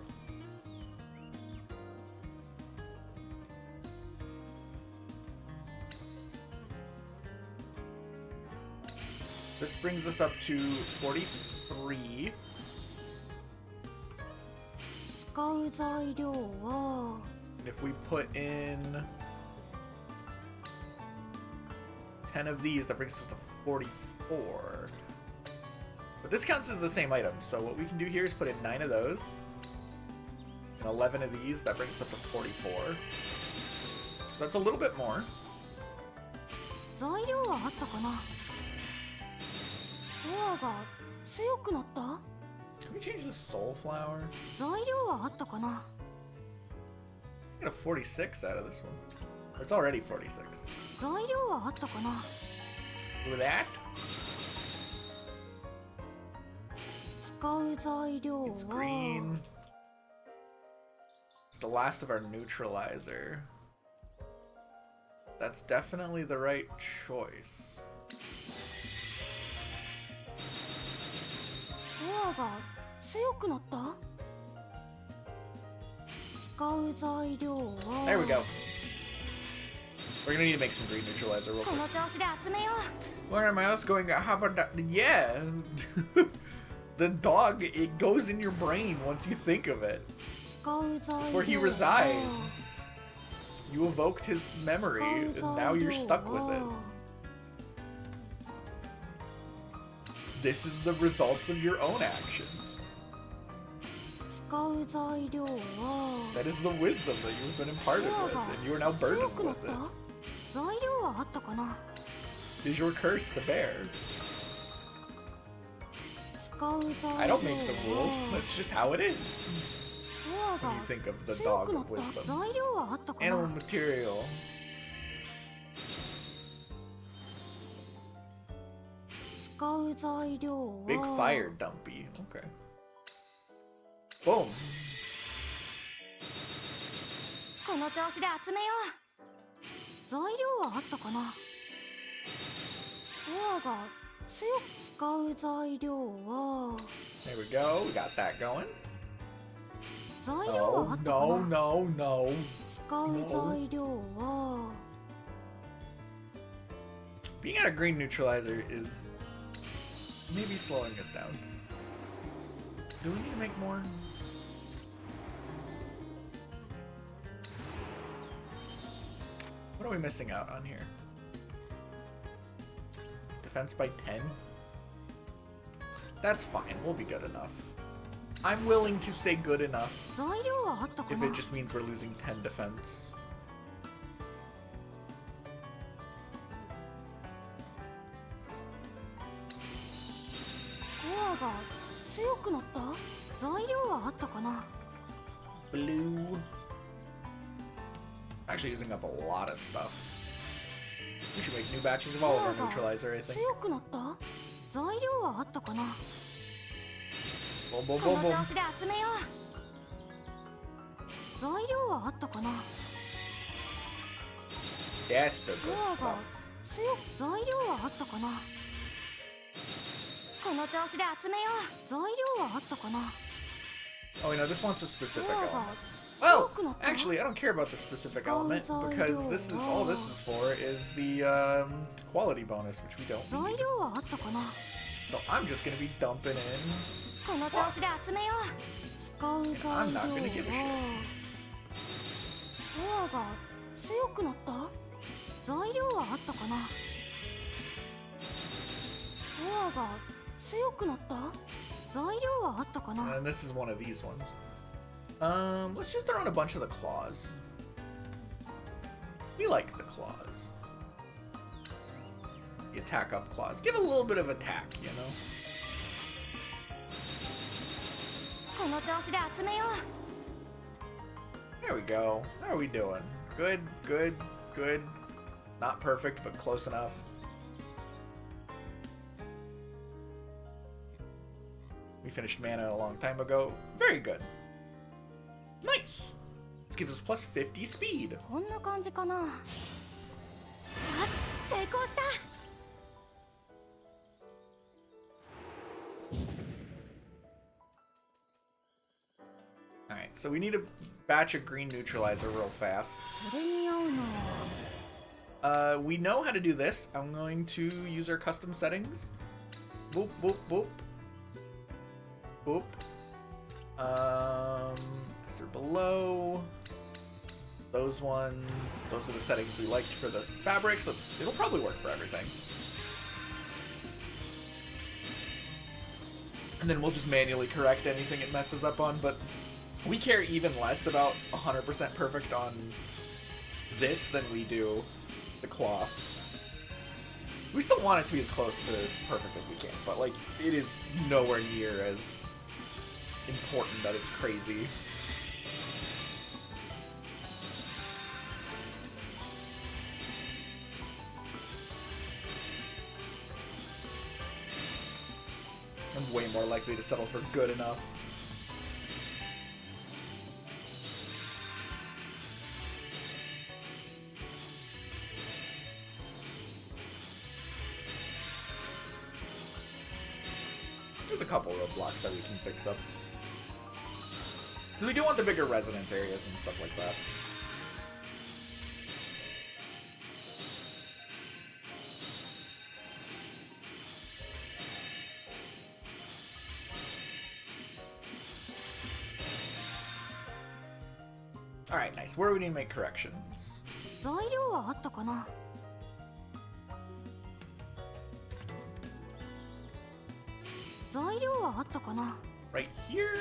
This brings us up to 43. 使う材料は And if we put in 10 of these, that brings us to 44. But this counts as the same item, so what we can do here is put in 9 of those. And 11 of these, that brings us up to 44. So that's a little bit more. 材料はあったかな。ソアが強くなった。 Can we change the soul flower? 材料はあったかな。 Get a 46 out of this one. It's already 46. 材料はあったかな。 With that, 使う材料 it's は green. It's the last of our neutralizer. That's definitely the right choice. ソアが強くなった。使う材料は There we go. We're gonna need to make some green neutralizer real こ quick. の調子で集めよう。 Where am I else going? How about that? Yeah. The dog, it goes in your brain once you think of it. 使う材料は It's where he resides. You evoked his memory, and now you're stuck with it. This is the results of your own actions. 使う材料は That is the wisdom that you've been imparted with, and you are now 強 burdened くなっ with た。 it. 材料はあったかな。 It is your curse to bear. 使う材料 I don't make the rules. は That's just how it is. ソア When が you think of the 強 dog くなっ of た。 wisdom. 材料はあったか Animal な。 material. 使う材料は Big fire dumpy. Okay. Boom. この調子で集めよう。材料はあったかな。ソアが強く使う材料は There we go. We got that going. 材料はあ No, ったか no, な。 no, no. 使う材料は Being at a green neutralizer is maybe slowing us down. Do we need to make more? What are we missing out on here? Defense by 10? That's fine. We'll be good enough. I'm willing to say good enough 材料はあったか if な。 it just means we're losing 10 defense. ソアが強くなった。材料はあったかな。 Blue. Actually using up a lot of stuff. We should make new batches of all of our neutralizer, I think. 強くなった。材料はあったかな。 Boom, boom, こ boom, の調 boom. 子で集めよう。材料はあったかな。 That's the good ソア stuff. が強く材料はあったかな。この調子で集めよう。材料はあったかな。 Oh, you know, this wants a specific ソア element. が Well, 強くなった。 actually, I don't care about the specific element because this is all this is for is the quality bonus, which we don't 材 need. 料はあったかな。 So I'm just gonna be dumping in. この調子で集めよう。使う材料は I'm not gonna give a shit. ソアが強くなった。材料はあったかな。ソアが強くなった。材料はあったかな。 And this is one of these ones. Let's just throw in a bunch of the claws. We like the claws. The attack up claws. Give a little bit of attack, you know? この調子で集めよう。 There we go. How are we doing? Good, good, good. Not perfect, but close enough. We finished mana a long time ago. Very good. Nice! This gives us plus 50 speed. こんな感じかな。よし、成功した。Alright, so we need a batch of green neutralizer real fast. We know how to do this. I'm going to use our custom settings. Boop, boop, boop. Boop. These are below. Those ones. Those are the settings we liked for the fabrics. It'll probably work for everything. And then we'll just manually correct anything it messes up on, but we care even less about 100% perfect on this than we do the cloth. We still want it to be as close to perfect as we can, but like, it is nowhere near as important that it's crazy. I'm way more likely to settle for good enough. There's a couple roadblocks that we can fix up. Because we do want the bigger residence areas and stuff like that. Alright, nice. Where do we need to make corrections? Right here?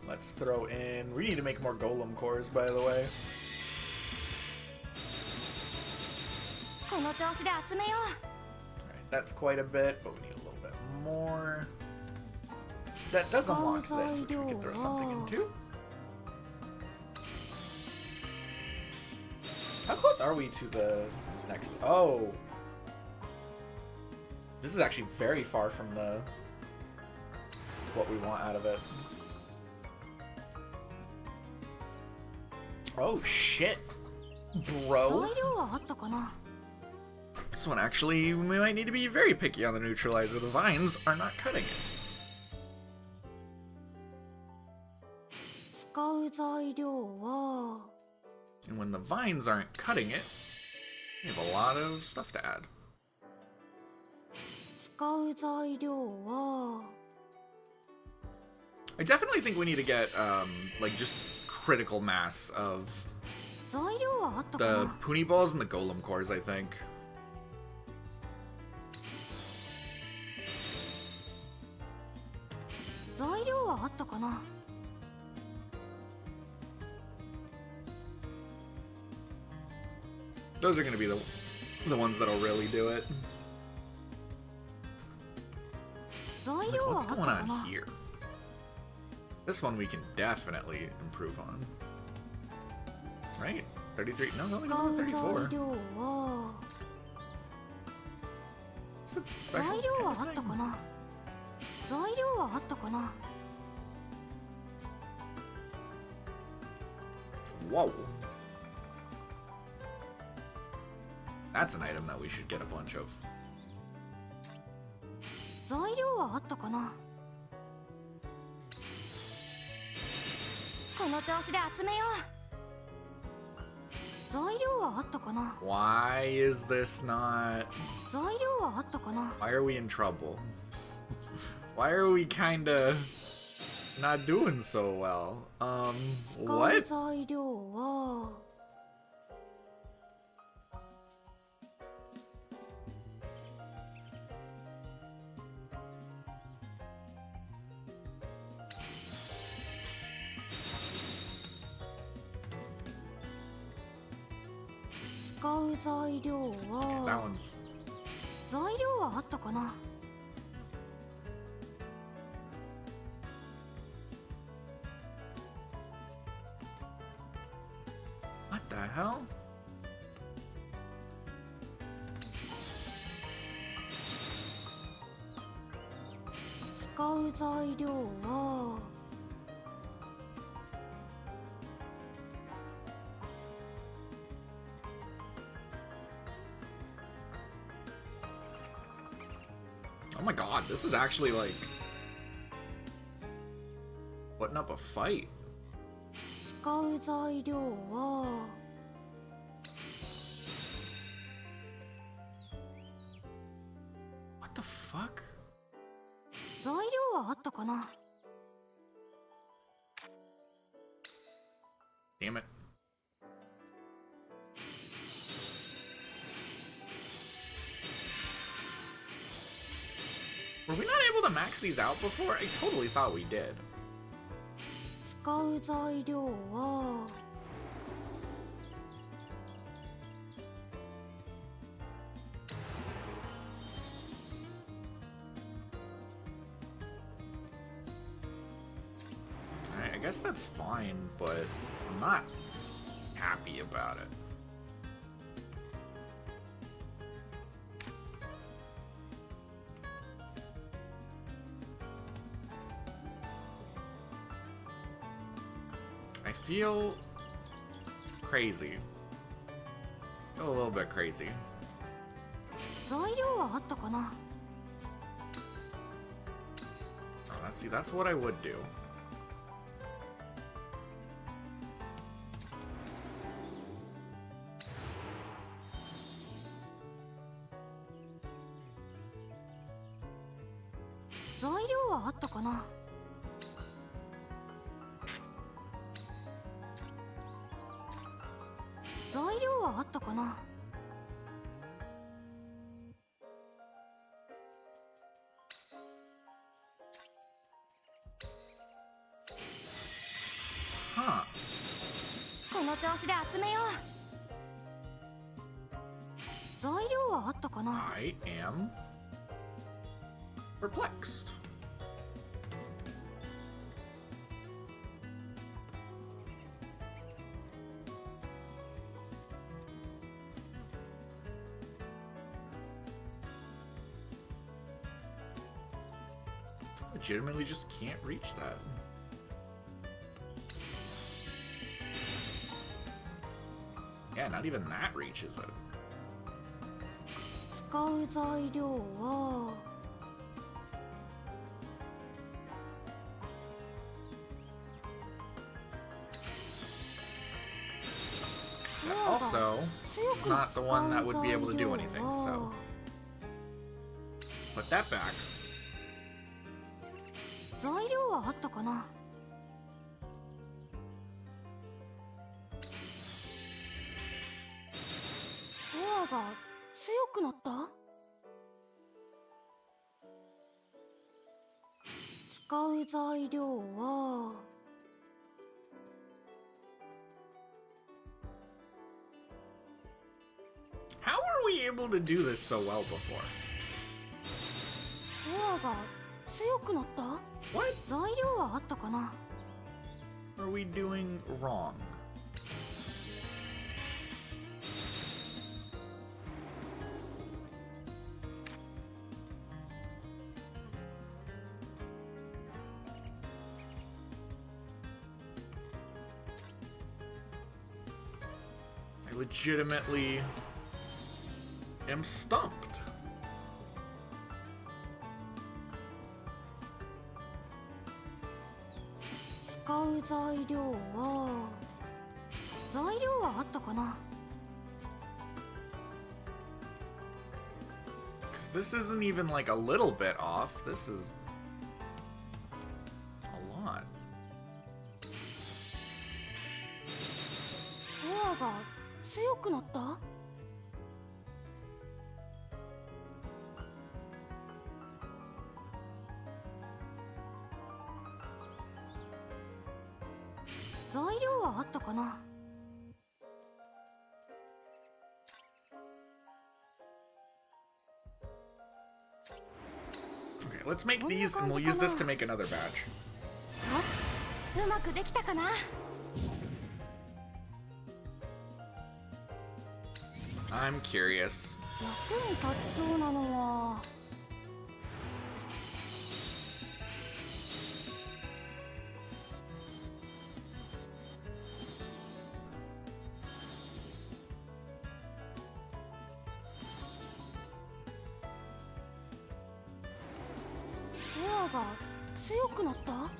Let's throw in... We need to make more golem cores, by the way. Alright, that's quite a bit, but we need a little bit more. That does unlock this, which we can throw something into. How close are we to the next... Oh! This is actually very far from the... what we want out of it. Oh, shit! Bro! This one actually, we might need to be very picky on the neutralizer. The vines are not cutting it. And when the vines aren't cutting it, we have a lot of stuff to add. I definitely think we need to get, like, just critical mass of the Puni balls and the golem cores, I think. Those are going to be the ones that'll really do it. Like, what's going on here? This one we can definitely improve on. Right? 33. No, it only goes up to 34. It's a special kind of thing. Whoa. That's an item that we should get a bunch of. Why is this not... Why are we in trouble? Why are we kinda not doing so well? What? Okay, that one's... What the hell? Oh my god, this is actually like... Putting up a fight. 使う材料は What the fuck? 材料はあったかな Damn it. Were we not able to max these out before? I totally thought we did. 使う材料は Alright, I guess that's fine, but I'm not happy about it. I feel crazy. I feel a little bit crazy. 材料はあったかな Oh, see, that's what I would do. Huh. この調子で集めよう材料はあったかな I am perplexed. Legitimately just can't reach that. Yeah, not even that reaches it. 使う材料は That also is not the one that would be able to do anything, so put that back. 材料はあったかな が強くなった 使う材料は How were we able to do this so well before? が強くなった What 材料はあったかな are we doing wrong? I legitimately am stumped. 使う材料は材料はあったかな Because this isn't even like a little bit off. This is a lot. が強くなった 材料はあったかな Okay, let's make these and we'll use this to make another batch. よし、うまくできたかな I'm curious. 役に立ちそうなのは が強くなった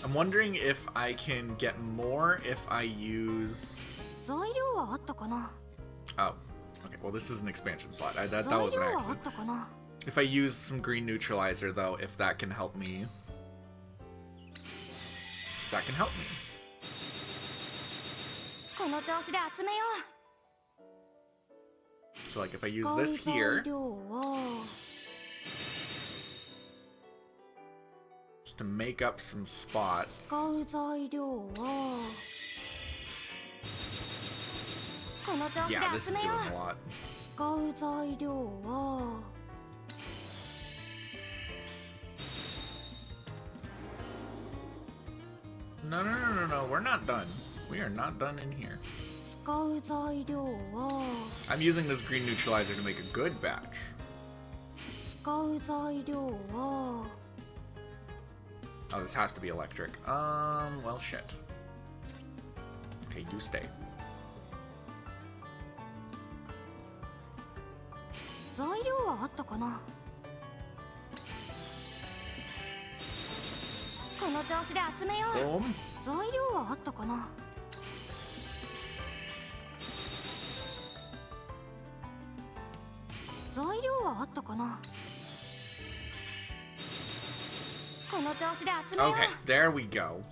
I'm wondering if I can get more if I use... 材料はあったかな Oh, okay. Well, this is an expansion slot. That was an 材料はあっ accident. たかな If I use some green neutralizer, though, if that can help me... That can help me. この調子で集めよ So, like, if I う use 使う this 材 here, 料は just to make up some spots. 使う材料はこの調子で Yeah, this 集 is め doing よ a lot. う使う材料は No, no, no, no, no. We're not done. We are not done in here. 使う材料は I'm using this green neutralizer to make a good batch. 使う材料は Oh, this has to be electric. Well, shit. Okay, you stay. 材料はあったかなこの調子で集めよう Boom. 材料はあったかな材料はあったかなこの調子で集めよう Okay, there we go.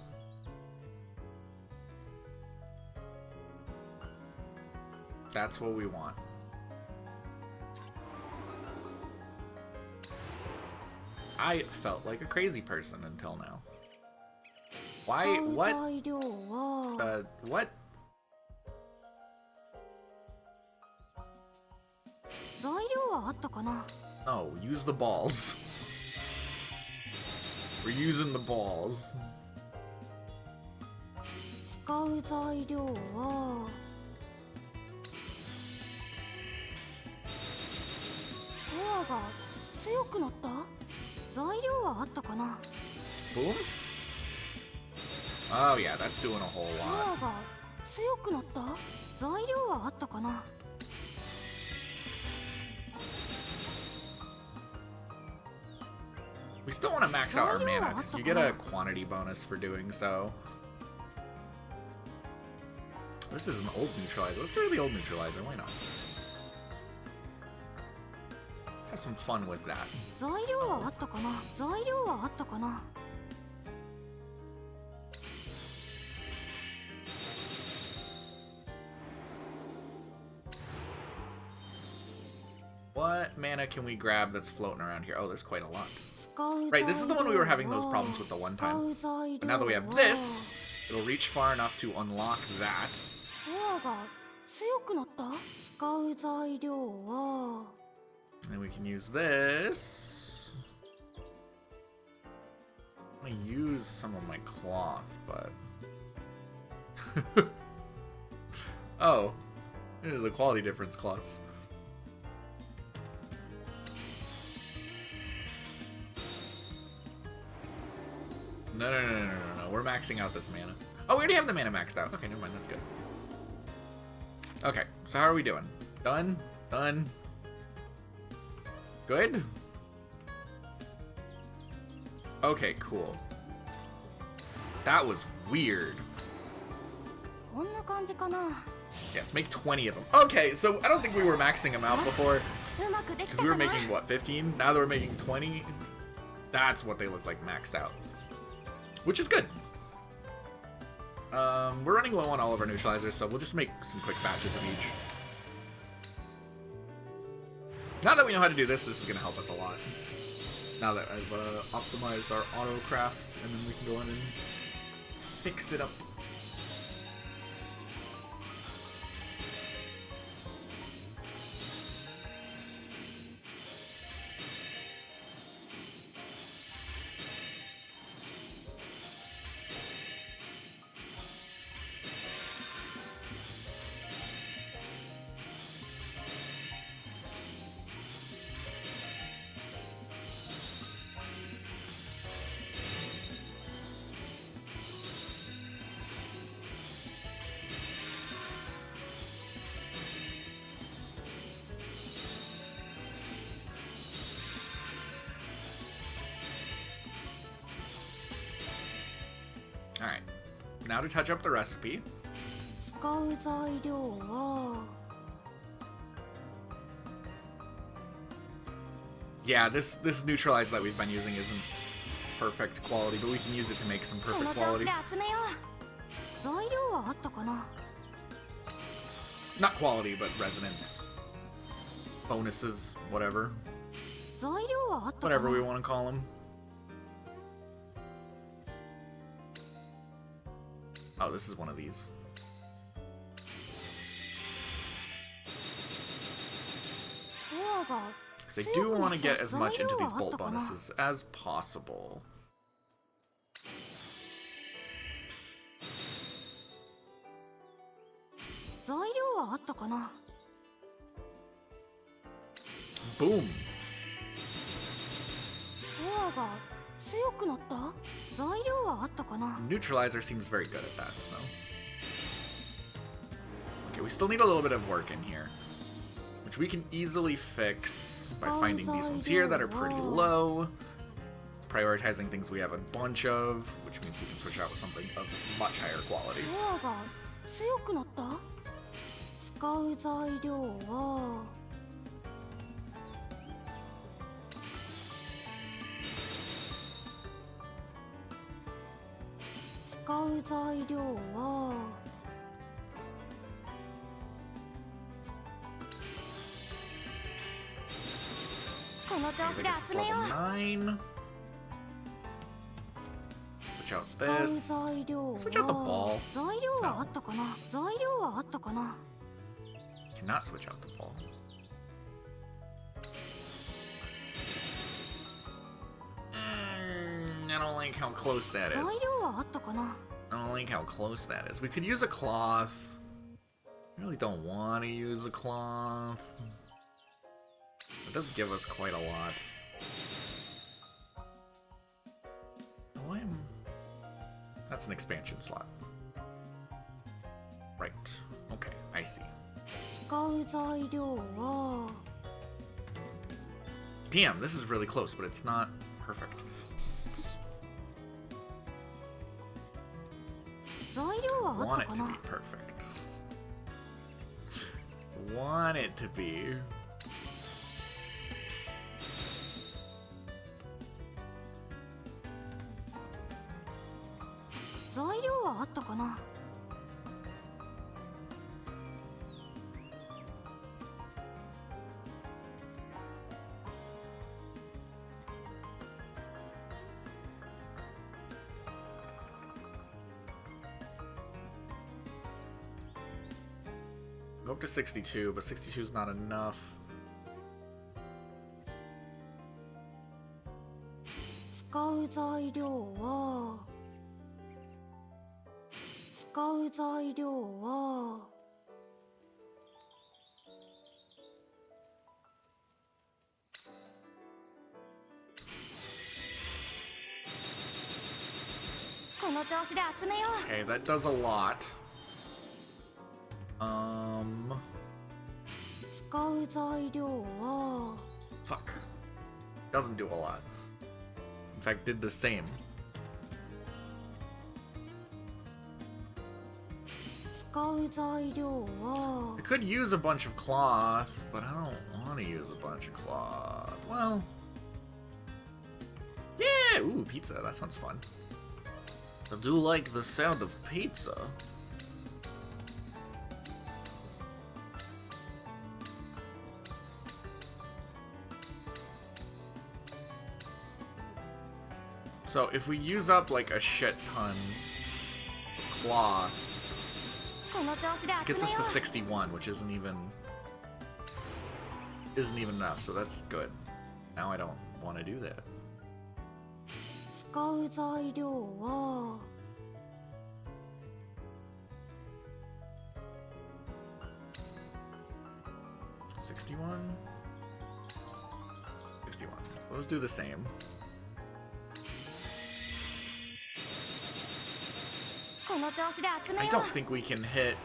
That's what we want. I felt like a crazy person until now. Why? 使う What? 材料は What? 材料はあったかな Oh, use the balls. We're using the balls. 使う材料はパワーが強くなった材料はあったかな Boom? Oh yeah, that's doing a whole パ lot. ワーが強くなった材料はあったかな We still want to max out our mana, because you get a quantity bonus for doing so. This is an old neutralizer. Let's get rid of the old neutralizer, why not? Have some fun with that. 材料はあったかな材料はあったかな What mana can we grab that's floating around here? Oh, there's quite a lot. 使う Right, this is the one we were having those 材料は problems with the one 使 time. う材 But 料 now that we は have this, it'll reach far enough to unlock that. パワーが強くなった使う材料は And then we can use this. I'm gonna use some of my cloth, but... Oh, there's a quality difference cloths. No, no, no, no, no, no, no. We're maxing out this mana. Oh, we already have the mana maxed out. Okay, never mind, that's good. Okay, so how are we doing? Done? Done? Good? Okay, cool. That was weird. こんな感じかな Yes, make 20 of them. Okay, so I don't think we were maxing them out before. うまくでき Because た we か were な making, what, 15? Now that we're making 20? That's what they look like maxed out. Which is good. We're running low on all of our neutralizers, so we'll just make some quick batches of each. Now that we know how to do this, this is going to help us a lot. Now that I've optimized our auto craft, and then we can go in and fix it up. Alright. Now to touch up the recipe. 使う材料は Yeah, this neutralizer that we've been using isn't perfect quality, but we can use it to make some こ perfect の調子 quality. で集めよう材料はあったかな Not quality, but resonance. Bonuses, whatever. 材料はあったか Whatever な we want to call them. Oh, this is one of these. コアが Because I do want to get as much into these bolt bonuses as possible. 材料はあったかな Boom! コアが強くなった材料はあったかな Neutralizer seems very good at that, so. Okay, we still need a little bit of work in here, which we can easily fix by finding these ones here that are pretty low, prioritizing things we have a bunch of, which means we can switch out with something of much higher quality. コアが強くなった使う材料は使う材料はこの調 I 子 think で it's 集めよ level 9. う Switch out 使う this. 材料は Switch out the ball. 材料はあったかな材料はあったかな Cannot switch out the ball. I don't like how close that 材 is. 料はあったかな I don't like how close that is. We could use a cloth. I really don't want to use a cloth. It does give us quite a lot. Oh, that's an expansion slot. Right. Okay, I see. 使う材料は Damn, this is really close, but it's not perfect. 材料はあ Want った it か to な be perfect. Want it to be. 材料はあったかな Go up to 62, but 62 is not enough. 使う材料は使う材料はこの調子で集めよう Okay, that does a lot. 使う材料は Fuck. Doesn't do a lot. In fact, did the same. 使う材料は I could use a bunch of cloth, but I don't want to use a bunch of cloth. Well. Yeah! Ooh, pizza. That sounds fun. I do like the sound of pizza. So if we use up like a shit ton cloth, この調子で it 集 gets め us よ to う 61, which isn't even enough, so that's good. Now I don't want to do that. 使う材料は 61? 61. So let's do the same. この調子で集め I よ don't う think we can hit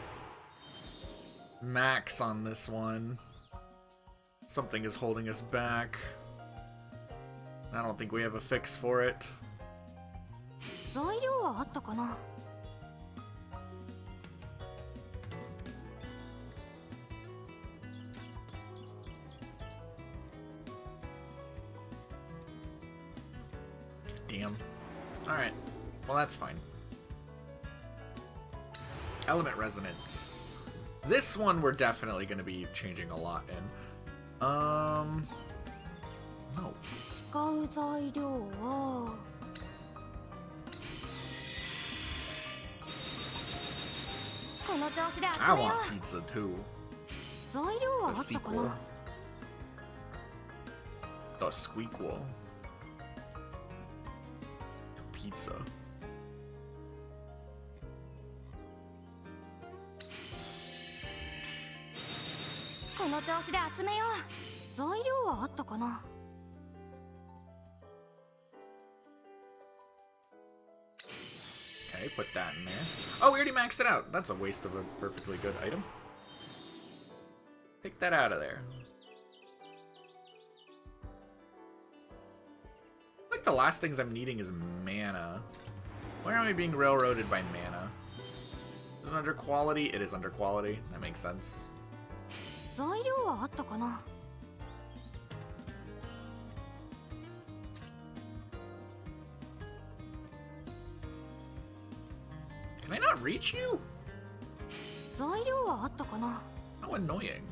max on this one. Something is holding us back. I don't think we have a fix for it. 材料はあったかな。Damn. Alright. Well, that's fine. Element resonance. This one we're definitely going to be changing a lot in. No. 使う材料はこの調子で I 集めよ want pizza too. う。材料はあ The ったか sequel. な。 The squeakquel. Pizza. この調子で集めよう。材料はあったかな。 Okay, put that in there. Oh, we already maxed it out. That's a waste of a perfectly good item. Take that out of there. I think the last things I'm needing is mana. Why am I being railroaded by mana? Is it under quality? It is under quality. That makes sense. 材料はあったかな。 Can I not reach you? 材料はあったかな。 How annoying.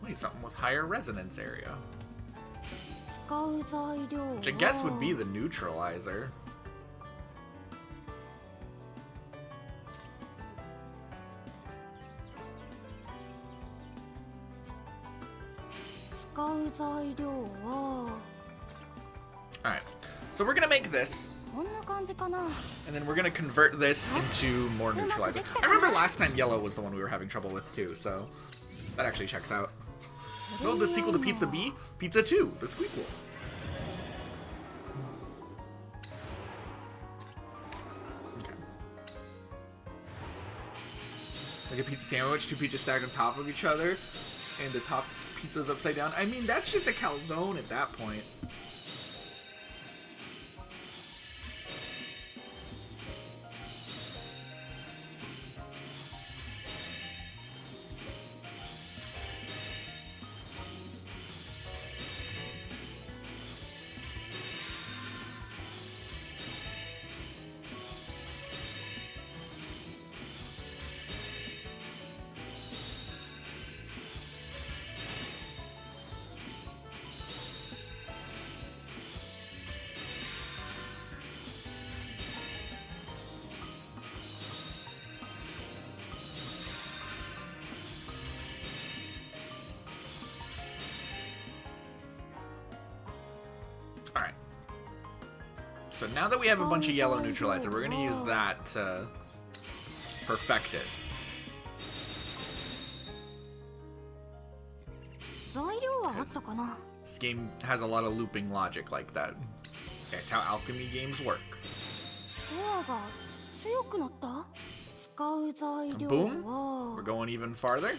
Wait, something with higher resonance area. 使う材料は Which I guess would be the neutralizer. Alright, so we're gonna make this, こんな感じかな。 and then we're gonna convert this into more neutralizer. I remember last time yellow was the one we were having trouble with too, so that actually checks out. Build the sequel to Pizza B, Pizza 2, the squeakquel. Okay. Like a pizza sandwich, two pizzas stacked on top of each other, and the top pizza's upside down. I mean, that's just a calzone at that point. Alright. So now that we have a bunch of yellow neutralizer, we're going to use that to perfect it. 材料はあったかな。 This game has a lot of looping logic like that. That's how alchemy games work. コアが強くなった。使う材料 Boom. は We're going even farther.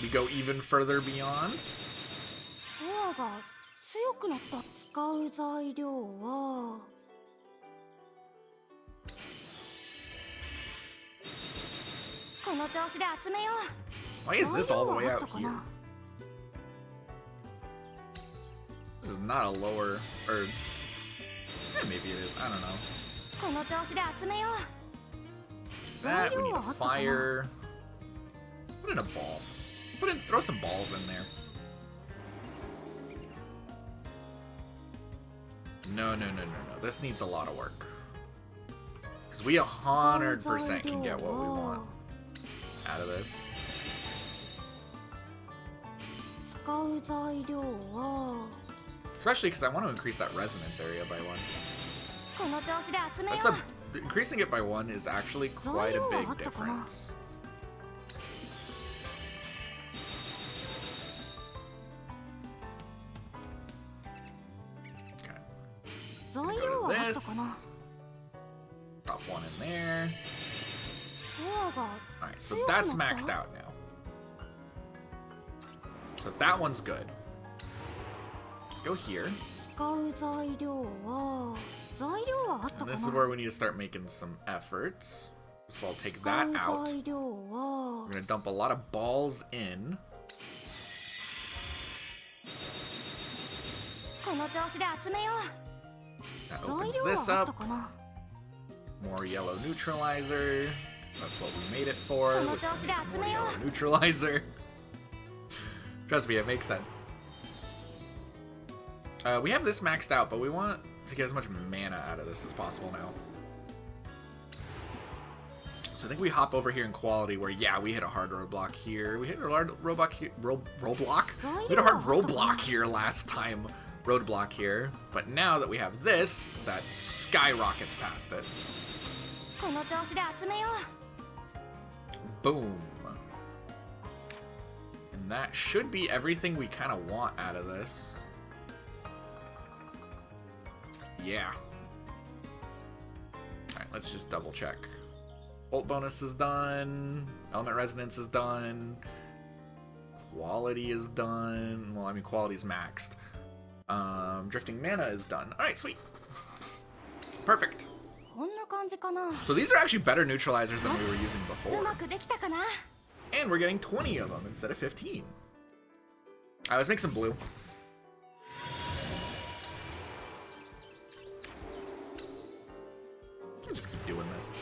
We go even further beyond. コアが強くなった。使う材料はこの調子で集めよう。 Why is this all the way out here? This is not a lower, or maybe it is. I don't know. この調子で集めよう。 That we need a fire. Put in a ball. Throw some balls in there. No. This needs a lot of work. Because we 100% can get what we want out of this. 使う材料は Especially because I want to increase that resonance area by 1. この調子で集めよ That's う。 increasing it by 1 is actually quite a big difference. Okay. 材 Go 料 to はあったかな。 this. Drop 1 in there. コアが Alright, so that's maxed out now. So that one's good. Let's go here. 使う材料は材料はあった And か this is な where we need to start making some efforts. So I'll take that 使う out. 材料は We're gonna dump a lot of balls in. この調子で集めよ That う材 opens 料 this はあった up. かな More yellow neutralizer. That's what we made it for. Come on, Was to Josie, make that's more me. yellow neutralizer. Trust me, it makes sense. We have this maxed out, but we want to get as much mana out of this as possible now. So I think we hop over here in quality where, yeah, we hit a hard roadblock here. We hit a hard roadblock here. Roadblock? We hit a hard roadblock here last time. Roadblock here. But now that we have this, that skyrockets past it. この調子で集めよ Boom. And that should be everything we kind of want out of this. Yeah. Alright, let's just double check. Bolt bonus is done. Element resonance is done. Quality is done. Well, I mean, quality's maxed. Drifting mana is done. Alright, sweet. Perfect. うこんな感じかな So these are actually better neutralizers than we were using う before. まくできたかな And we're getting 20 of them instead of 15. Alright, let's make some blue. I'll just keep doing this.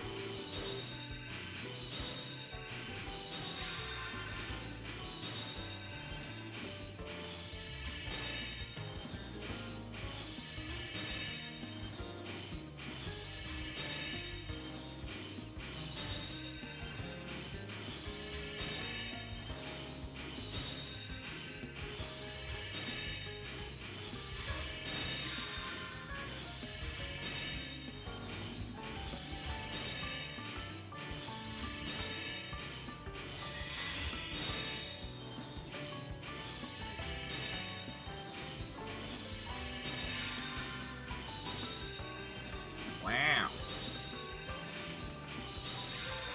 Wow.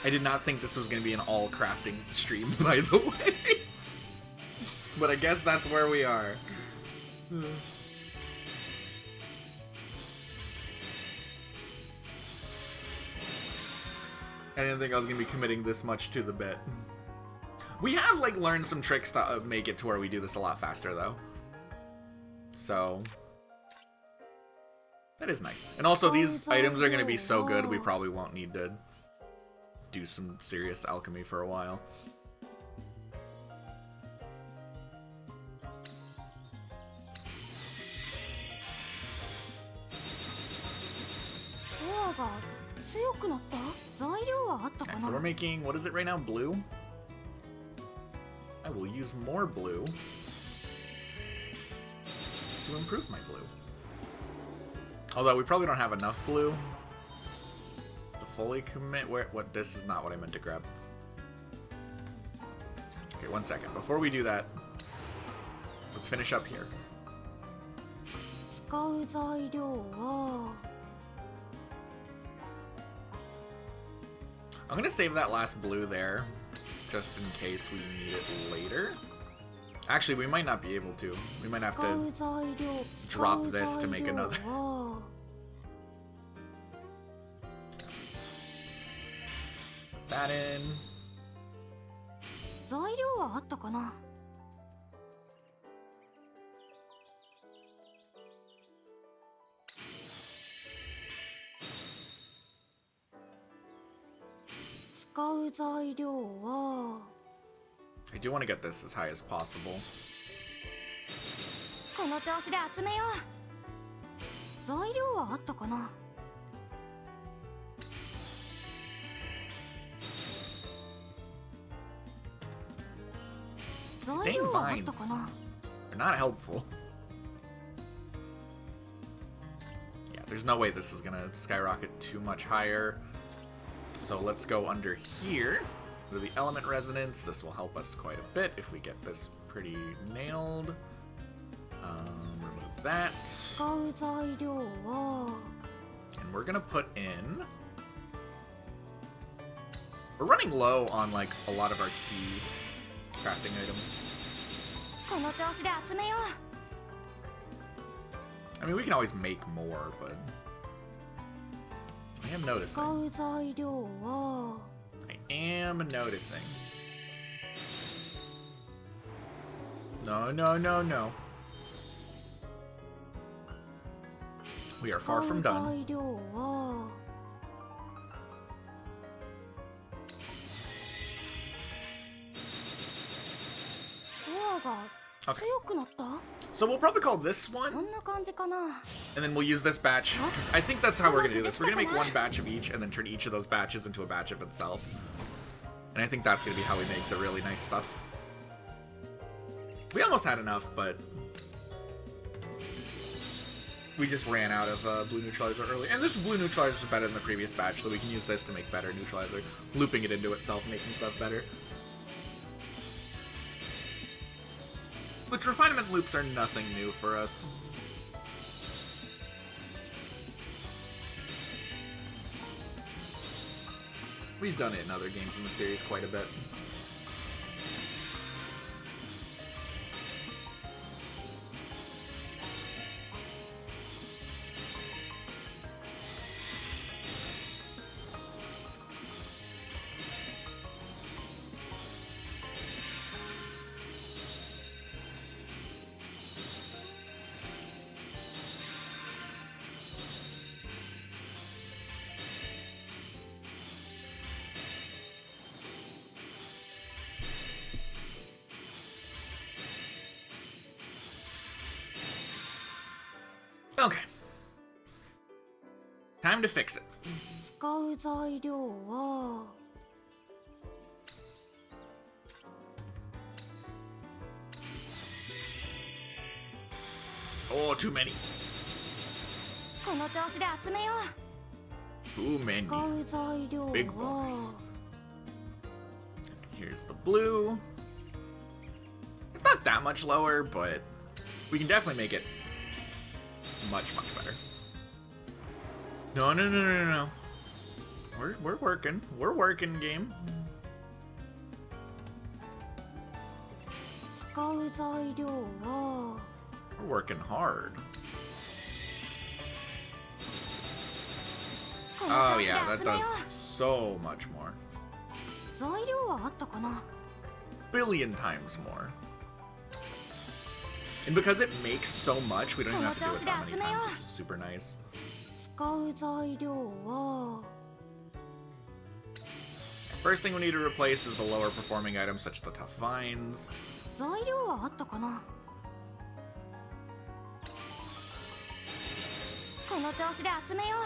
I did not think this was going to be an all crafting stream, by the way. But I guess that's where we are. I didn't think I was going to be committing this much to the bit. We have, like, learned some tricks to make it to where we do this a lot faster, though. So... that is nice. And also, these items are going to be so good, we probably won't need to do some serious alchemy for a while. Okay, so we're making, what is it right now? Blue? I will use more blue to improve my blue. Although we probably don't have enough blue to fully commit. What? This is not what I meant to grab. Okay, 1 second. Before we do that, let's finish up here. 使う材料は I'm gonna save that last blue there, just in case we need it later. Actually, we might not be able to. We might have to drop this to make another. Put that in. 材料はあったかな 使う材料は I do want to get this as high as possible. この調子で集めよう材料はあったかな 材 Dang 料はあった vines. かな They're not helpful. Yeah, there's no way this is gonna skyrocket too much higher. So let's go under here to the element resonance. This will help us quite a bit if we get this pretty nailed. Remove that. 使う材料は And we're gonna put in... We're running low on like a lot of our key crafting items. この調子で集めよ I mean, we can always make more, but I am noticing. I am noticing. No, no, no, no. We are far from done. Okay. So we'll probably call this one, and then we'll use this batch. I think that's how we're going to do this. We're going to make one batch of each, and then turn each of those batches into a batch of itself. And I think that's going to be how we make the really nice stuff. We almost had enough, but we just ran out of blue neutralizer early. And this blue neutralizer is better than the previous batch, so we can use this to make better neutralizer, looping it into itself, making stuff better. Which refinement loops are nothing new for us. We've done it in other games in the series quite a bit. Okay. Time to fix it. Oh, too many. Too many. Big box. Here's the blue. It's not that much lower, but we can definitely make it much, much better. No, no, no, no, no. We're working. We're working, game. We're working hard. Oh yeah, that does so much more. Billion times more. And because it makes so much, we don't even have to do it that many times, which is super nice. First thing we need to replace is the lower performing items, such as the tough vines.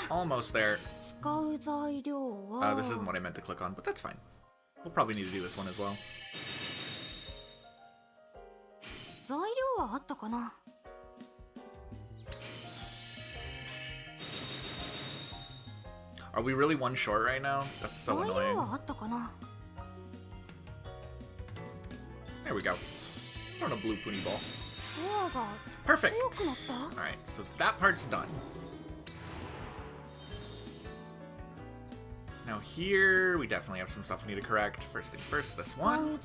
Almost there. This isn't what I meant to click on, but that's fine. We'll probably need to do this one as well. Are we really one short right now? That's so annoying. There we go. Throw in a blue poonie ball. Perfect! Alright, so that part's done. Now here, we definitely have some stuff we need to correct. First things first, this one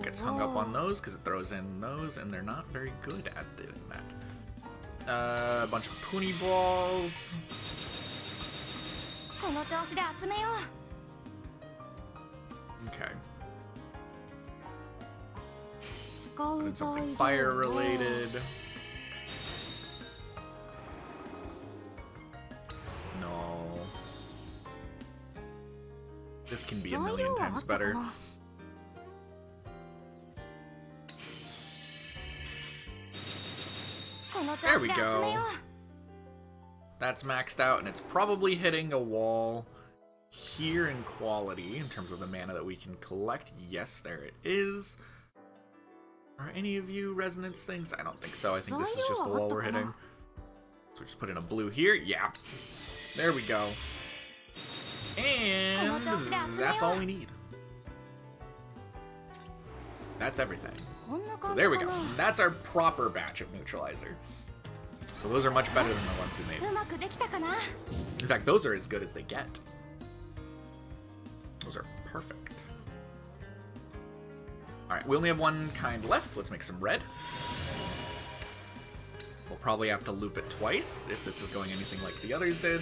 gets hung up on those because it throws in those, and they're not very good at doing that. A bunch of poonie balls. Okay. Put in something fire related. No. This can be a million times better. There we go. That's maxed out, and it's probably hitting a wall here in quality in terms of the mana that we can collect. Yes, there it is. Are any of you resonance things? I don't think so. I think this is just the wall we're hitting. So just put in a blue here. Yeah. There we go. And that's all we need. That's everything. So there we go. That's our proper batch of neutralizer. So those are much better than the ones we made. In fact, those are as good as they get. Those are perfect. Alright, we only have one kind left. Let's make some red. We'll probably have to loop it twice if this is going anything like the others did.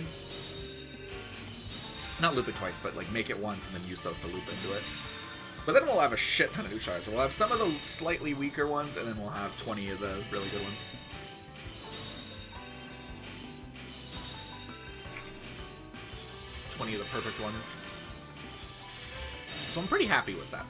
Not loop it twice, but like make it once and then use those to loop into it. But then we'll have a shit ton of neutralizer. We'll have some of the slightly weaker ones, and then we'll have 20 of the really good ones. Of the perfect ones. So I'm pretty happy with that.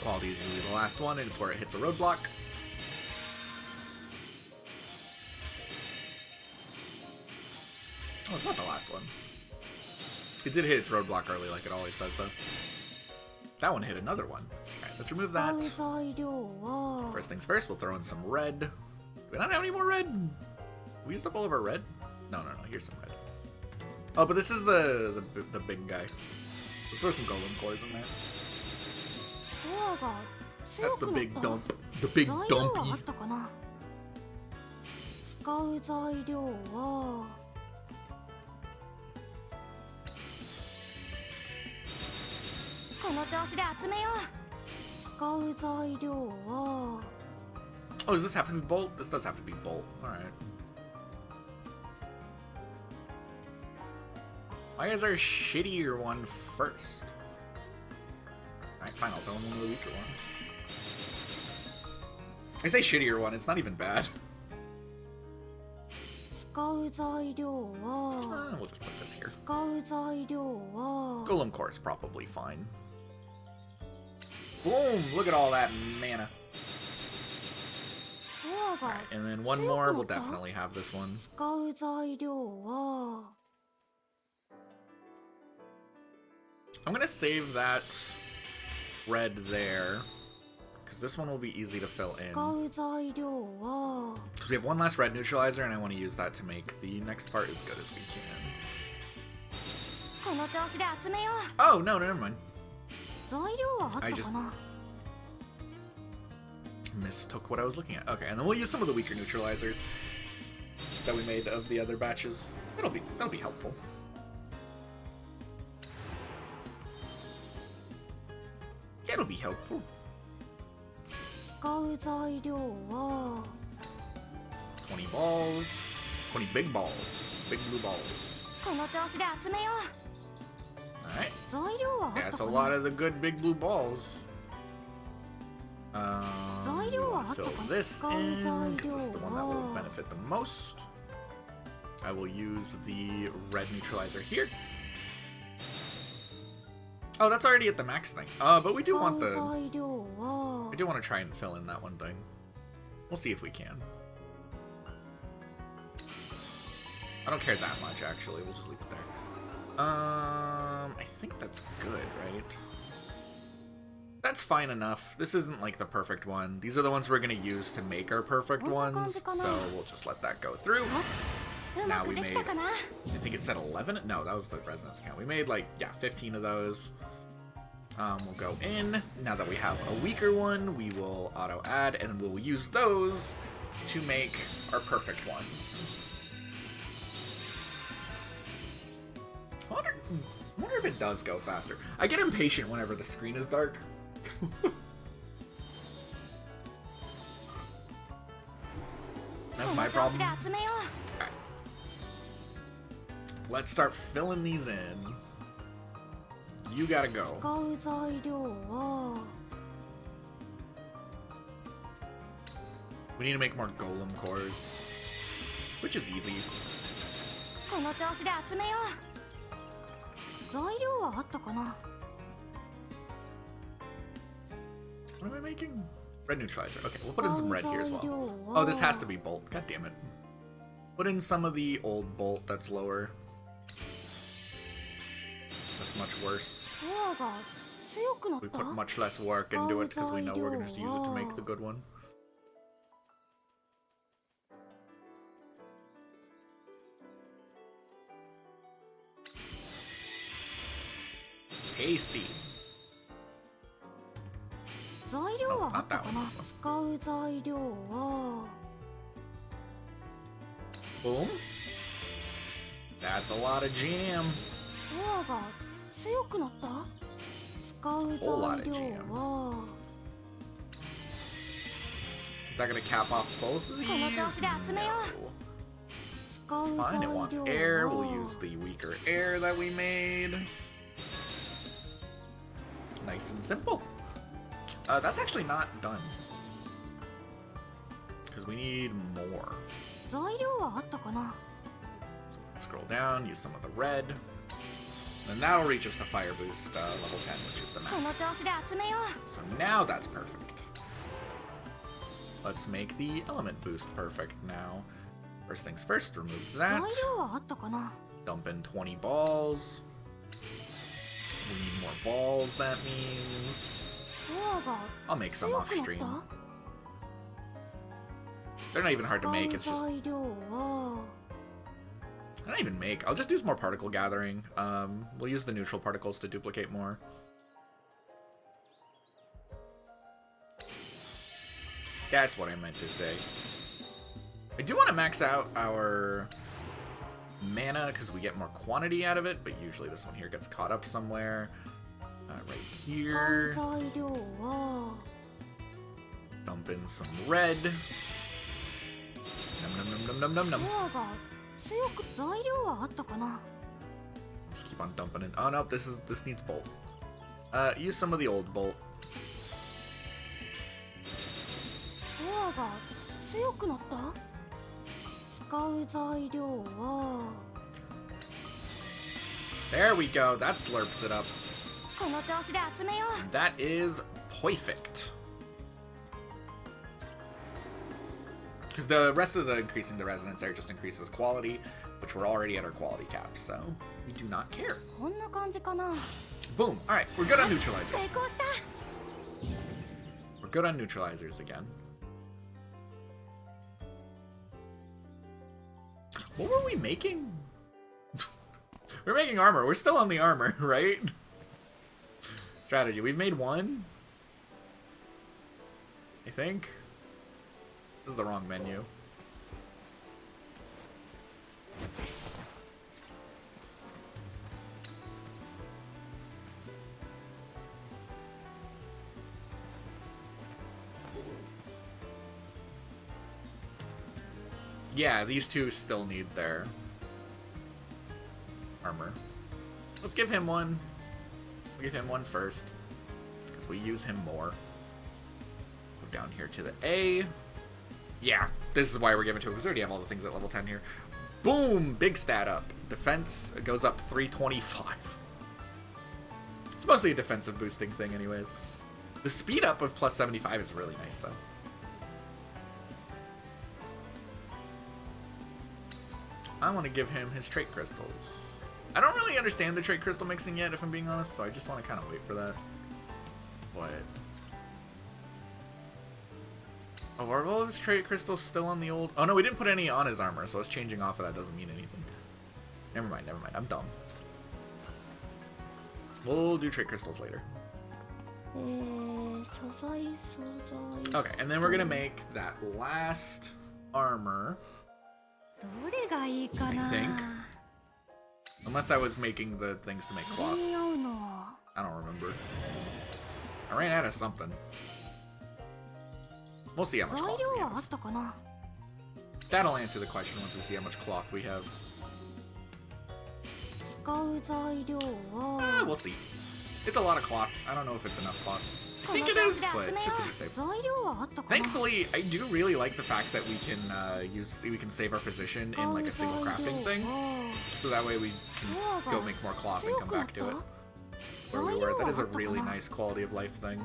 Quality is usually the last one, and it's where it hits a roadblock. Oh, it's not the last one. It did hit its roadblock early like it always does, though. That one hit another one. Alright, let's remove that. First things first, we'll throw in some red. Do we not have any more red? We used up all of our red? No, here's some red. Oh, but this is the big guy. Let's throw some golem cores in there. That's the big dump. The big dumpy. Oh, does this have to be bolt? This does have to be bolt. Alright. Why is our shittier one first? Alright, fine, I'll throw in one of the weaker ones. I say shittier one, it's not even bad. We'll just put this here. Golem core is probably fine. Boom! Look at all that mana. Alright, and then one more, we'll definitely have this one. I'm gonna save that red there, because this one will be easy to fill in. Because we have one last red neutralizer, and I want to use that to make the next part as good as we can. Oh, no, never mind. I just mistook what I was looking at. Okay, and then we'll use some of the weaker neutralizers that we made of the other batches. That'll be helpful. That'll be helpful. 20 balls. 20 big balls. Big blue balls. Alright. Yeah, that's a lot of the good big blue balls. We'll fill this in, because this is the one that will benefit the most. I will use the red neutralizer here. Oh, that's already at the max thing. But we do want the... I do want to try and fill in that one thing. We'll see if we can. I don't care that much, actually. We'll just leave it there. I think that's good, right? That's fine enough. This isn't like the perfect one. These are the ones we're going to use to make our perfect ones, so we'll just let that go through. Now we made, I think it said 11? No, that was the resonance count. We made like, yeah, 15 of those. We'll go in. Now that we have a weaker one, we will auto add, and we'll use those to make our perfect ones. I wonder if it does go faster. I get impatient whenever the screen is dark. That's my problem. Okay. Let's start filling these in. You gotta go. We need to make more golem cores, which is easy. What am I making? Red neutralizer. Okay, we'll put in some red here as well. Oh, this has to be bolt. God damn it. Put in some of the old bolt that's lower. That's much worse. We put much less work into it because we know we're going to use it to make the good one. Tasty. No, not that one. This one. Boom. That's a lot of jam. It's a whole lot of jam. Is that gonna cap off both of these? No. It's fine, it wants air. We'll use the weaker air that we made. Nice and simple. That's actually not done. Because we need more. Scroll down, use some of the red. And that'll reach us to fire boost level 10, which is the max. So now that's perfect. Let's make the element boost perfect now. First things first, remove that. Dump in 20 balls. We need more balls, that means. I'll make some off stream. They're not even hard to make, it's just... Not even make, I'll just use more particle gathering. We'll use the neutral particles to duplicate more. That's what I meant to say. I do want to max out our mana because we get more quantity out of it, but usually this one here gets caught up somewhere. Right here. Dump in some red. Num num num num num num. Just keep on dumping in. Oh no, this needs bolt. Use some of the old bolt. There we go, that slurps it up. That is perfect. Because the rest of the increasing the resonance there just increases quality, which we're already at our quality cap, so we do not care. Boom. Alright, we're good on neutralizers. We're good on neutralizers again. What were we making? We're making armor. We're still on the armor, right? Strategy. We've made one. I think. This is the wrong menu. Yeah, these two still need their armor. Let's give him one. We'll give him one first, because we use him more. Go down here to the A. Yeah, this is why we're giving to him, because we already have all the things at level 10 here. Boom! Big stat up. Defense goes up 325. It's mostly a defensive boosting thing anyways. The speed up of plus 75 is really nice, though. I want to give him his trait crystals. I don't really understand the trait crystal mixing yet, if I'm being honest, so I just want to kind of wait for that. But... oh, are all of his trait crystals still on the old... oh no, we didn't put any on his armor, so us changing off of that doesn't mean anything. Never mind, I'm dumb. We'll do trait crystals later. Okay, and then we're gonna make that last armor. I think. Unless I was making the things to make cloth. I don't remember. I ran out of something. We'll see how much cloth we have. That'll answer the question once we see how much cloth we have. We'll see. It's a lot of cloth. I don't know if it's enough cloth. I think it is, but just to be safe. Thankfully, I do really like the fact that we can save our position in like a single crafting thing, so that way we can go make more cloth and come back to it. Where we were, that is a really nice quality of life thing.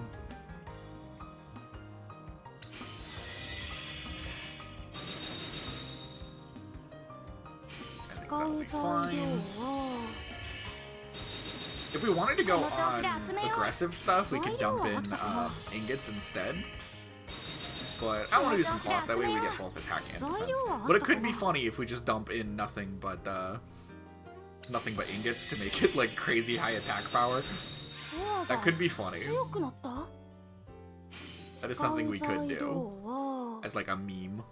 I think that'll be fine. If we wanted to go on aggressive stuff, we could dump in ingots instead. But I want to do some cloth, that way we get both attack and defense. But it could be funny if we just dump in nothing but ingots to make it like crazy high attack power. That could be funny. That is something we could do. As like a meme.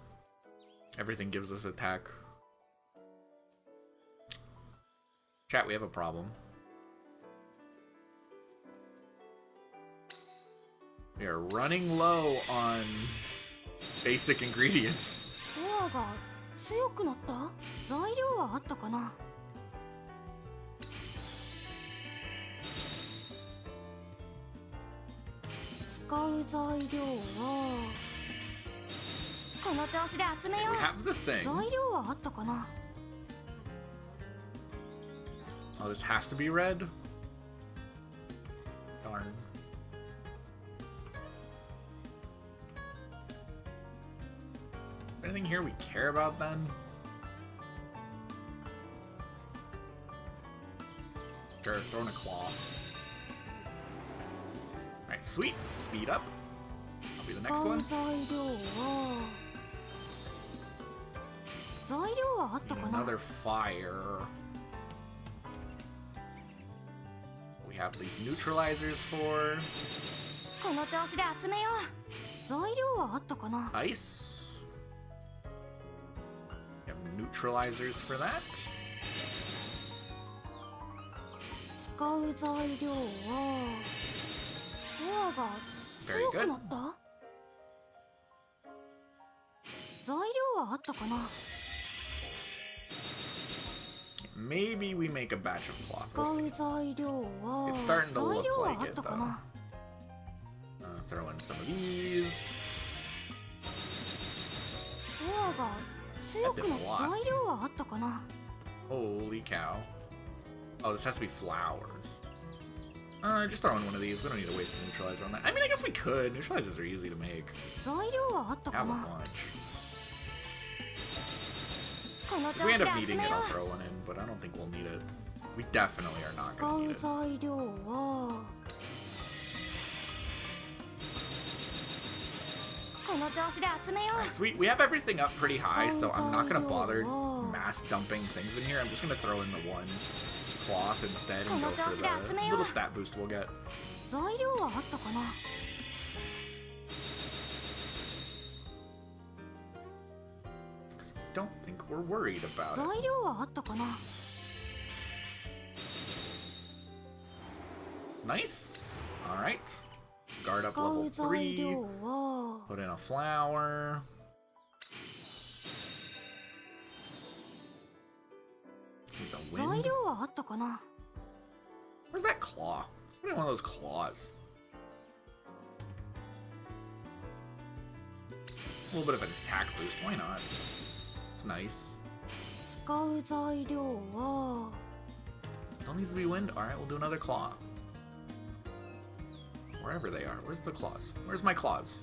Everything gives us attack Chat, we have a problem. We are running low on basic ingredients. コアが強くなった？材料はあったかな？使う材料はこの調子で集めよ We have the う。 thing. 材料はあったかな？ Oh, this has to be red? Darn. Anything here we care about then? Sure, throwing a claw. Alright, sweet. Speed up. I'll be the next 使う one. 材料は材料はあったかな？ Another fire. We have these neutralizers for この調子で集めよう。材料はあったかな？ ice. We have neutralizers for that. 使う材料はコアが強くなった？材料はあったかな？ Maybe we make a batch of cloth. 使 We'll see. う材料は It's starting to 材 look 料は like あっ it, たか though. な？ Throw in some of these. コアが強くなった材料はあったかな？ Holy cow. Oh, this has to be flowers. Just throw in one of these. We don't need to waste a neutralizer on that. I mean, I guess we could. Neutralizers are easy to make. 材料はあったか Have a な？ bunch. この If 調 we 子 end で up 集 needing め it, よ I'll う。 throw one in, but I don't think we'll need it. We definitely are not 使 gonna う need it. 材料はこの調子で集めよ Alright, so we have everything up pretty high, so I'm not gonna bother mass dumping things in here. I'm just gonna throw in the one cloth instead and go for the little stat boost we'll get. う。材料はあったかな？ Because I don't think we're worried about it. 材料はあったかな？ Nice. Alright. Guard up 使う level 材 3. 料は Put in a flower. Needs a 材 wind. 料はあったかな？ Where's that claw? Put in one of those claws. A little bit of an attack boost. Why not? It's nice. 使う材料は Still needs to be wind. Alright, we'll do another claw. Wherever they are. Where's the claws? Where's my claws?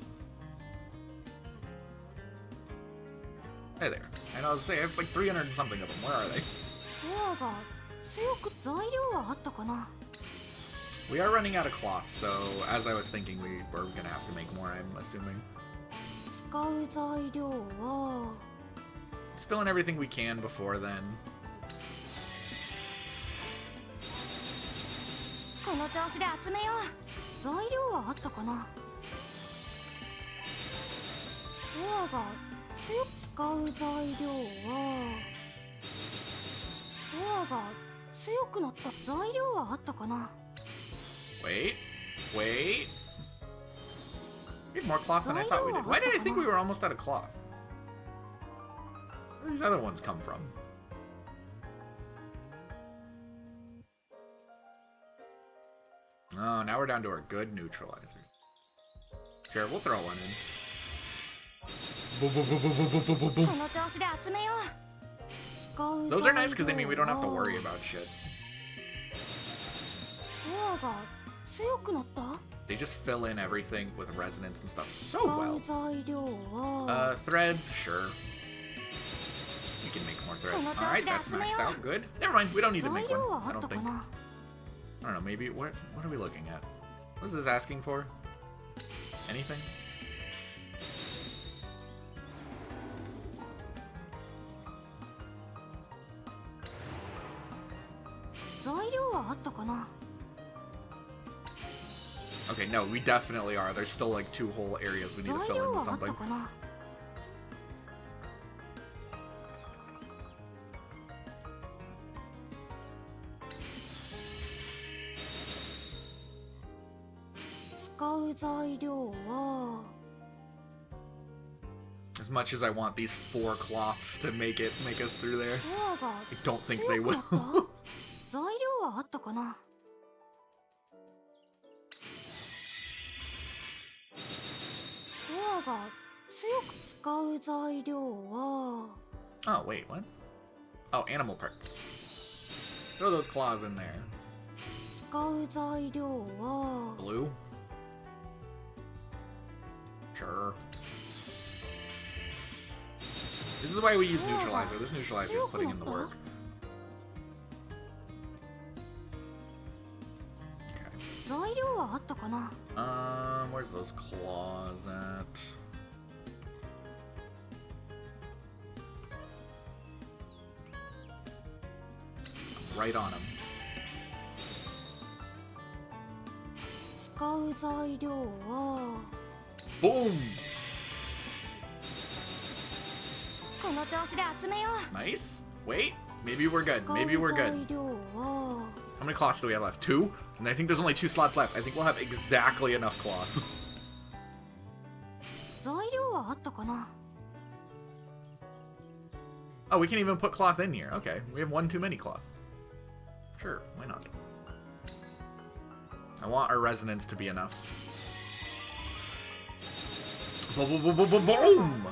Hey there. And I was saying, I have like 300 and something of them. Where are they? コアが強く材料はあったかな？ We are running out of cloth, so as I was thinking, we were gonna have to make more, I'm assuming. 使う材料は Let's fill in everything we can before then. この調子で集めよう。材料はあったかな？コアが強く使う材料はコアが強くなった材料はあったかな？ Wait. Wait. We have more cloth than I thought we did. Why did I think we were almost out of cloth? Where do these other ones come from? Oh, now we're down to our good neutralizers. Sure, we'll throw one in. この調子で集めよう。使う Those 材 are 料 nice because they mean we don't have to は worry about shit. コアが強くなった？ They just fill in everything with resonance and stuff so 使 well. う材料は Threads, sure. We can make more threads. Alright, that's maxed out. Good. Never mind, we don't need to 材 make 料 one. はあ I っ don't たか think. な？ I don't know, maybe what are we looking at? What is this asking for? Anything? Okay, no, we definitely are. There's still like 2 whole areas we need to 材 fill 料 in with はあった something. かな？ Alright, う材料は As much as I want these 4 cloths to make us through there, ドアが I don't think they 強くな will. った材料はあったかなドアが強く使う材料は Oh, wait, what? Oh, animal parts. Throw those claws in there. 使う材料は Blue? Sure. This is why we use neutralizer. This neutralizer is putting in the work. Okay. 材料はあったかな Where's those claws at? Right on them. 使う材料は Boom! この調子で集めよう Nice. Wait, maybe we're good. Maybe we're 材 good. 料は How many cloths do we have left? 2? And I think there's only 2 slots left. I think we'll have exactly enough cloth. 材料はあったかな Oh, we can even put cloth in here. Okay, we have 1 too many cloth. Sure, why not? I want our resonance to be enough. Boom!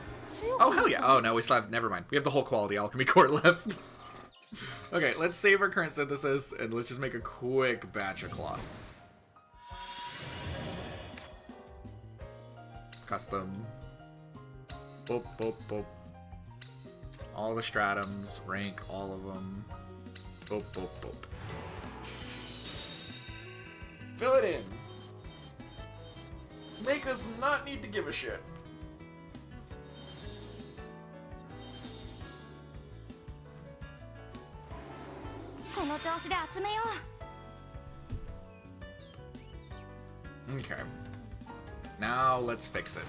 Oh, hell yeah. Oh, no, we still have... Never mind. We have the whole quality alchemy core left. Okay, let's save our current synthesis, and let's just make a quick batch of cloth. Custom. Boop, boop, boop. All the stratums. Rank all of them. Boop, boop, boop. Fill it in. Make us not need to give a shit. Okay. Now let's fix it.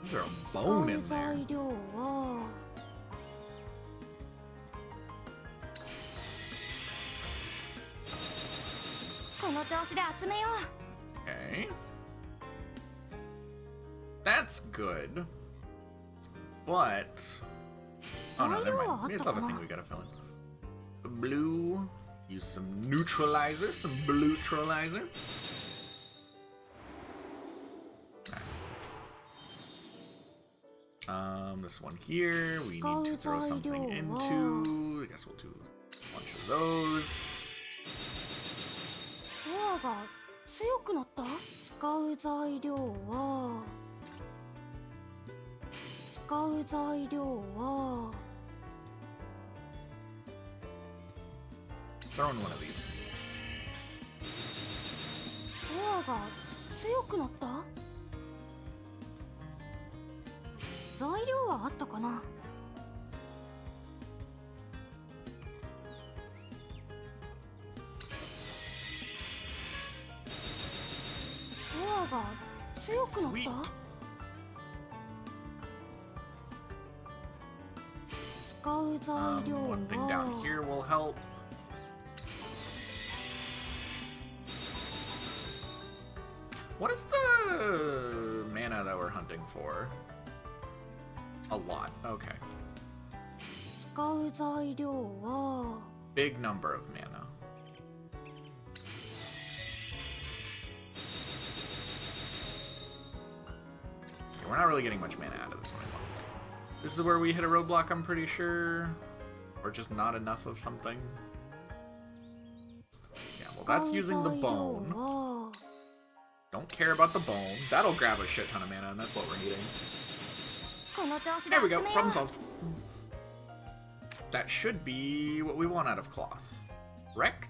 Is there a bone in there? 材料は この調子で集めよう Okay. That's good. But... Oh no, never mind. We just have a thing we gotta fill in. Blue. Use some neutralizer. Some blue-tralizer. This one here, we need to throw something into. I guess we'll do a bunch of those. ドアが強くなった使う材料は使う材料は Throw in one of these. ドアが強くなった材料はあったかなドアが強くなった Sweet. 使う材料 One thing down は here will help. What is the mana that we're hunting for? A lot. Okay. 使う材料は Big number of mana. Okay, we're not really getting much mana out of this one anymore. This is where we hit a roadblock, I'm pretty sure. Or just not enough of something. Yeah, well, that's using the bone. は Don't care about the bone. That'll grab a shit ton of mana, and that's what we're needing. この調子で There we 集 go. めよ Problem う solved. That should be what we want out of cloth. Correct?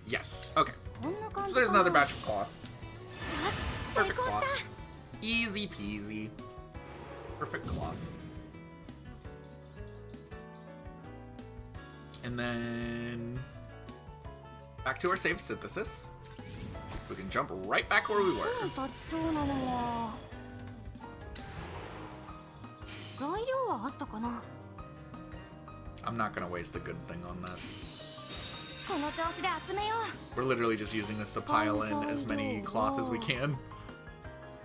Yes. Okay. こんな感 So じ there's かな another batch of cloth. よし Perfect 成功 cloth. した Easy peasy. Perfect cloth. And then back to our saved synthesis. We can jump right back where we were. 立ちそうなのは材料はあったかな I'm not gonna waste a good thing on that. この調子で集めよ We're literally just using this to pile in as many cloth as we can.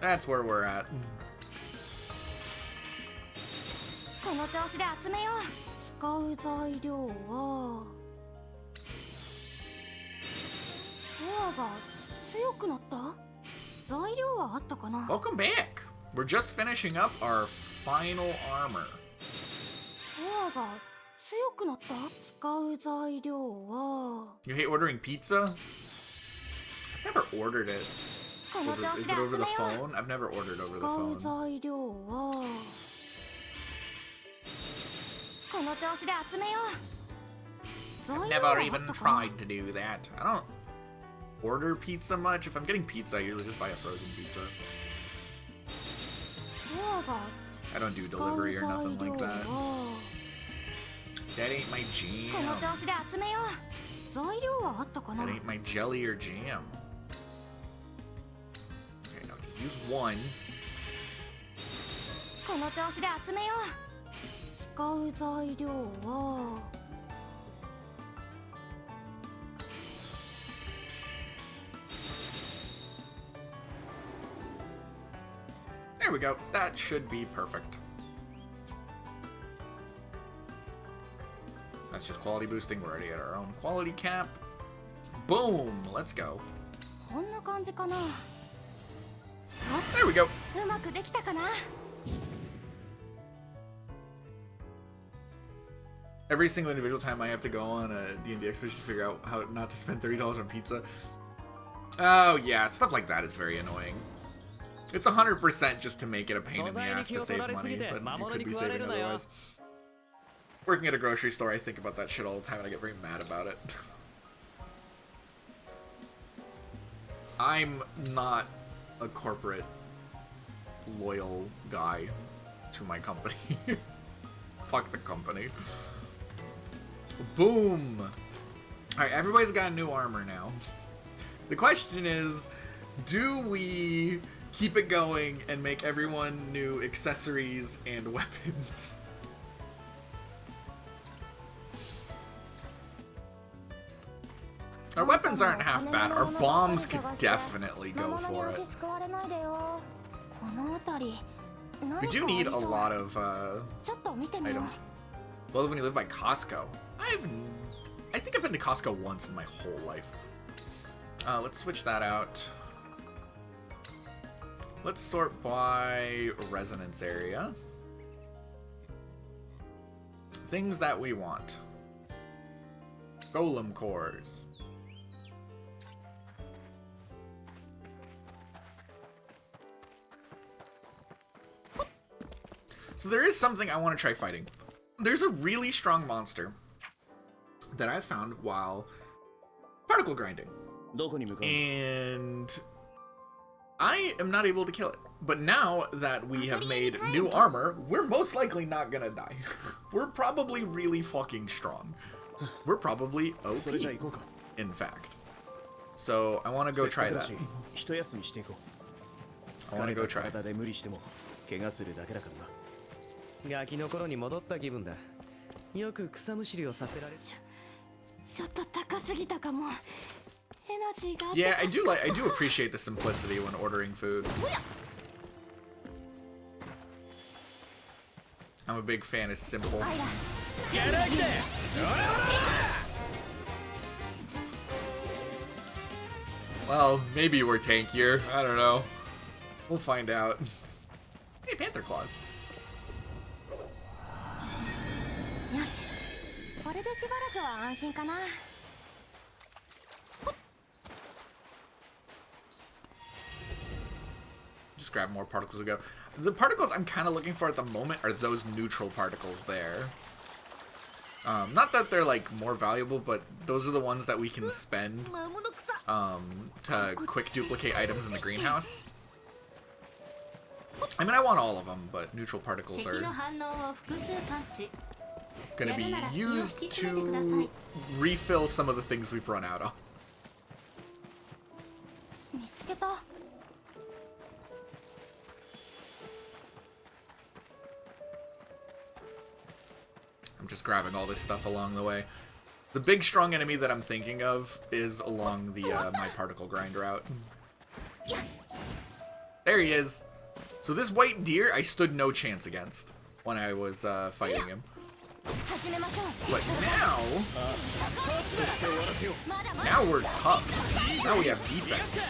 That's where we're at. うこの調子で集めよう使う材料はソアが強くなった材料はあったかな Welcome back! We're just finishing up our final armor. ソアが強くなった使う材料は You hate ordering pizza? I've never ordered it. この調子 Is で it 集 over め the よ phone? I've never ordered う over the 使う phone. 材料はこの調子で集めよう I've 材料は never あ even ったかな tried to do that. I don't order pizza much. If I'm getting pizza, I usually just buy a frozen pizza. ソアが I don't do 使う delivery 材 or 料 nothing like that. は That ain't my この jam. 調子で集めよう材料はあったかな That ain't my jelly or jam. Okay, no, just use one. この調子で集めよう使う材料は There we go. That should be perfect. That's just quality boosting. We're already at our own quality cap. Boom! Let's go. こんな感じかなよ There we go. しうまくできたかな Every single individual time I have to go on a D&D expedition to figure out how not to spend $30 on pizza. Oh yeah, stuff like that is very annoying. It's 100% just to make it a pain in the ass to save money, but you could be saving otherwise. Working at a grocery store, I think about that shit all the time and I get very mad about it. I'm not a corporate loyal guy to my company. Fuck the company. Boom! Alright, everybody's got new armor now. The question is, do we keep it going and make everyone new accessories and weapons? Our weapons aren't half bad. Our bombs could definitely go for it. We do need a lot of items. Well, when you live by Costco. I think I've been to Costco once in my whole life. Let's switch that out. Let's sort by resonance area. Things that we want. Golem cores. So there is something I want to try fighting. There's a really strong monster that I found while particle grinding. And I am not able to kill it. But now that we have made new armor, we're most likely not gonna die. We're probably really fucking strong. We're probably OP, in fact. So I want to go try that. I want to go try. ガキの頃に戻った気分だ。よく草むしりをさせられちょっと高すぎたかも。エナジーが Yeah, I do appreciate the simplicity when ordering food. I'm a big fan of simple. Well, maybe we're tankier. I don't know. We'll find out. Hey, Panther Claws. よしこれでしばらくは安心かな Just grab more particles to go. The particles I'm kind of looking for at the moment are those neutral particles there. Not that they're like more valuable, but those are the ones that we can spend to quick duplicate items in the greenhouse. I mean, I want all of them, but neutral particles are going to be used to refill some of the things we've run out of. 見つけた I'm just grabbing all this stuff along the way. The big strong enemy that I'm thinking of is along the my particle grind route. There he is. So this white deer I stood no chance against when I was fighting him. But now we're tough. Now we have defense.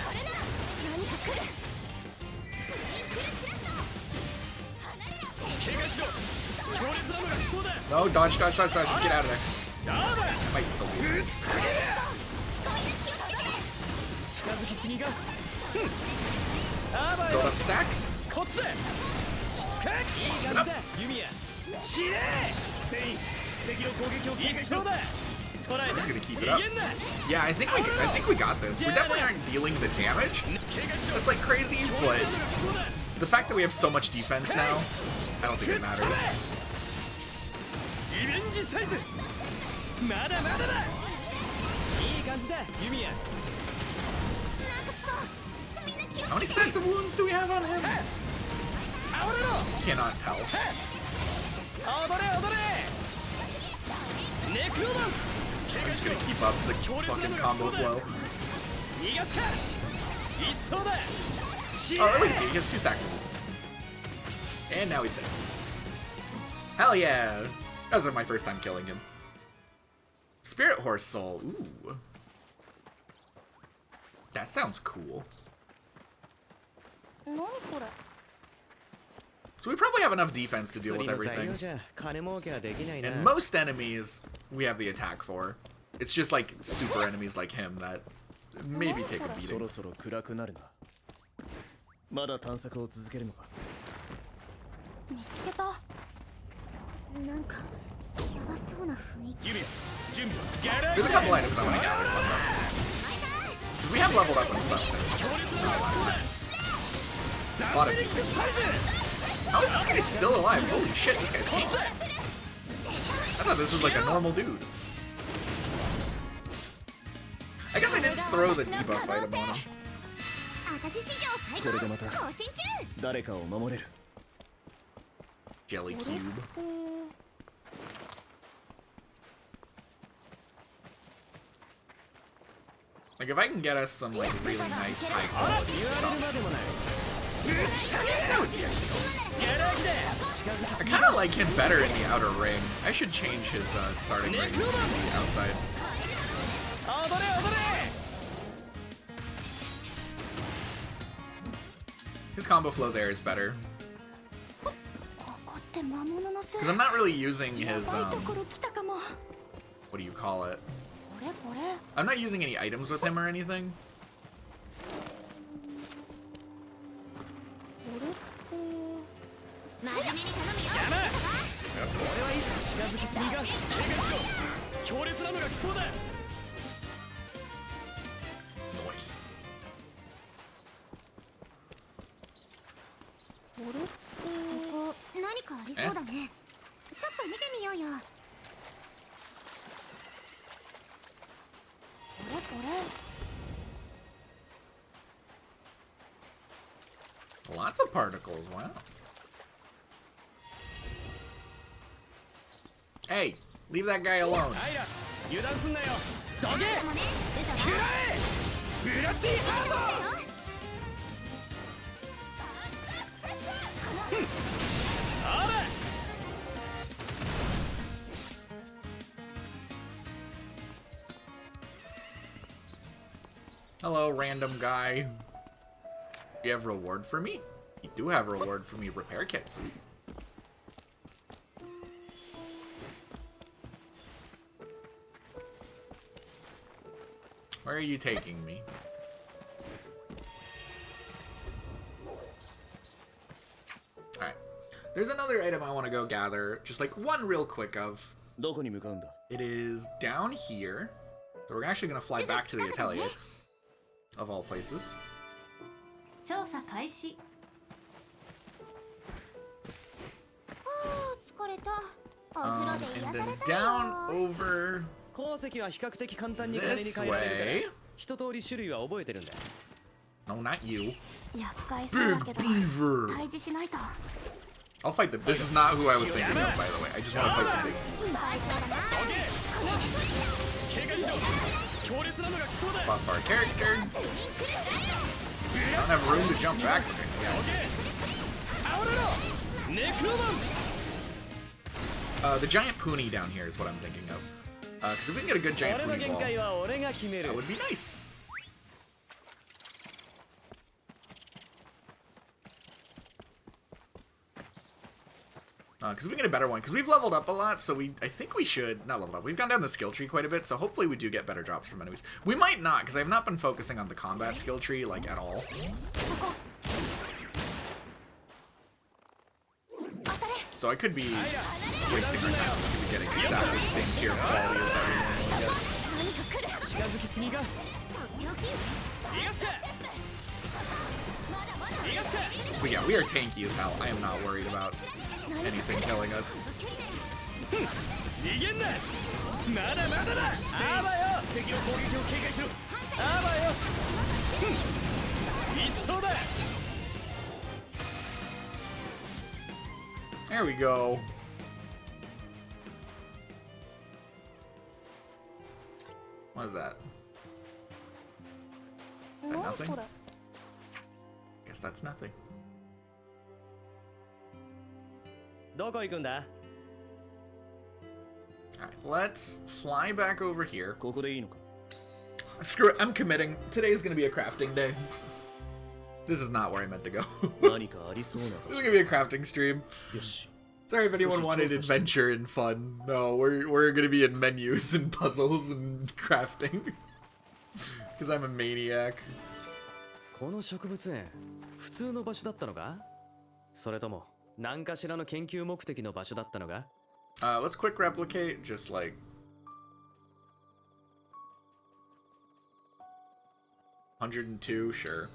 No, dodge, dodge, dodge, dodge. Get out of there. That might still be there. Build up stacks. I'm just gonna keep it up. Yeah, I think we got this. We definitely aren't dealing the damage. That's like crazy, but the fact that we have so much defense now, I don't think it matters. How many stacks of wounds do we have on him? Cannot tell. I'm just gonna keep up the fucking combo flow. Oh, look at he has 2 stacks of wounds. And now he's dead. Hell yeah! That was my first time killing him. Spirit Horse Soul. Ooh. That sounds cool. So we probably have enough defense to deal with everything. And most enemies we have the attack for. It's just like super enemies like him that maybe take a beating. There's a couple items I want to gather somewhere. Because we have leveled up and stuff since last time. A lot of people. How is this guy still alive? Holy shit, this guy's tanky. I thought this was like a normal dude. I guess I didn't throw the debuff item on him. Jelly cube. Like if I can get us some like really nice high quality stuff. That would be ideal. I kind of like him better in the outer ring. I should change his starting ring to the outside. His combo flow there is better. Because I'm not really using his, what do you call it? I'm not using any items with him or anything. Nice. Lots of particles, wow. Hey, leave that guy alone. Hello, random guy. You have reward for me? You do have a reward for me, repair kits. Where are you taking me? Alright. There's another item I want to go gather, just like one real quick of. It is down here. So we're actually going to fly back to the Atelier, of all places. And then down over this way. No, not you. Big beaver. I'll fight the. This is not who I was thinking of, by the way. I just want to fight the big. Buff our character. I don't have room to jump back. The giant pony down here is what I'm thinking of. Because if we can get a good giant pony ball, that would be nice. Because we get a better one, because we've leveled up a lot, so I think we should, not leveled up, we've gone down the skill tree quite a bit, so hopefully we do get better drops from enemies. We might not, because I have not been focusing on the combat skill tree, like, at all. So I could be wasting our time, we could be getting exactly the same tier of quality as that we normally get. But yeah, we are tanky as hell. I am not worried about anything killing us. There we go. What is that? Is that nothing? Guess that's nothing. Alright, let's fly back over here. Screw it, I'm committing. Today's gonna be a crafting day. This is not where I meant to go. This is gonna be a crafting stream. Sorry if anyone wanted adventure and fun. No, we're gonna be in menus and puzzles and crafting. Because I'm a maniac. Let's quick replicate, just like... $102, sure.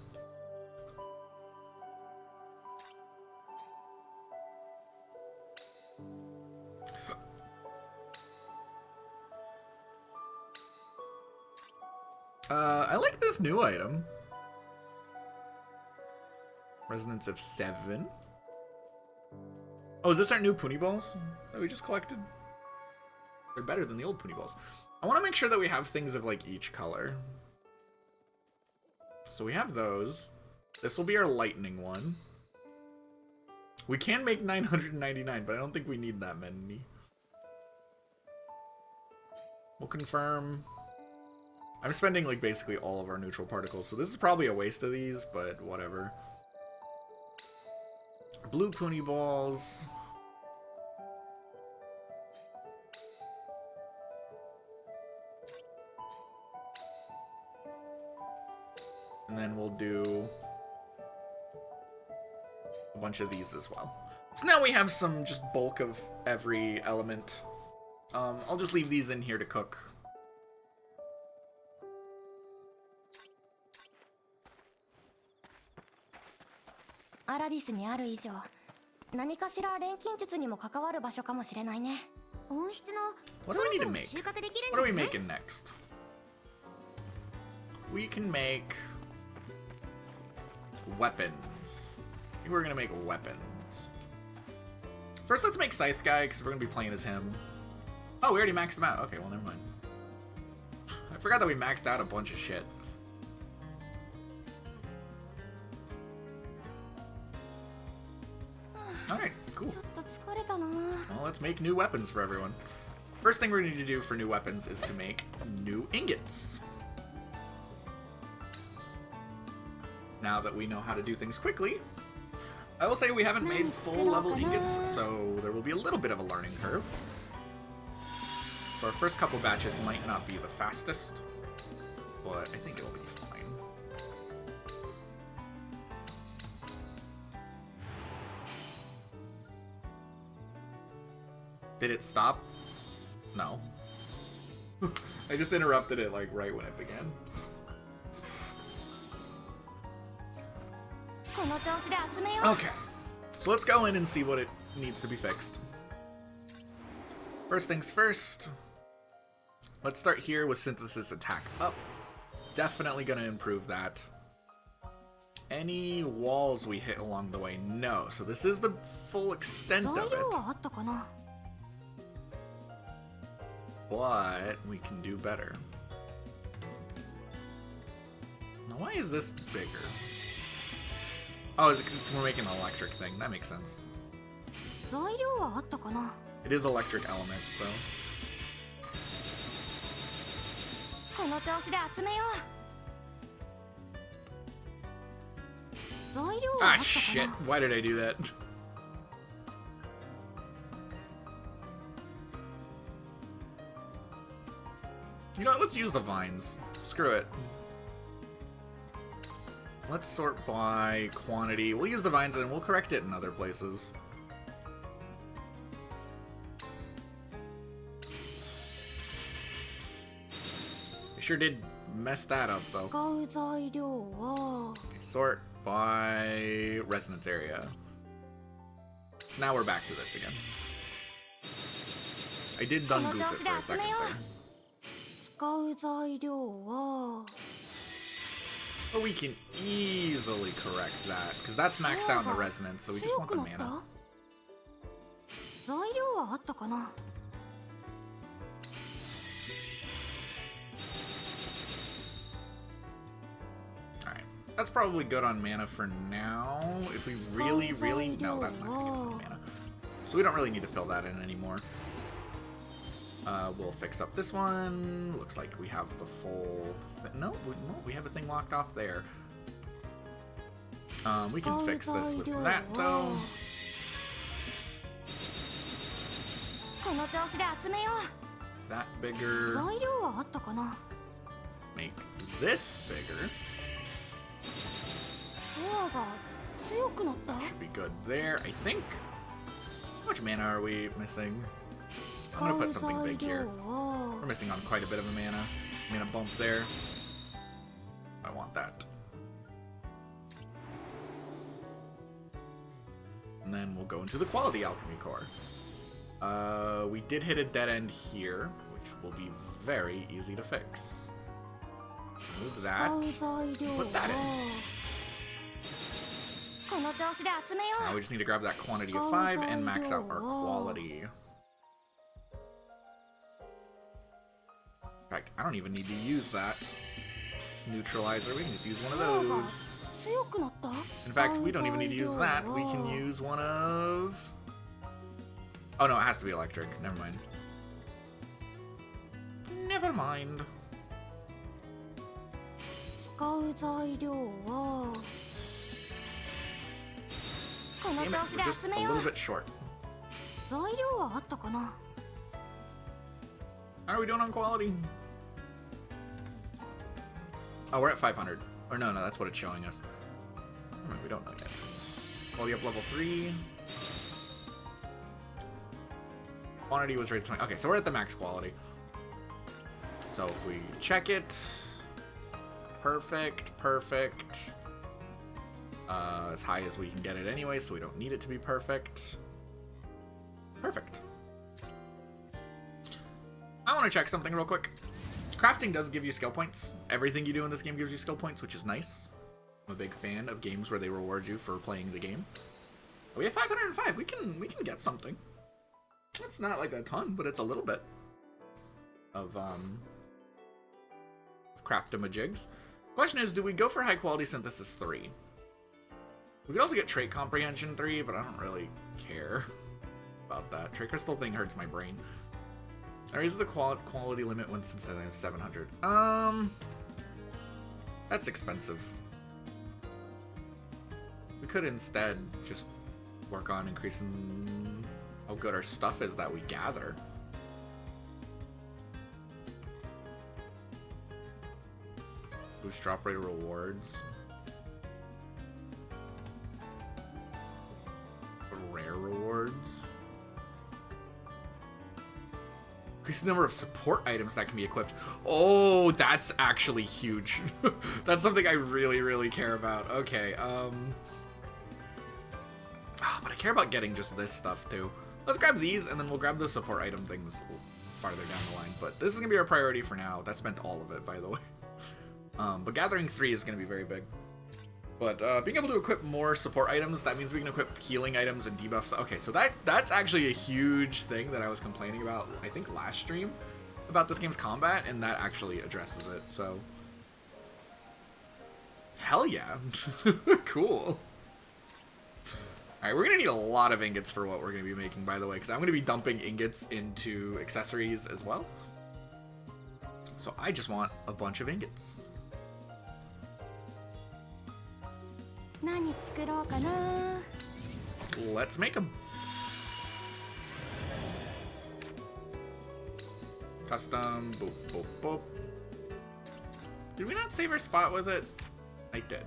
I like this new item. Resonance of 7. Oh, is this our new Puni Balls that we just collected? They're better than the old Puni Balls. I want to make sure that we have things of like each color. So we have those. This will be our lightning one. We can make 999, but I don't think we need that many. We'll confirm. I'm spending like basically all of our neutral particles, so this is probably a waste of these, but whatever. Blue Puni Balls. And then we'll do a bunch of these as well. So now we have some just bulk of every element. I'll just leave these in here to cook. What do we need to make? What are we making next? We can make weapons. I think we're gonna make weapons. First, let's make Scythe Guy, because we're gonna be playing as him. Oh, we already maxed him out. Okay, well, never mind. I forgot that we maxed out a bunch of shit. Alright, cool. Well, let's make new weapons for everyone. First thing we're going to need to do for new weapons is to make new ingots. Now that we know how to do things quickly, I will say we haven't made full level ingots, so there will be a little bit of a learning curve. So our first couple batches might not be the fastest, but I think it'll be fine. Did it stop? No. I just interrupted it like right when it began. Okay, so let's go in and see what it needs to be fixed. First things first, let's start here with synthesis attack up. Definitely gonna improve that. any walls we hit along the way? No. So this is the full extent of it. 材料はあったかな But we can do better. Now, why is this bigger? Oh, is it because we're making an electric thing? That makes sense. 材料はあったかな It is electric element, so. この調子で集めよう材料はあ Ah, ったか shit. な Why did I do that? You know what? Let's use the vines. Screw it. Let's sort by quantity. We'll use the vines and we'll correct it in other places. I sure did mess that up, though. 使う材料は Sort by resonance area. So now we're back to this again. I did done goof it for a second there. 使う材料は But we can easily correct that, because that's maxed out in the resonance, so we just 強 want く the なった mana. 材料はあったかな Alright. That's probably good on mana for now. If we really, really... No, that's not going to give us any mana. So we don't really need to fill that in anymore. We'll fix up this one. Looks like we have the full... No, we have a thing locked off there. We can fix this with that, though. この調子で集めよ That う bigger. 材料はあったかな Make this bigger. コアが強くなった Should be good there, I think. How much mana are we missing? I'm gonna put something big here. We're missing on quite a bit of a mana bump there. I want that. And then we'll go into the quality alchemy core. We did hit a dead end here, which will be very easy to fix. Move that. Put that in. この調子で集めよ Now we just need to grab that quantity of 5 and max out our quality. In fact, I don't even need to use that neutralizer. We can just use one of うコアが those. 強くなった In fact, we don't even need to use that. We can use one of... Oh no, it has to be electric. Never mind. Never mind. 使う材料はこの Damn 調 it, 子 we're で just 集 a めよ little う bit short. 材料はあったかな How are we doing on quality? Oh, we're at 500. Or no, that's what it's showing us. We don't know yet. Quality up level 3. Quantity was raised to 20. Okay, so we're at the max quality. So if we check it, perfect. As high as we can get it anyway, so we don't need it to be perfect. Perfect. I want to check something real quick. Crafting does give you skill points. Everything you do in this game gives you skill points, which is nice. I'm a big fan of games where they reward you for playing the game. We have 505. We can get something. It's not like a ton, but it's a little bit of craft-a-majigs. Question is, do we go for high quality synthesis 3? We could also get trait comprehension 3, but I don't really care about that. Trait crystal thing hurts my brain. I raise the quality limit when since I have 700. That's expensive. We could instead just work on increasing how good our stuff is that we gather. Boost drop rate rewards. Rare rewards. Increase the number of support items that can be equipped. Oh, that's actually huge. That's something I really, really care about. Okay, but I care about getting just this stuff too. Let's grab these and then we'll grab the support item things farther down the line. But this is gonna be our priority for now. That spent all of it, by the way. But gathering 3 is gonna be very big. But being able to equip more support items, that means we can equip healing items and debuffs. Okay, so that's actually a huge thing that I was complaining about, I think, last stream about this game's combat, and that actually addresses it, so... Hell yeah. Cool. Alright, we're going to need a lot of ingots for what we're going to be making, by the way, because I'm going to be dumping ingots into accessories as well. So I just want a bunch of ingots. Let's make them. Custom. Boop, boop, boop. Did we not save our spot with it? I did.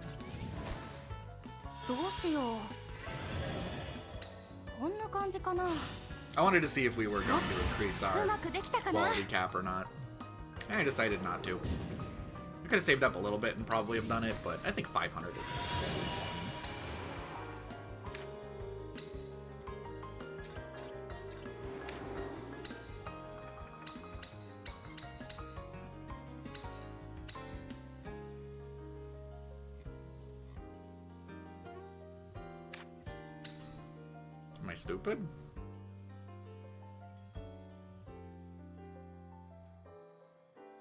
I wanted to see if we were going to increase our quality cap or not. And I decided not to. I could have saved up a little bit and probably have done it, but I think 500 is Am I stupid?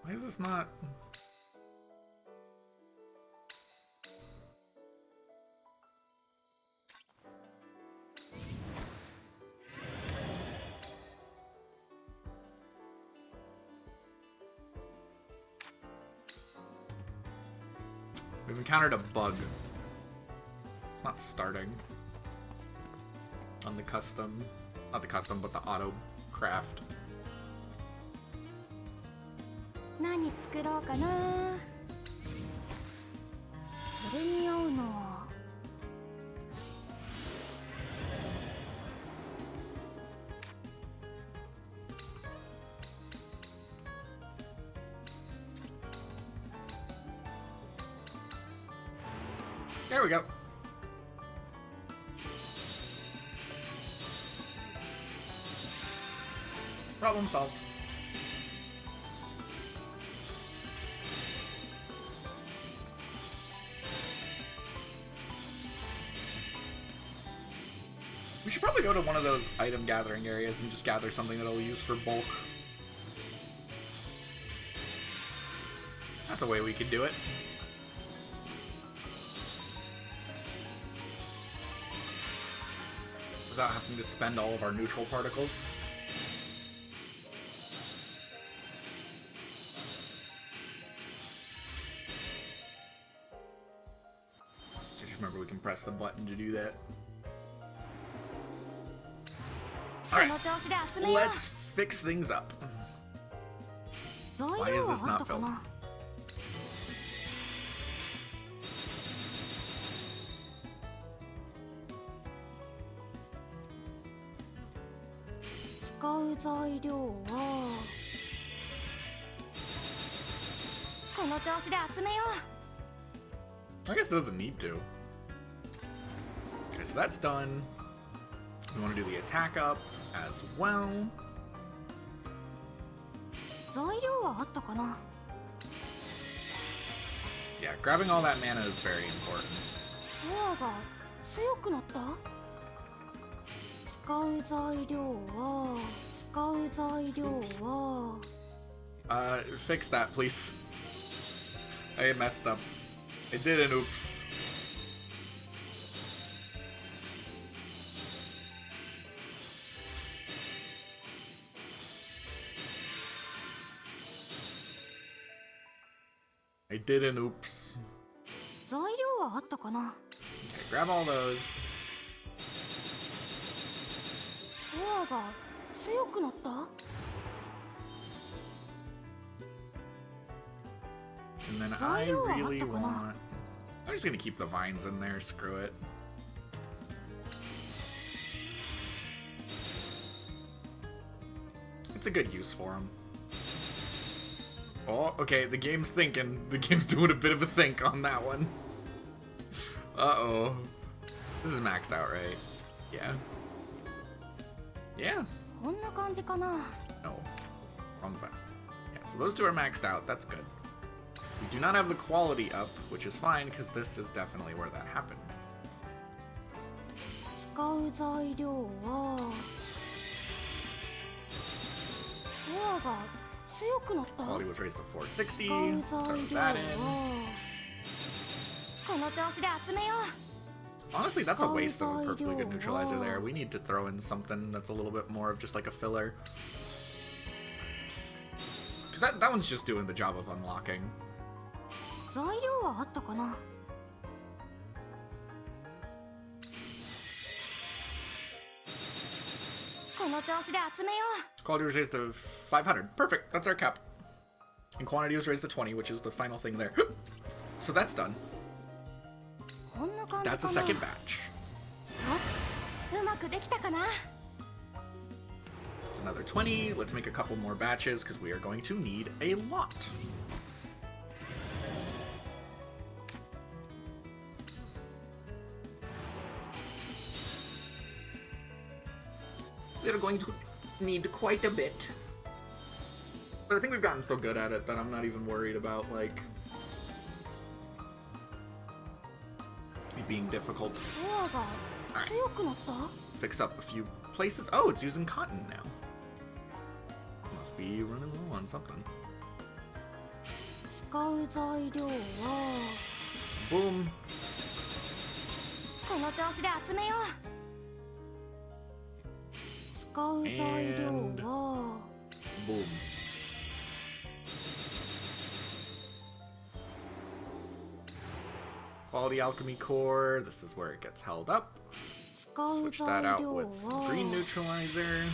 Why is this not... We've encountered a bug. It's not starting. On the custom, not the custom, but the auto craft. There we go. Problem solved. We should probably go to one of those item gathering areas and just gather something that I'll use for bulk. That's a way we could do it. Without having to spend all of our neutral particles. Just remember we can press the button to do that. Alright, let's fix things up. Why is this not filled? I guess it doesn't need to. Okay, so that's done. We want to do the attack up as well. Yeah, grabbing all that mana is very important. Fix that, please. I messed up. I did an oops. I did an oops. Okay, grab all those. And then I really want... I'm just gonna keep the vines in there, screw it. It's a good use for them. Oh, okay, the game's thinking. The game's doing a bit of a think on that one. Uh-oh. This is maxed out, right? Yeah. Yeah. No. Wrong button. Yeah, so those two are maxed out. That's good. We do not have the quality up, which is fine, because this is definitely where that happened. 使う材料はドアが強くなった。 Quality was raised to 460. 使う Throw 材料 that in. はこの調子で集めよう。 Honestly, that's a waste of a perfectly good neutralizer there. We need to throw in something that's a little bit more of just like a filler. Because that one's just doing the job of unlocking. 材料はあったかな。この調子で集めよう。 Quality was raised to 500. Perfect. That's our cap. And quantity was raised to 20, which is the final thing there. So that's done. こんな感じかな。 That's a second batch. よし、うまくできたかな。 It's another 20. Let's make a couple more batches because we are going to need a lot. We're going to need quite a bit. But I think we've gotten so good at it that I'm not even worried about, like, it being difficult. ドアが強くなった。 Fix up a few places. Oh, it's using cotton now. Must be running low on something. 使う材料は Boom. この調子で集めよう。使う材料は Boom. Quality alchemy core. This is where it gets held up. 使う Switch 材 that out 料 with は some green neutralizer.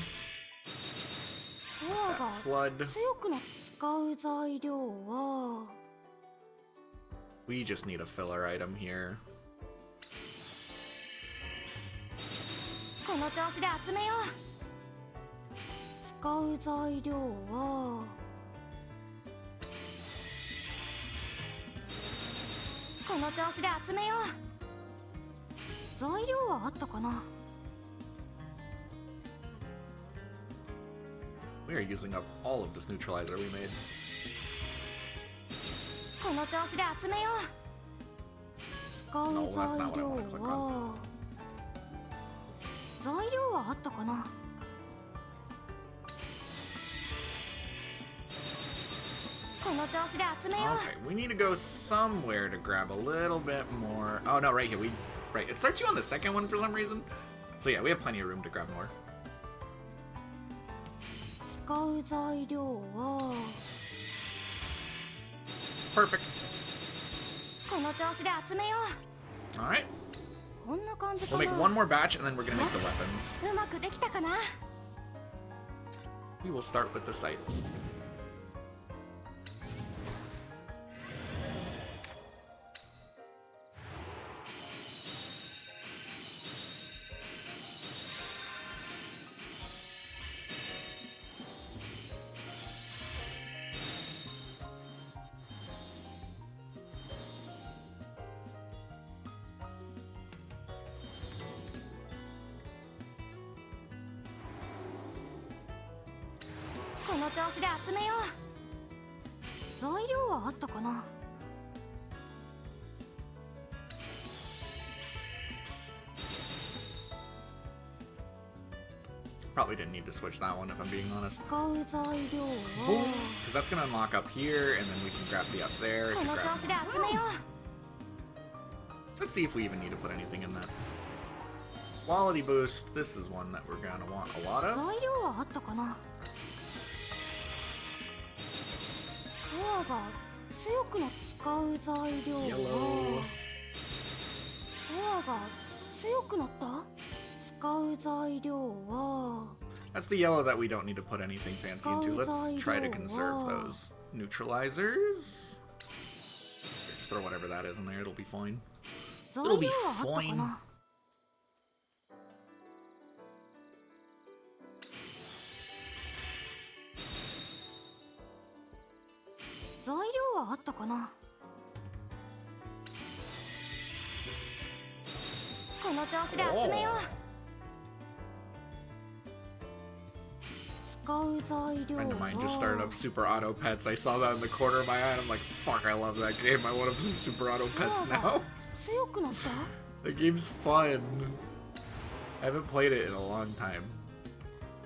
ドア That が flood. 強くなった。使う材料は We just need a filler item here. この調子で集めよう。使う材料はこの調子で集めよう。材料はあったかな。 We are using up all of this neutralizer we made. この調子で集めよう。使う No, that's 材 not what I 料 wanna click は材料はあったかな。この調子で集めよう。 Okay, we need to go somewhere to grab a little bit more. Oh no, right here. Right. It starts you on the second one for some reason. So yeah, we have plenty of room to grab more. 使う材料は Perfect. この調子で集めよ All right. う。こんな感じか We'll な。 make one more batch and then we're gonna make the weapons. うまくできたかな。 We will start with the scythe.「この調子で集めよう。材料はあったかな。 Probably didn't need to switch that one if I'm being honest. 使う材料 Boom. は Because that's gonna unlock up here and then we can grab the up there こ to の調 grab. 子で集めよ Let's see if we even need to put anything in that. Quality boost. This is one that we're gonna want a lot う。 of. 材料はあったかな。ドアが強くなった。使う材料は Yellow. ドアが強くなった。使う材料は That's the yellow that we don't need to put anything fancy into. Let's try to conserve those neutralizers. Just throw whatever that is in there. It'll be fine. 材 It'll 料 be はあったか fine. な。材料はあったかな。この調子で集めよう。Friend of mine just started up Super Auto Pets. I saw that in the corner of my eye and I'm like, fuck, I love that game. I want to play Super Auto Pets now. The game's fun. I haven't played it in a long time.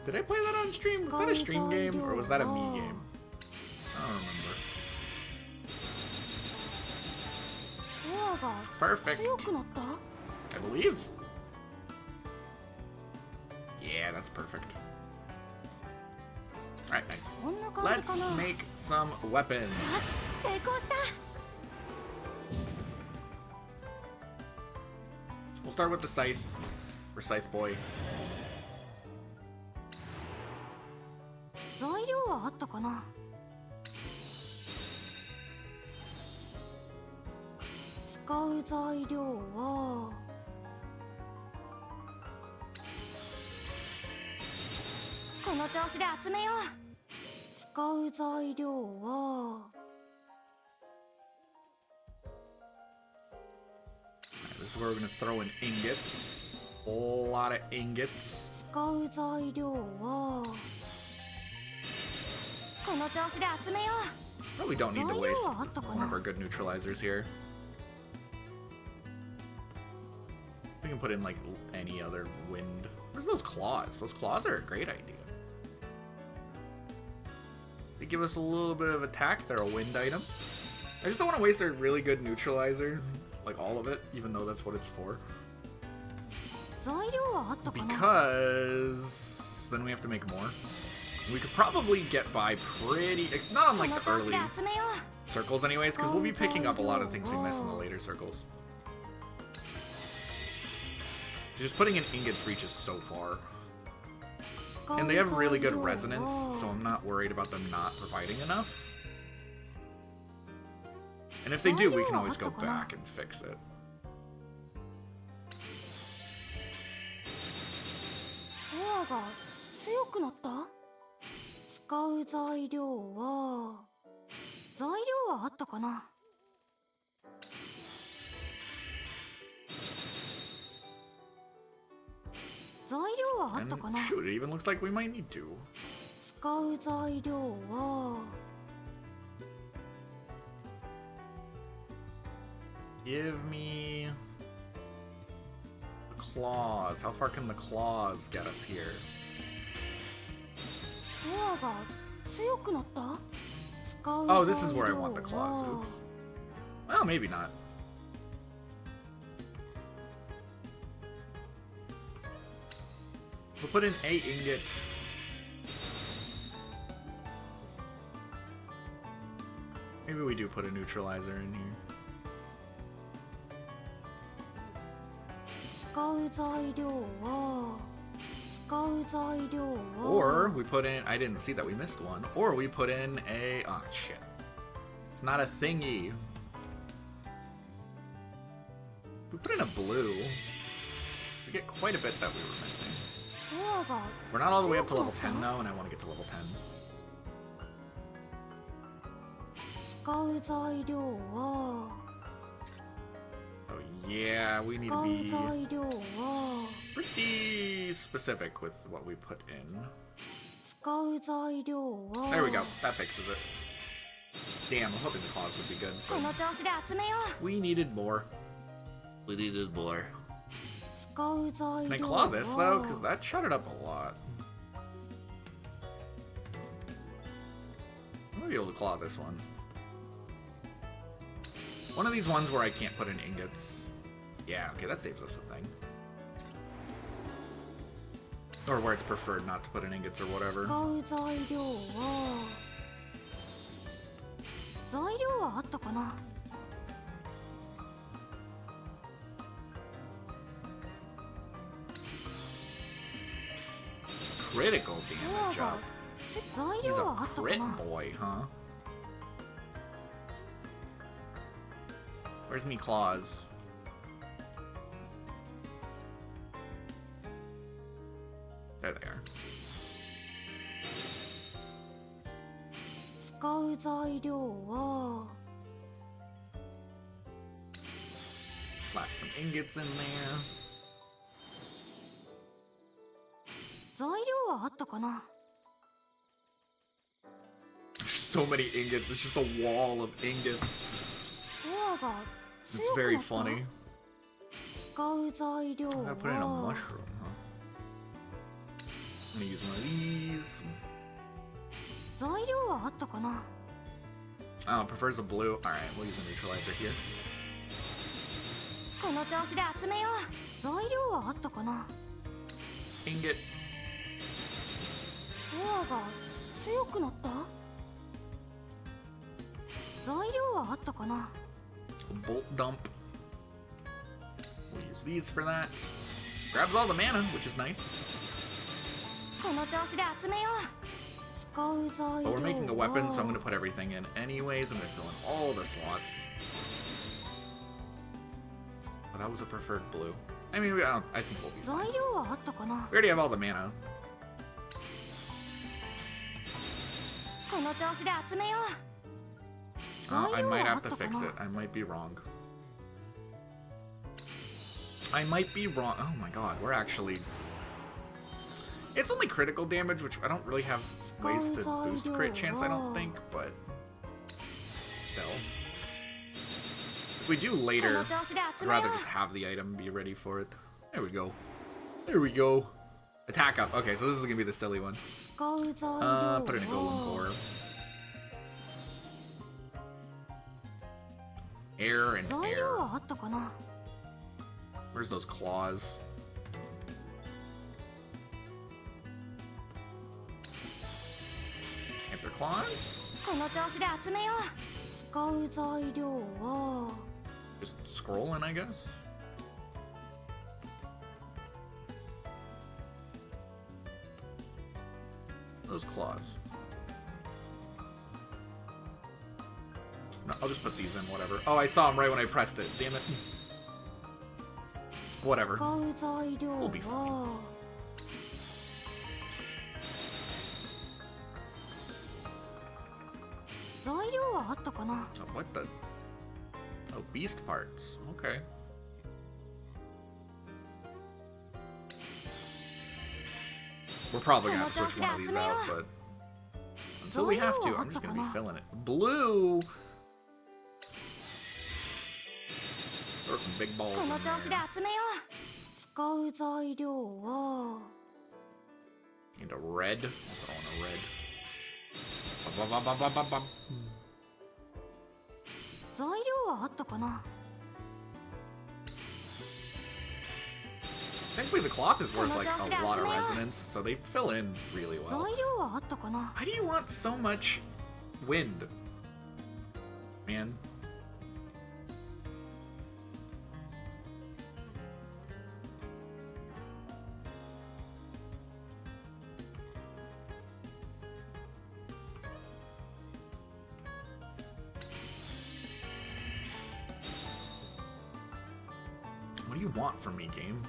Did I play that on stream? Was that a stream game or was that a me game? I don't remember. Perfect. I believe. Yeah, that's perfect. Alright, nice. Let's make some weapons. We'll start with the scythe. For Scythe Boy. This is where we're gonna throw in ingots. Whole lot of ingots. Really don't need to waste one of our good neutralizers here. We can put in like any other wind. Where's those claws? Those claws are a great idea. They give us a little bit of attack. They're a wind item. I just don't want to waste a really good neutralizer, like all of it, even though that's what it's for. Because then we have to make more. We could probably get by pretty, not on like the early circles anyways, because we'll be picking up a lot of things we miss in the later circles. Just putting in ingots reaches so far. And they have really good resonance, so I'm not worried about them not providing enough. And if they do, we can always go back and fix it. And shoot, it even looks like we might need to. Give me the claws. How far can the claws get us here? Oh, this is where I want the claws. Oops. Well, maybe not. We'll put in a ingot. Maybe we do put a neutralizer in here. Or we put in, I didn't see that we missed one. Or we put in a, oh shit. It's not a thingy. We put in a blue. We get quite a bit that we were missing. We're not all the way up to level 10 though, and I want to get to level 10. Oh yeah, we need to be pretty specific with what we put in. There we go, that fixes it. Damn, I'm hoping the claws would be good. We needed more. We needed more. Can I claw this though? Because that shut it up a lot. I'm gonna be able to claw this one. One of these ones where I can't put in ingots. Yeah, okay, that saves us a thing. Or where it's preferred not to put in ingots or whatever. Critical damage up. He's a crit boy, huh? Where's me claws? There they are. Slap some ingots in there. so many ingots. It's just a wall of ingots. It's very funny. I gotta put in a mushroom, huh? I'm gonna use one of these. Oh, prefers a blue. Alright, we'll use a neutralizer here. Ingot. Bolt dump. We'll use these for that. Grabs all the mana, which is nice. But we're making a weapon, so I'm gonna put everything in anyways. I'm gonna fill in all the slots. Oh, that was a preferred blue. I mean, I think we'll be fine. We already have all the mana. I might have to fix it. I might be wrong. I might be wrong. Oh my god, we're actually... It's only critical damage, which I don't really have ways to boost crit chance, I don't think, but... Still. If we do later, I'd rather just have the item and be ready for it. There we go. There we go. Attack up. Okay, so this is gonna be the silly one. Put in a golem core. Air and air. Where's those claws? Panther claws? Just scrolling, I guess. Those claws. No, I'll just put these in, whatever. Oh, I saw them right when I pressed it. Damn it. Whatever. We'll be fine. Oh, what the? Oh, beast parts. Okay. We're probably gonna have to switch one of these out, but until we have to, I'm just gonna be filling it. Blue! Throw some big balls in there. And a red. I'll throw in a red. Thankfully, the cloth is worth like a lot of resonance, so they fill in really well. Why do you want so much wind, man? What do you want from me, game?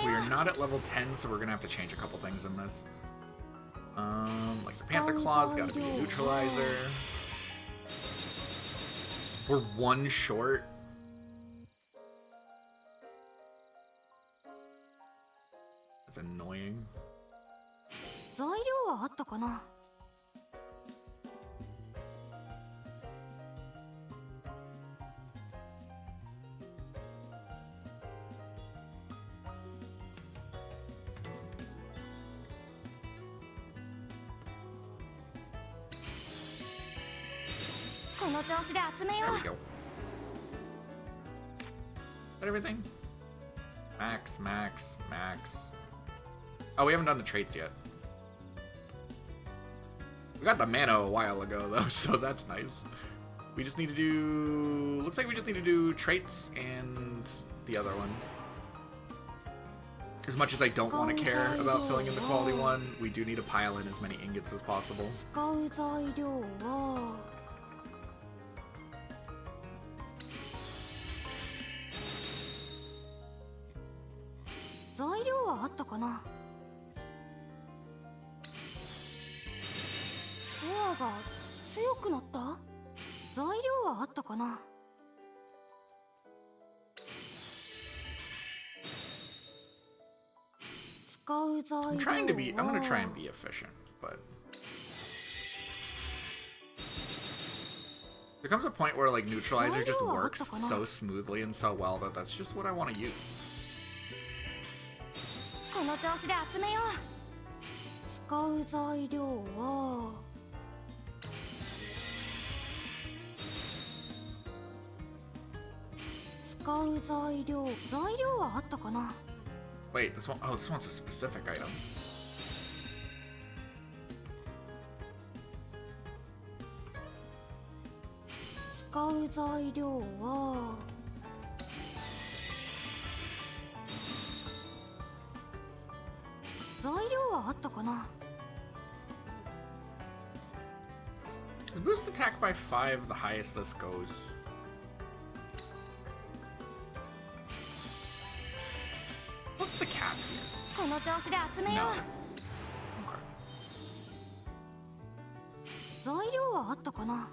We are not at level 10, so we're gonna have to change a couple things in this. Like the Panther Claw's gotta be a neutralizer. We're one short. That's annoying. There we go. Is that everything? Max, max, max. Oh, we haven't done the traits yet. We got the mana a while ago, though, so that's nice. We just need to do... Looks like we just need to do traits and the other one. As much as I don't want to care about filling in the quality one, we do need to pile in as many ingots as possible. が強くなった？材料はあったかな？使う材料は I'm gonna try and be efficient, but there comes a point where like neutralizer just works so smoothly and so well that that's just what I want to use. この調子で集めよう。使う材料は使う材料はあったかな？ Wait, this one, oh, this one's a specific item. 使う材料は材料はあったかな？ Is boost attack by 5 the highest this goes? What's the cap here? この調子で集めよ No. う。 Okay. 材料はあったかな？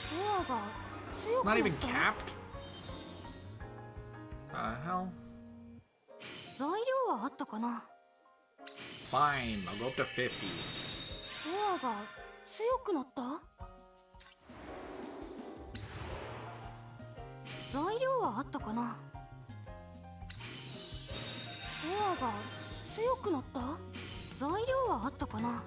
フォアが強くな Not った？ even capped? Hell? 材料はあったかな？ Fine, I'll go up to 50. フォアが強くなった？材料はあったかな？フォアが強くなった？材料はあったかな？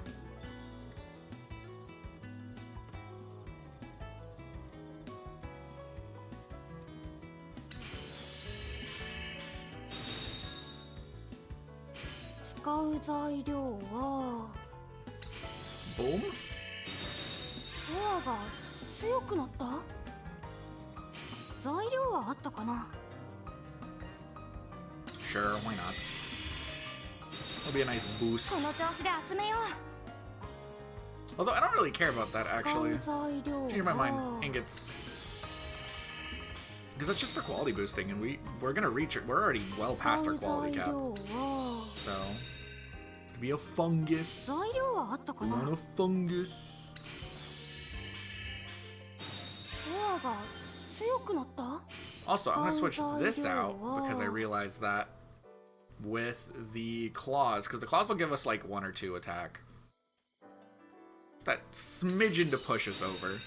使う材料は Boom? フォアが強くなった？材料はあったかな？ Sure, why not? That'll be a nice boost. この調子で集めよう。 Although I don't really care about that actually. 使う材料は Change my mind. Ingots. Because that's just for quality boosting, and we're gonna reach it. We're already well past our quality cap. 材料は So it's to be a fungus. 材料はあったか We な？ want a fungus. フォアが強くなった？ Also, I'm gonna switch this out because I realized that with the claws, because the claws will give us like 1 or 2 attack. It's that smidgen to push us over.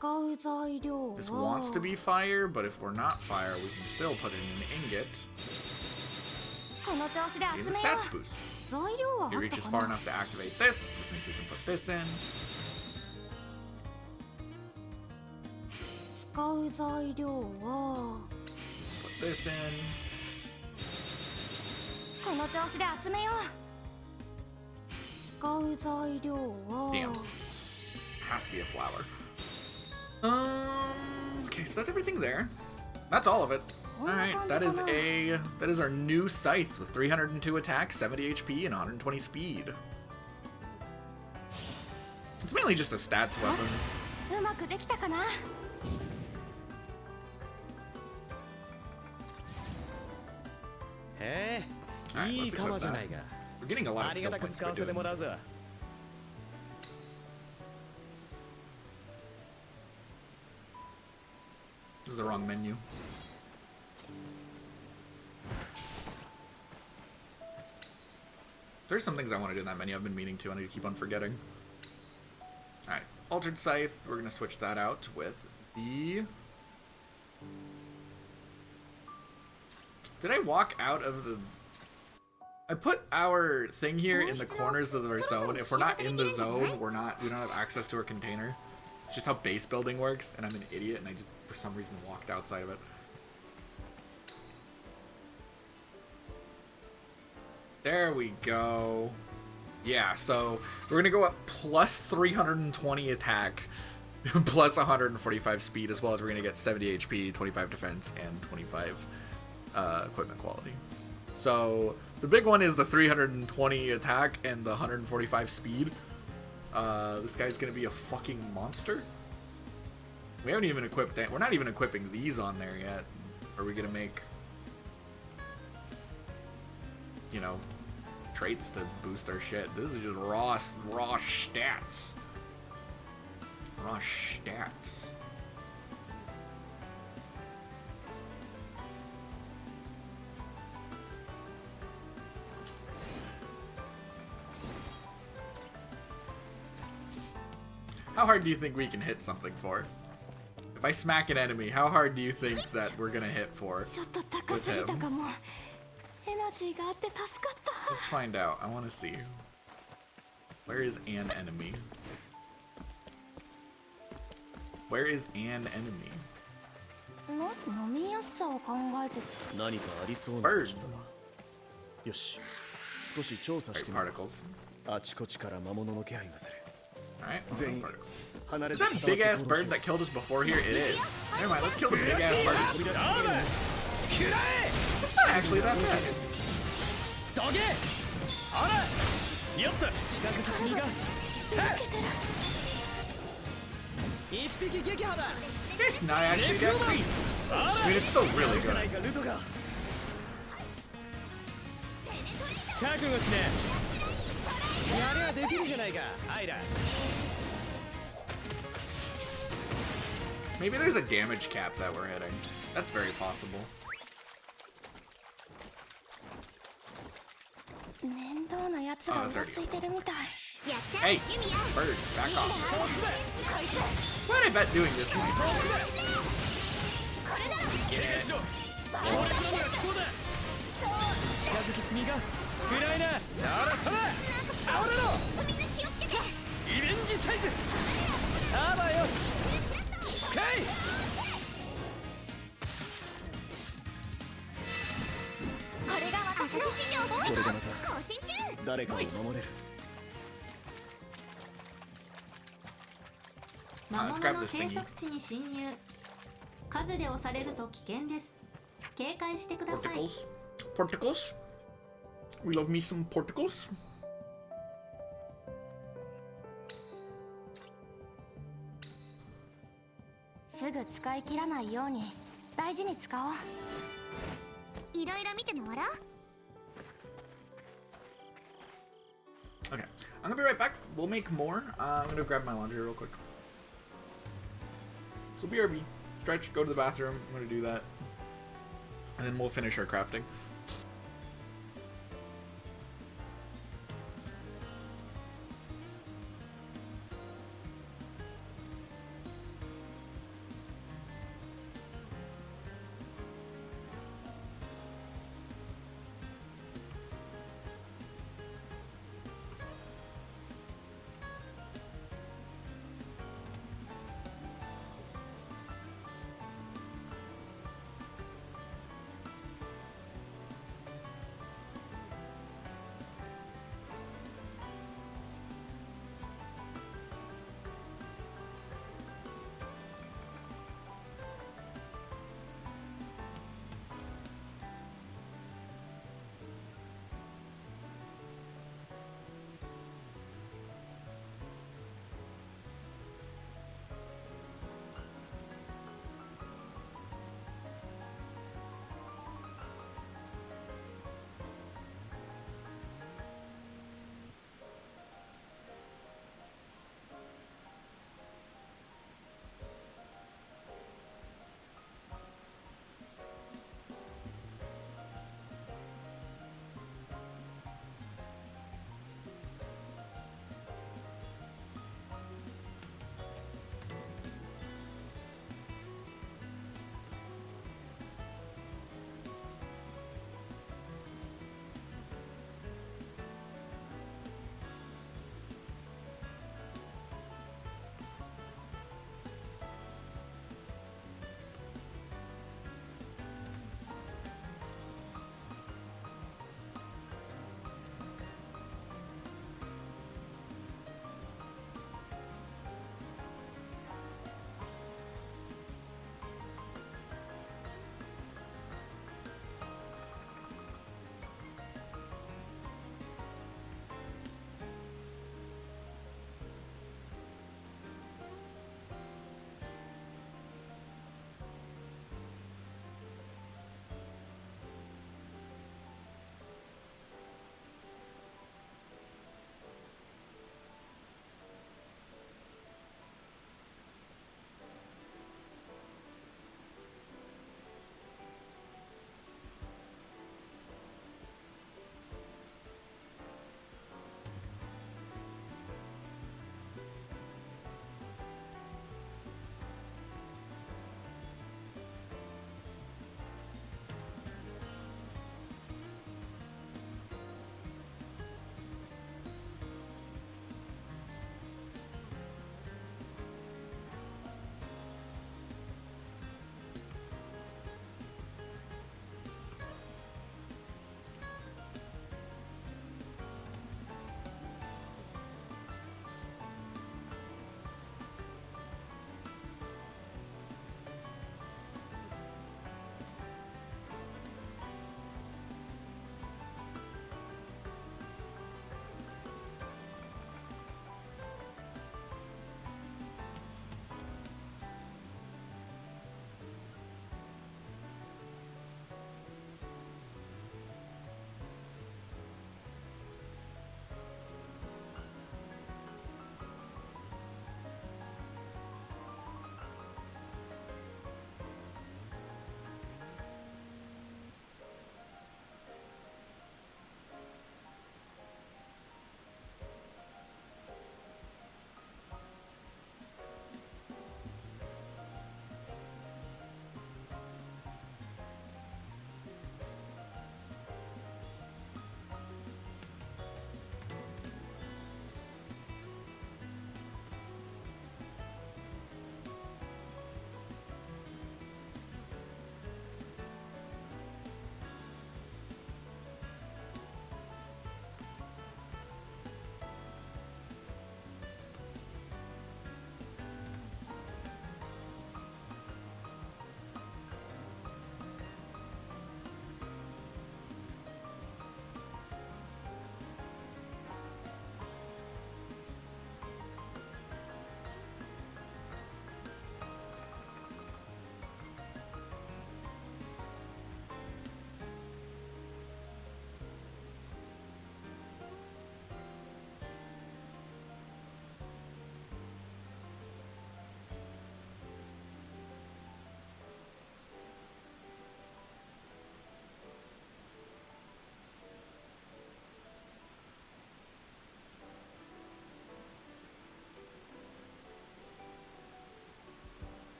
使う材料は This wants to be fire, but if we're not fire, we can still put in an ingot. この調子で Give 集 the めよ stats boost. う。材料はあ It った reaches か far な？ enough to activate this, which means we can put this in. 使う材料は Put this in. この調子で集めよう。使う材料は Damn. Has to be a flower. Okay, so that's everything there. That's all of it. Alright, that is our new scythe with 302 attack, 70 HP, and 120 speed. It's mainly just a stats weapon. うまくできたかな？へえ、 Alright, いい let's 鎌 equip じゃ that. ないか。 We're getting a lot of あり skill がたく points 使 for わせて doing もらう this. ぞ。 This is the wrong menu. There's some things I want to do in that menu I've been meaning to. I need to keep on forgetting. Alright, Altered Scythe. We're going to switch that out with the... Did I walk out of the... I put our thing here in the corners of our zone. If we're not in the zone, we don't have access to our container. It's just how base building works, and I'm an idiot, and I just, for some reason, walked outside of it. There we go. Yeah, so we're gonna go up plus 320 attack, plus 145 speed, as well as we're gonna get 70 HP, 25 defense, and 25 equipment quality. So the big one is the 320 attack and the 145 speed. This guy's gonna be a fucking monster. We haven't even equipped that. We're not even equipping these on there yet. Are we gonna make, you know, traits to boost our shit? This is just raw stats. Raw stats. How hard do you think we can hit something for? If I smack an enemy, how hard do you think that we're gonna hit for with him? Let's find out. I want to see. Where is an enemy? Where is an enemy? Bird. Great particles. Alright, particles. Is that big ass bird that killed us before here? It is. Never mind, let's kill the big ass bird. It's not actually that bad. It's not actually that great. I mean, it's still really good. Maybe there's a damage cap that we're hitting. That's very possible. Oh, it's already up. Hey, bird, back off. Why did I bet doing this? Let's grab this thingy. Porticles. Porticles. We love me some porticles. Okay, I'm gonna be right back. We'll make more. I'm gonna grab my laundry real quick. So BRB, stretch, go to the bathroom. I'm gonna do that, and then we'll finish our crafting.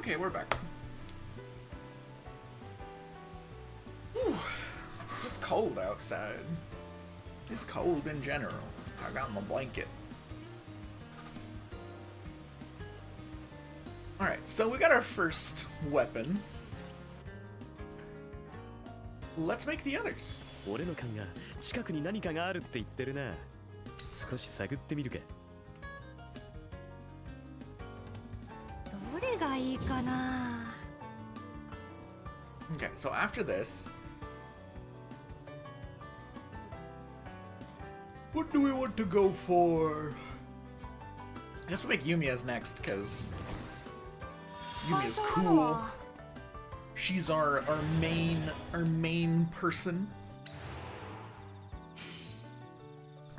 Okay, we're back. Whew. It's cold outside. It's cold in general. I got my blanket. Alright, so we got our first weapon. Let's make the others. 俺の勘が近くに何かがあるって言ってるな。少し探ってみるか。どれがいいかな。 Okay, so after this, what do we want to go for? I guess we'll make Yumia's next, because Yumia's cool. She's our main person.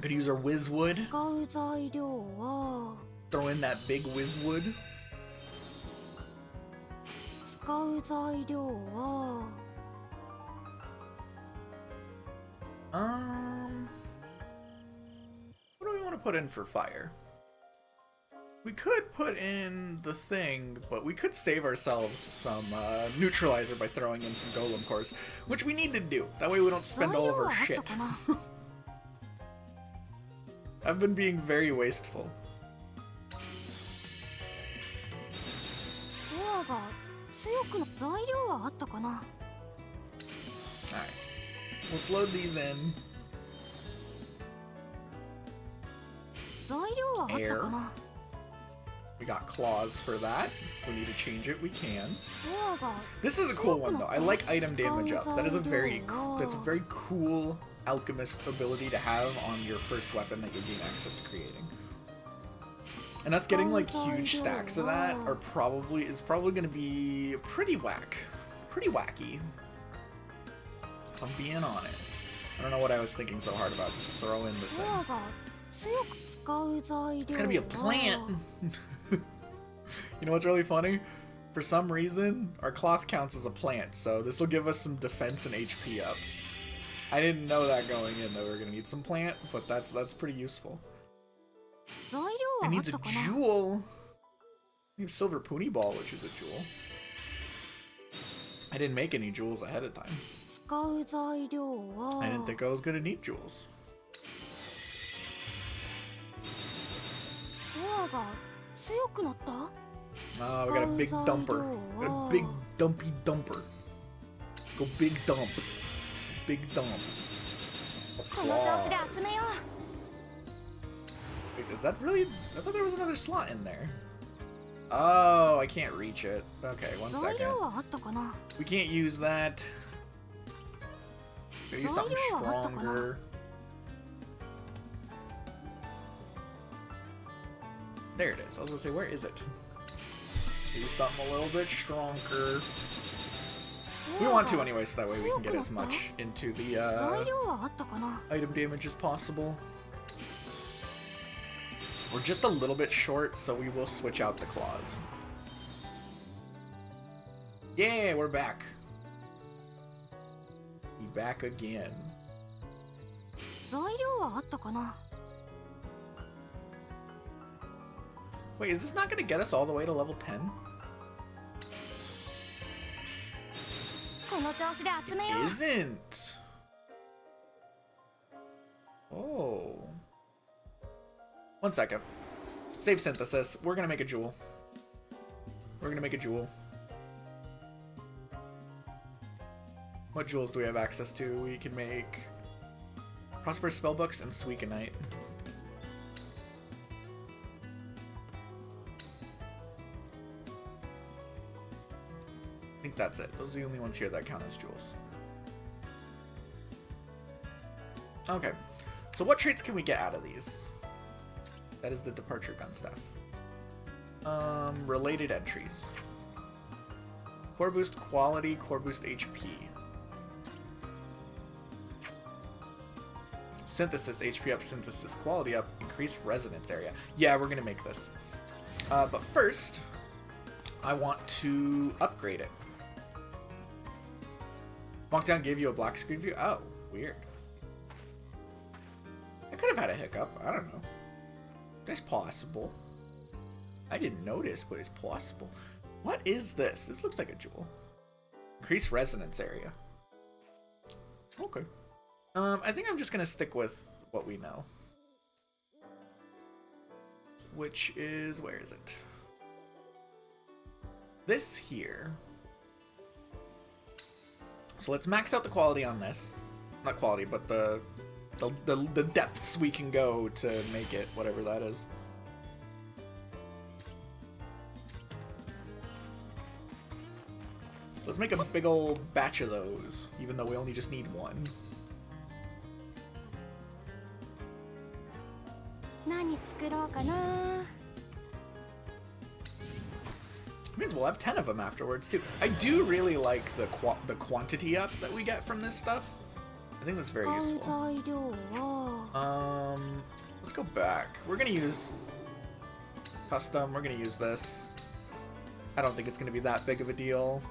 Could use our Whizwood. 使う材料は Throw in that big Whizwood. 使う材料は What do we want to put in for fire? We could put in the thing, but we could save ourselves some neutralizer by throwing in some golem cores, which we need to do. That way we don't spend all of our shit. I've been being very wasteful. ドアが強くな材料はあったかな。 Alright. Let's load these in. 材料はあったかな。 We got claws for that. If we need to change it, we can. ドアが This is a cool one though. I like item damage up. That is a very cool alchemist ability to have on your first weapon that you gain access to creating. And us getting like huge stacks of that is probably gonna be pretty wacky. If I'm being honest. I don't know what I was thinking so hard about. Just throw in the ドア thing. が強く使う材料 It's gonna be a plant. You know what's really funny? For some reason, our cloth counts as a plant, so this will give us some defense and HP up. I didn't know that going in that we were gonna need some plant, but that's pretty useful. 材料 It はあっ needs た a かな。 jewel. We have silver pony ball, which is a jewel. I didn't make any jewels ahead of time. 使う材料は I didn't think I was gonna need jewels. ドアが強くなった。 We got a big dumper. We got a big dumpy dumper. Go big dump. Big dump. Of この調子で claws. 集めよ Wait, is that really? I thought there was another slot in there. Oh, I can't reach it. Okay, う。 one 材 second. 料はあったかな。 We can't use that. Gotta use something stronger. There it is. I was gonna say, where is it? Use something a little bit stronger. We want to anyway, so that way we can get as much into the 材料はあったかな。 item damage as possible. We're just a little bit short, so we will switch out the claws. Yeah, we're back. Be back again. 材料はあったかな。 Wait, is this not going to get us all the way to level 10? この調子で集めよ Isn't. Oh. One second. Save synthesis. We're going to make a jewel. We're going to make a jewel. What jewels do we have access to? We can make Prosperous Spellbooks and Suicanite. I think that's it. Those are the only ones here that count as jewels. Okay. So what traits can we get out of these? That is the departure gun stuff. Related entries. Core boost quality, core boost HP. Synthesis, HP up, synthesis quality up, increase resonance area. Yeah, we're gonna make this. But first, I want to upgrade it. Mockdown gave you a black screen view? Oh, weird. I could have had a hiccup. I don't know. It's possible. I didn't notice, but it's possible. What is this? This looks like a jewel. Increase resonance area. Okay. I think I'm just gonna stick with what we know. Which is, where is it? This here. So let's max out the quality on this. Not quality, but the depths we can go to make it whatever that is. Let's make a big old batch of those, even though we only just need one. Means we'll have 10 of them afterwards too. I do really like the quantity up that we get from this stuff. I think that's very useful. Let's go back. We're gonna use custom. We're gonna use this. I don't think it's gonna be that big of a deal.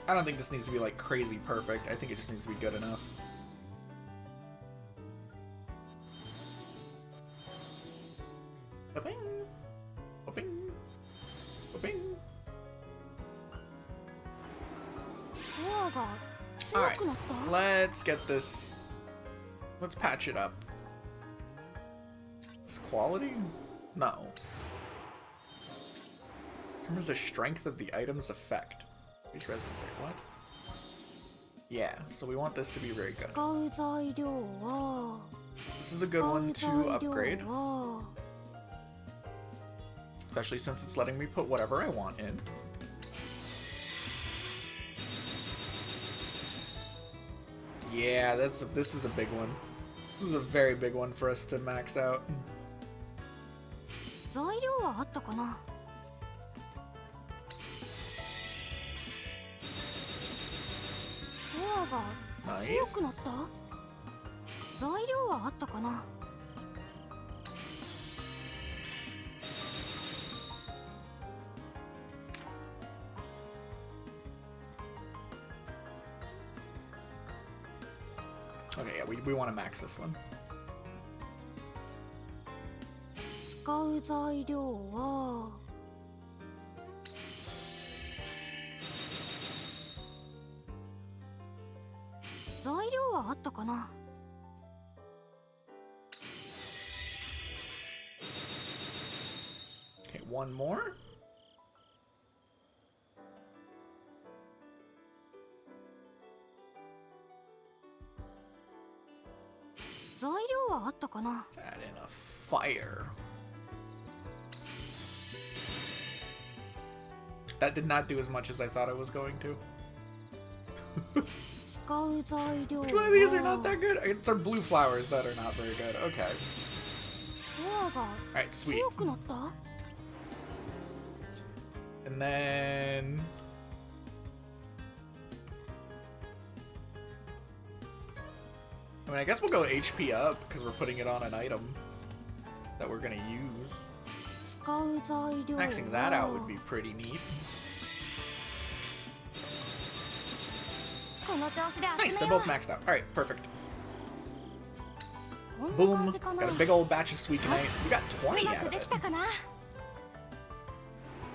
I don't think this needs to be like crazy perfect. I think it just needs to be good enough. Whooping, whooping, whooping. Alright, let's get this. Let's patch it up. Is quality? No. Determines the strength of the item's effect. Increase resonance rate. What? Yeah, so we want this to be very good. This is a good one to upgrade. Especially since it's letting me put whatever I want in. Yeah, this is a big one. This is a very big one for us to max out. Nice. Okay, yeah, we want to max this one. Okay, one more. Let's add in a fire. That did not do as much as I thought it was going to. Which one of these are not that good? It's our blue flowers that are not very good. Okay. Alright, sweet. And then... I mean, I guess we'll go HP up, because we're putting it on an item that we're going to use. Maxing that out would be pretty neat. Nice, they're both maxed out. Alright, perfect. Boom, got a big old batch of Suicanite. We got 20 out of it.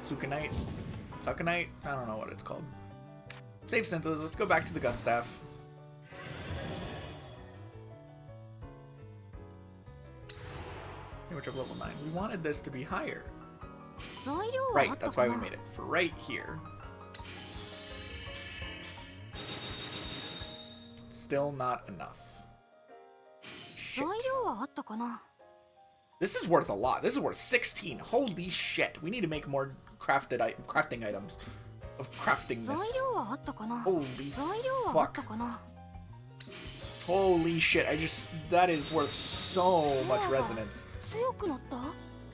Suicanite, Tucanite, I don't know what it's called. Save synthesis, let's go back to the gun staff. Which of level 9. We wanted this to be higher. Right, that's why we made it for right here. Still not enough. Shit. This is worth a lot. This is worth 16. Holy shit. We need to make more crafting items of craftingness. Holy fuck. Holy shit. That is worth so much resonance.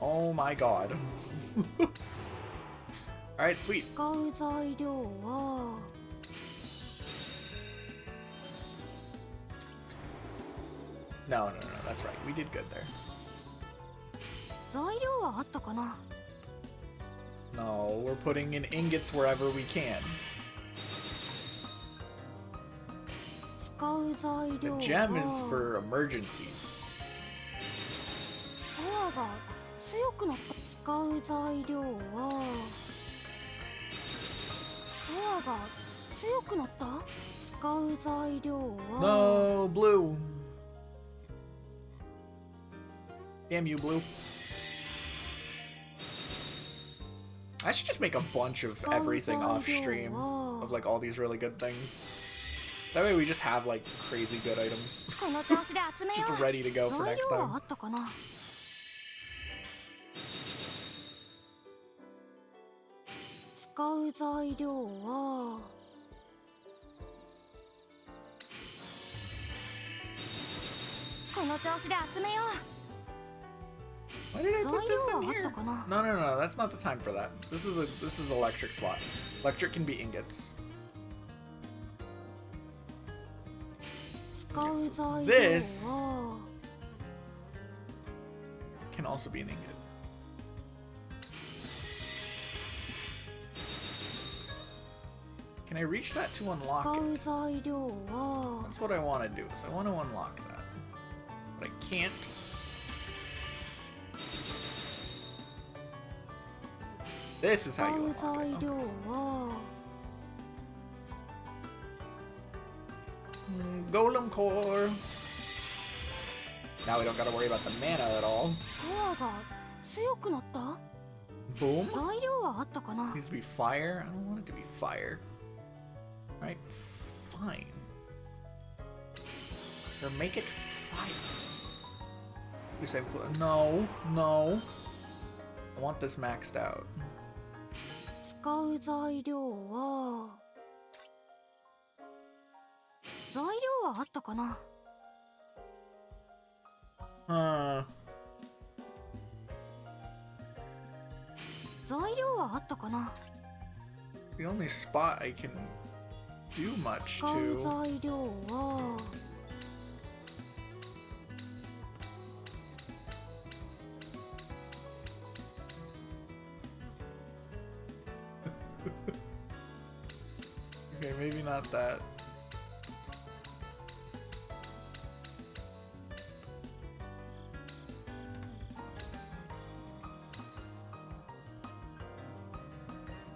Oh my god. Alright, sweet. No, that's right. We did good there. No, we're putting in ingots wherever we can. The gem is for emergencies. 強くなった。使う材料はドアが強くなった。使う材料は No, blue. Damn you, blue. I should just make a bunch of everything off stream of like all these really good things. That way we just have like crazy good items. Just ready to go for next time. 使う材料はこの調子で集めよう。 Why did I put this in here? No, no, no, that's not the time for that. This is electric slot. Electric can be ingots. Okay, so this can also be an ingot. Can I reach that to unlock it? That's what I want to do. Is I want to unlock that, but I can't. This is how you unlock it. Okay. Golem core. Now we don't gotta worry about the mana at all. Boom. Needs to be fire. I don't want it to be fire. Alright, fine. Or make it fire. You say no, no. I want this maxed out. 使う材料は材料はあったかな。材料はあったかな。 The only spot I can do much 使う to. 材料は Okay, maybe not that.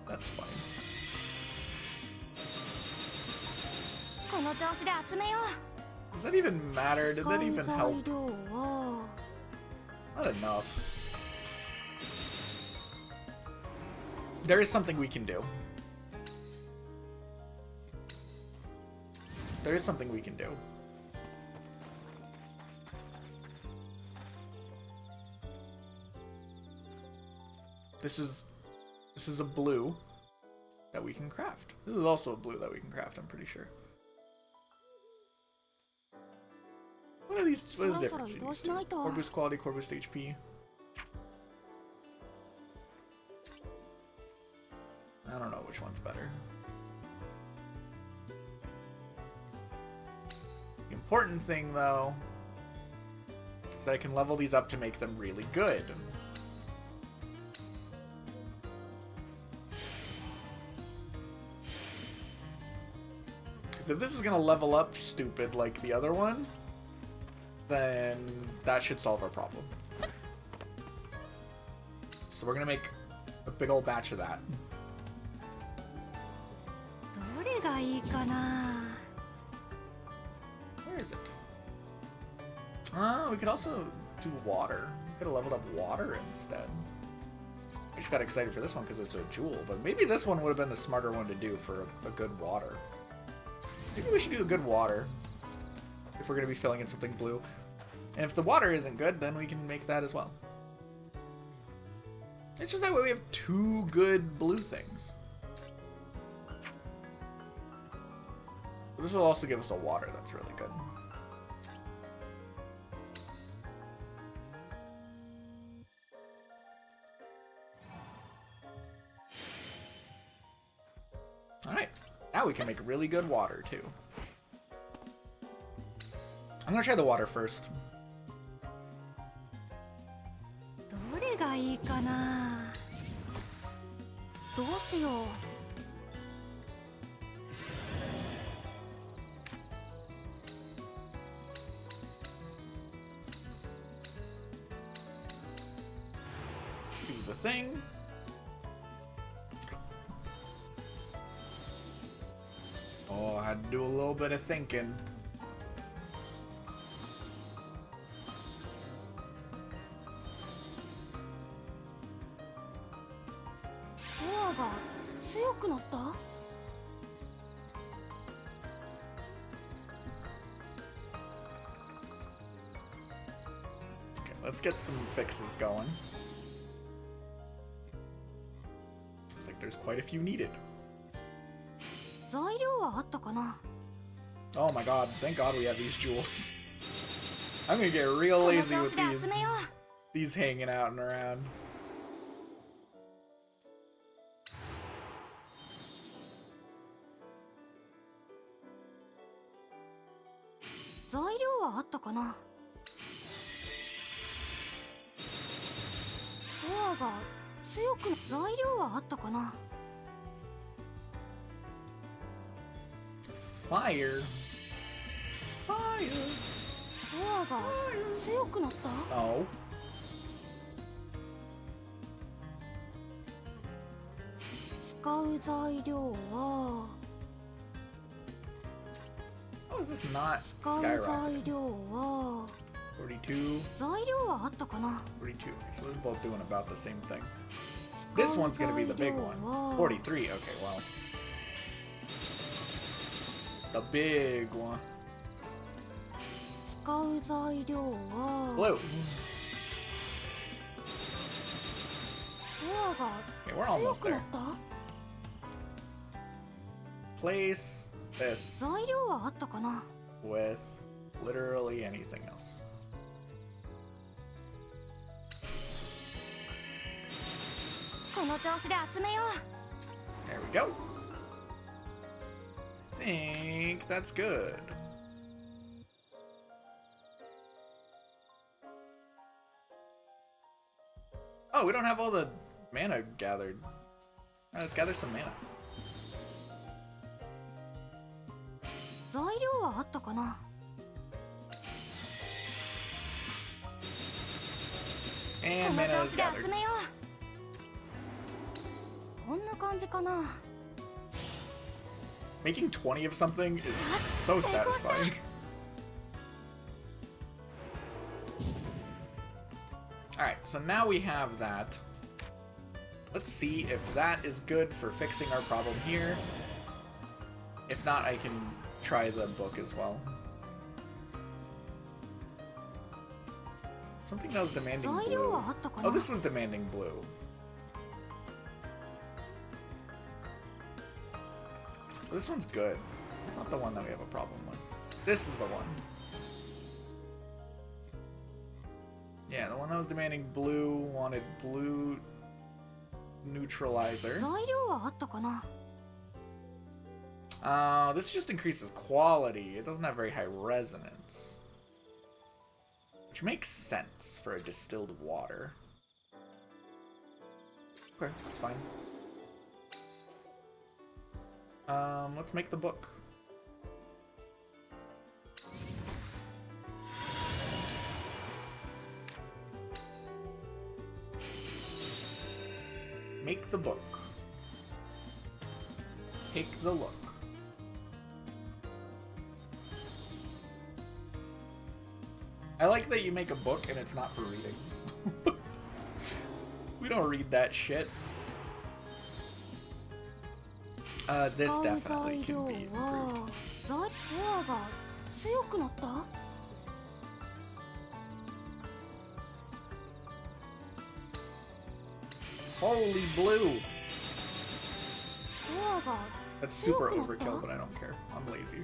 That's fine. この調子で集めよう。 Does that even matter? Did that even 使う help? 材料は Not enough. There is something we can do. There is something we can do. This is a blue that we can craft. This is also a blue that we can craft, I'm pretty sure. What are these? What is the difference between these two? Core boost quality, core boost HP. I don't know which one's better. The important thing, though, is that I can level these up to make them really good. Because if this is going to level up stupid like the other one, then that should solve our problem. So we're going to make a big old batch of that. どれがいいかな。 Where is it? We could also do water. We could have leveled up water instead. I just got excited for this one because it's a jewel, but maybe this one would have been the smarter one to do for a good water. Maybe we should do a good water if we're going to be filling in something blue. And if the water isn't good, then we can make that as well. It's just that way we have two good blue things. But this will also give us a water that's really good. Alright, now we can make really good water too. I'm gonna try the water first. どれがいいかな。どうしよう。 I Do the thing. Oh, I had to do a little bit of thinking. Okay, let's get some fixes going. Looks like there's quite a few needed. Oh my god, thank god we have these jewels. I'm gonna get real lazy with these hanging out and around. Fire. Fire. Oh. How is this not skyrocketing? 42. 42. So we're both doing about the same thing. This one's gonna be the big one. 43. Okay, well. The big one. Blue. Okay, we're almost there. Place this with literally anything else. There we go. I think that's good. Oh, we don't have all the mana gathered. Right, let's gather some mana. And mana is gathered. Making 20 of something is so satisfying. Alright, so now we have that. Let's see if that is good for fixing our problem here. If not, I can try the book as well. Something that was demanding blue. Oh, this was demanding blue. This one's good. It's not the one that we have a problem with. This is the one. Yeah, the one that was demanding blue wanted blue neutralizer. This just increases quality. It doesn't have very high resonance. Which makes sense for a distilled water. Okay, that's fine. Let's make the book. Make the book. Take the look. I like that you make a book and it's not for reading. We don't read that shit. This definitely can be improved. Holy blue! That's super overkill, but I don't care. I'm lazy.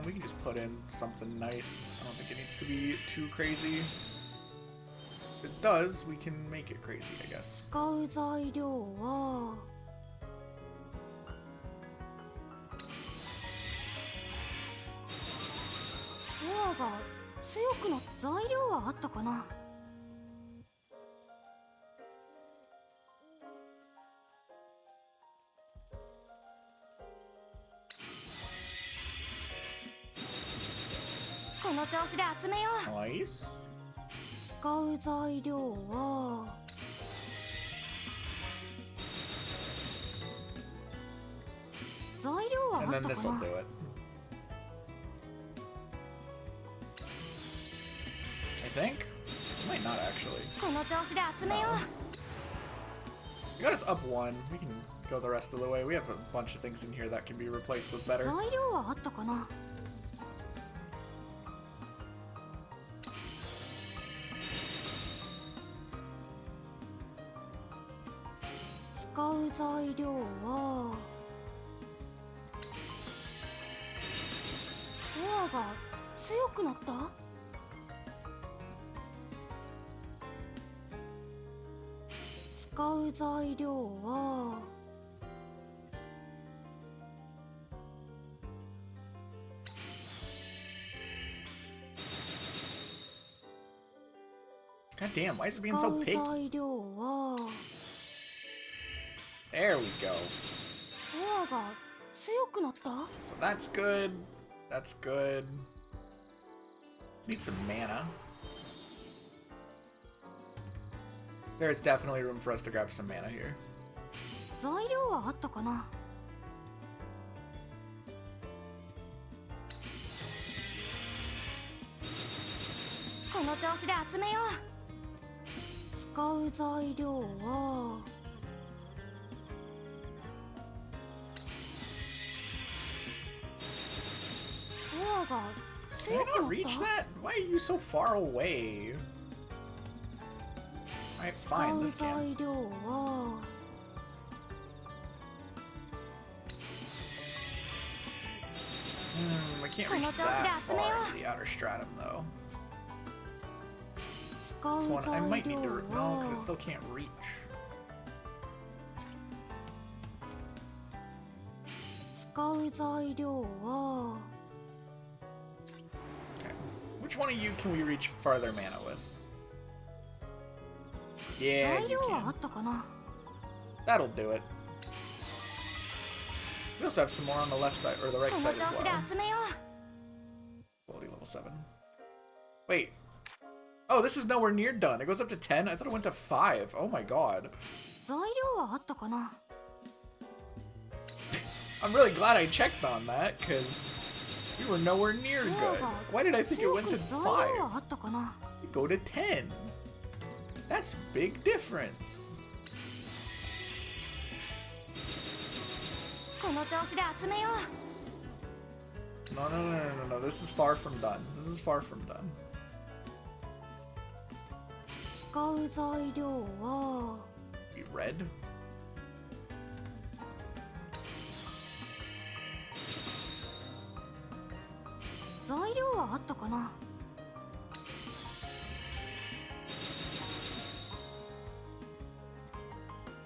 We can just put in something nice. I don't think it needs to be too crazy. If it does, we can make it crazy, I guess. この調子で集めよう。 Nice. 使う材料は材料はあ And った then か this'll な。 do it. I think. Might not actually. この調子で集めよう。 You got us up one. We can go the rest of the way. We have a bunch of things in here that can be replaced with better. 材料はあったかな。使う材料はコアが強くなった。使う材料は God damn, why is it being so 使う picky? 材料は There we go. コアが強くなった。 So that's good. That's good. Need some mana. There's definitely room for us to grab some mana here. 材料はあったかな。この調子で集めよう。使う材料はコアが Can I 強く not なっ reach た。 that? Why are you so far away? Alright, fine, this 使う can. 材料は I can't reach that far into the outer stratum, though. 使う This one, I 材 might need 料 to... No, because it は still can't reach. 使う材料は Okay. Which one of you can we reach farther mana with? Yeah, 材 you 料はあ can. ったかな。 That'll do it. We also have some more on the left side, or the right この side 調 as 子で well. 集めよう。 Quality level 7. Wait. Oh, this is nowhere near done. It goes up to 10? I thought it went to 5. Oh my god. 材料はあったかな。 I'm really glad I checked on that, because we were nowhere near good. Why did I think it went to 材料 5? はあったかな。 You go to 10. That's a big difference. この調子で集めよう。 No, no, no, no, no, no. This is far from done. This is far from done. 使う材料は Be red? 材料はあったかな。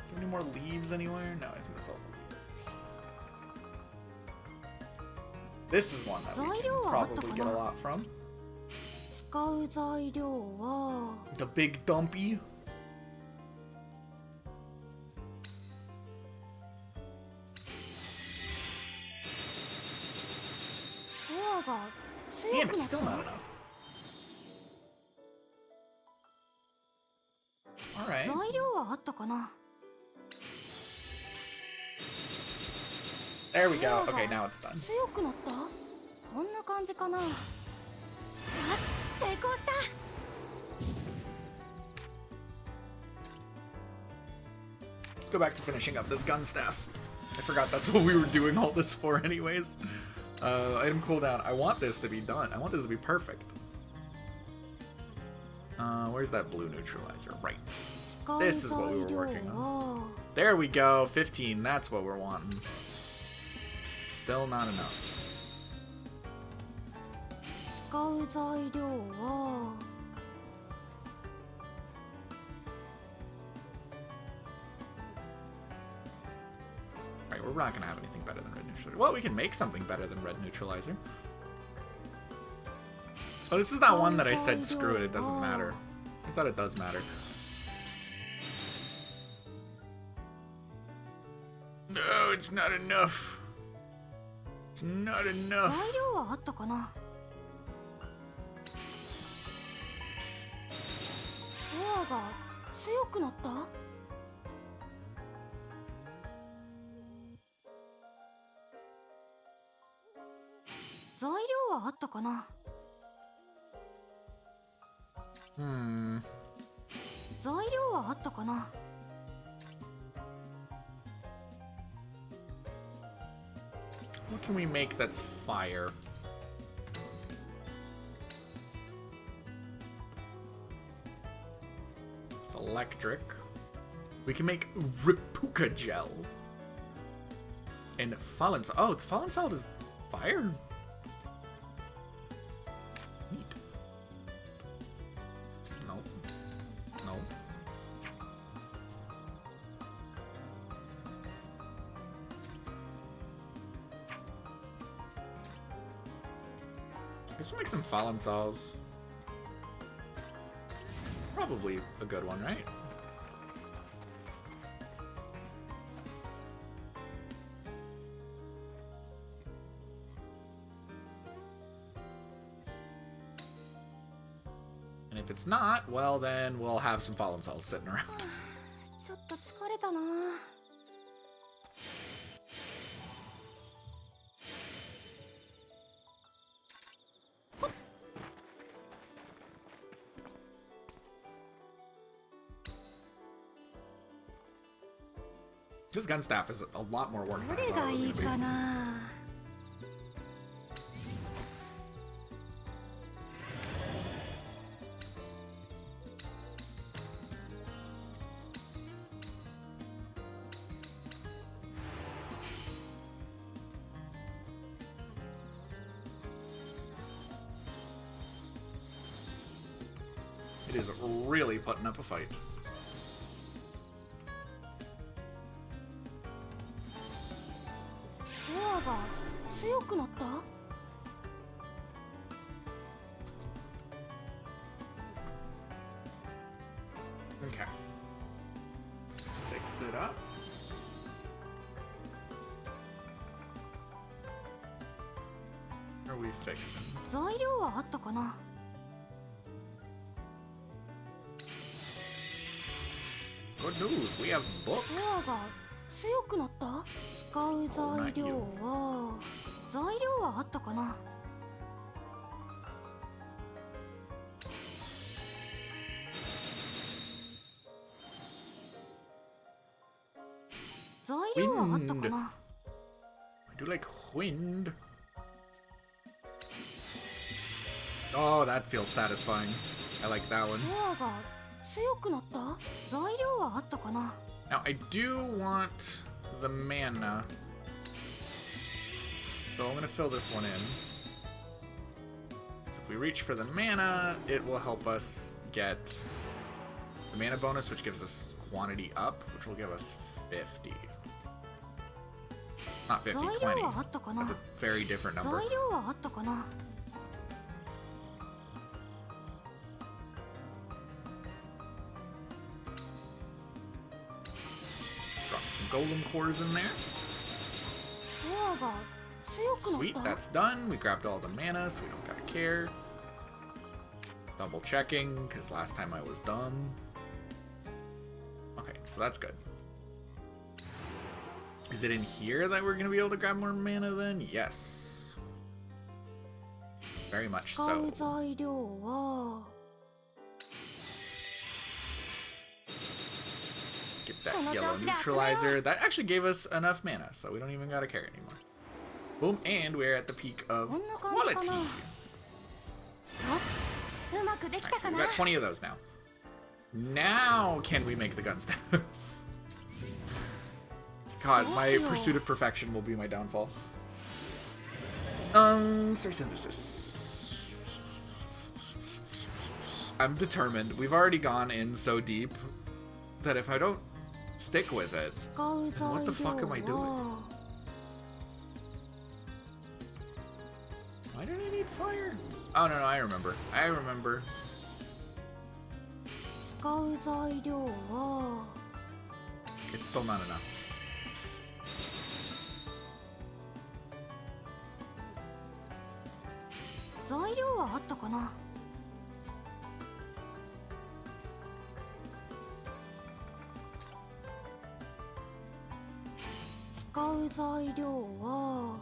Do we have any more leaves anywhere? No, I think that's all the leaves. This is one that we can probably get a lot from. 使う材料は The big dumpy. コアが Damn, 強く it's なっ still た。 not enough. Alright. 材料はあったかな。 There we go. Okay, now it's done. 強くなった。こんな感じかな。よし、成功した。 Let's go back to finishing up this gun staff. I forgot that's what we were doing all this for anyways. Item cooldown. I want this to be done. I want this to be perfect. Where's that blue neutralizer? Right. This is what we were working on. There we go. 15. That's what we're wanting. Still not enough. 使う材料は Right, we're not gonna have anything better than red neutralizer. Well, we can make something better than red neutralizer. Oh, this is that one that I said screw it, it doesn't matter. I thought it does matter. No, it's not enough. It's not enough. 材料はあったかな。くなった？材料はあったかな？材料はあったかな？ What can we make that's fire? It's electric. We can make Repuka gel. And fallen salt. Oh, fallen salt is fire? Neat. Nope. Nope. Guess we'll make some fallen salts. Probably a good one, right? And if it's not, well then we'll have some fallen salts sitting around. ちょっと疲れたな。This gun staff is a lot more work ど than I れ thought が it was いい gonna か be. な。It is really putting up a fight. フォアが強くなった？ Okay. Fix it up. What are we fixing? 材料はあったかな。 Good news, we have books. フォアが強くなった？使う材料はあったかな。 材料はあったかな。 I do like wind. Oh, that feels satisfying. I like that one. フォアが強くなった？材料はあったかな。 Now, I do want the mana. So I'm going to fill this one in. So if we reach for the mana, it will help us get the mana bonus, which gives us quantity up, which will give us 50. Not 50, 材 20. 料はあったかな。 That's a very different number. 材料はあったかな。 Drop some golem cores in there. フォアが強くな Sweet, った？ that's done. We grabbed all the mana, so we don't gotta care. Double checking, because last time I was dumb. Okay, so that's good. Is it in here that we're gonna be able to grab more mana then? Yes. Very much 使 so. う材料は Get that yellow neutralizer. That actually gave us enough mana, so we don't even gotta care anymore. Boom, and we're at the peak of こんな感じ quality. かな。よし、うまくでき Alright, た so か we've な。 got 20 of those now. Now can we make the gun staff? God, my pursuit of perfection will be my downfall. Star synthesis. I'm determined. We've already gone in so deep that if I don't stick with it, 使う材 what the fuck am I 料 doing? は Why did I need fire? Oh, no, I remember. I remember. 使う材料は It's still not enough. 材料はあったかな。使う材料は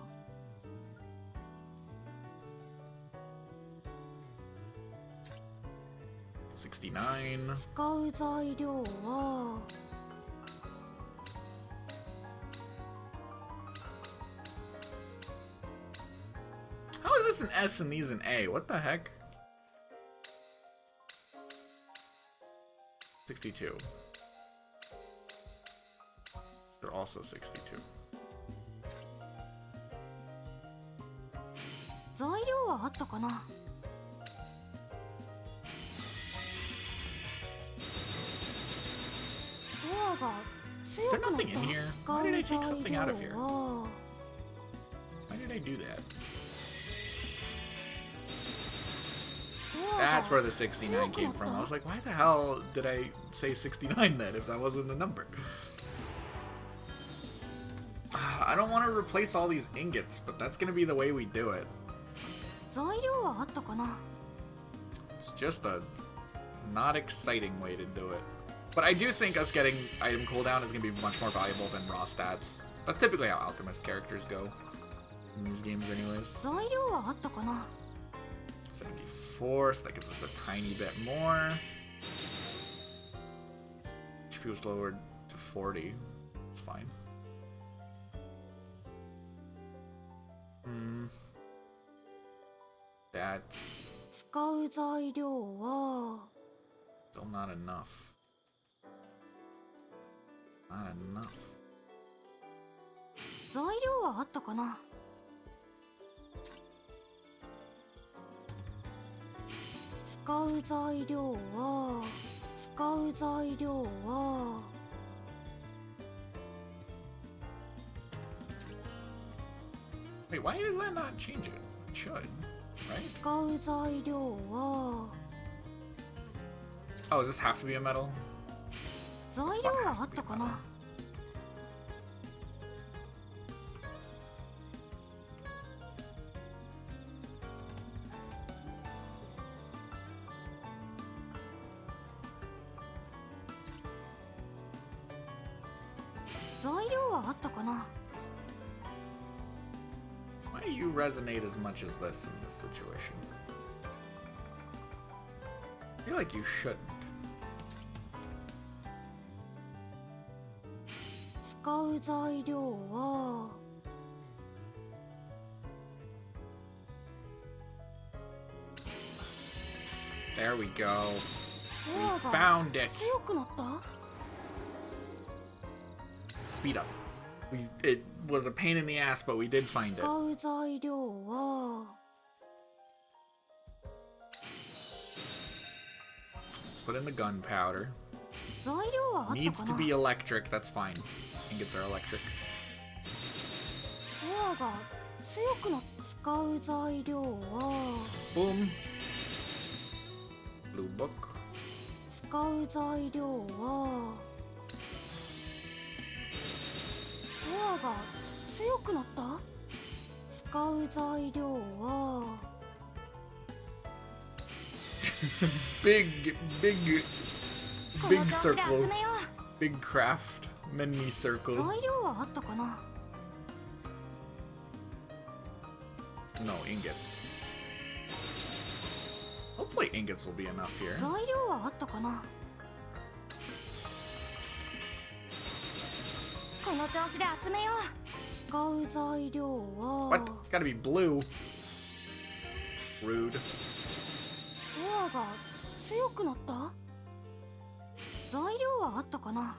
69. 使う材料は How is this an S and these an A? What the heck? 62. They're also 62. 材料はあったかな。ドアが Is there nothing in here? Why did I take something out of here? Why did I do that? That's where the 69 came from. I was like, why the hell did I say 69 then if that wasn't the number? I don't want to replace all these ingots, but that's going to be the way we do it. 材料はあったかな。 It's just a not exciting way to do it. But I do think us getting item cooldown is going to be much more valuable than raw stats. That's typically how Alchemist characters go in these games anyways. 材料はあったかな。 74, so that gives us a tiny bit more. HP was lowered to 40. It's fine. That's 使う材料は still not enough. Not enough. 材料はあったかな。使う材料は使う材料は Wait, why does that not change it? It should, right? 使う材料は Oh, does this have to be a metal? 材料はあったかな。材料はあったかな。 Why do you resonate as much as this in this situation? I feel like you shouldn't. 使う材料は There we go. ドア We が found it. 強くなった。 Speed up. It was a pain in the ass, but we did find it. 使う材料は Let's put in the gunpowder. 材料はあった Needs か to な。 be electric. That's fine. Ingots are electric. ドアが強くなった。使う材料は Boom. Blue book. 使う材料はドアが強くなった。使う材料は Big この circle. 調子で集めよ Big craft. Mini う。 circle. 材料はあったかな。 No, ingots. Hopefully ingots will be enough here. 材料はあったかな。この調子で集めよう。使う材料は What? It's gotta be blue. Rude. ドアが強くなった。材料はあったかな。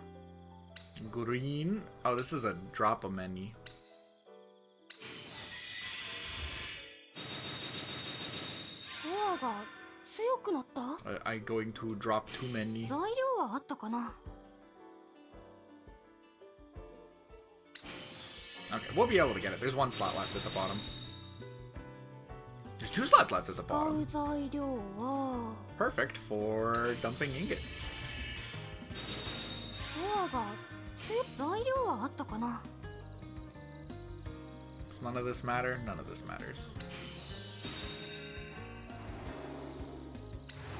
Green. Oh, this is a drop a menu. ドアが強くなった。 I'm going to drop too many. 材料はあったかな。 Okay, we'll be able to get it. There's one slot left at the bottom. There's two slots left at the 使う bottom. 材料は Perfect for dumping ingots. ドアが強い。材料はあったかな。 Does none of this matter? None of this matters.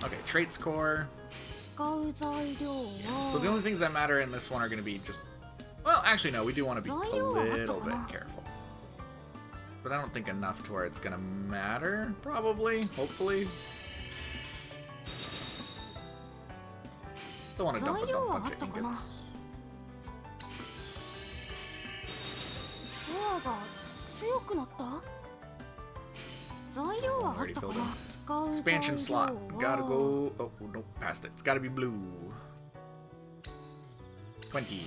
Okay, traits core. 使う材料は So the only things that matter in this one are going to be just... Well, Well, actually, no, we do want to be a little bit careful. But I don't think enough to where it's gonna matter, probably, hopefully. Don't want to dump a bunch of ingots. I'm already filled in. Expansion slot. Gotta go. Oh, nope, past it. It's gotta be blue. 20.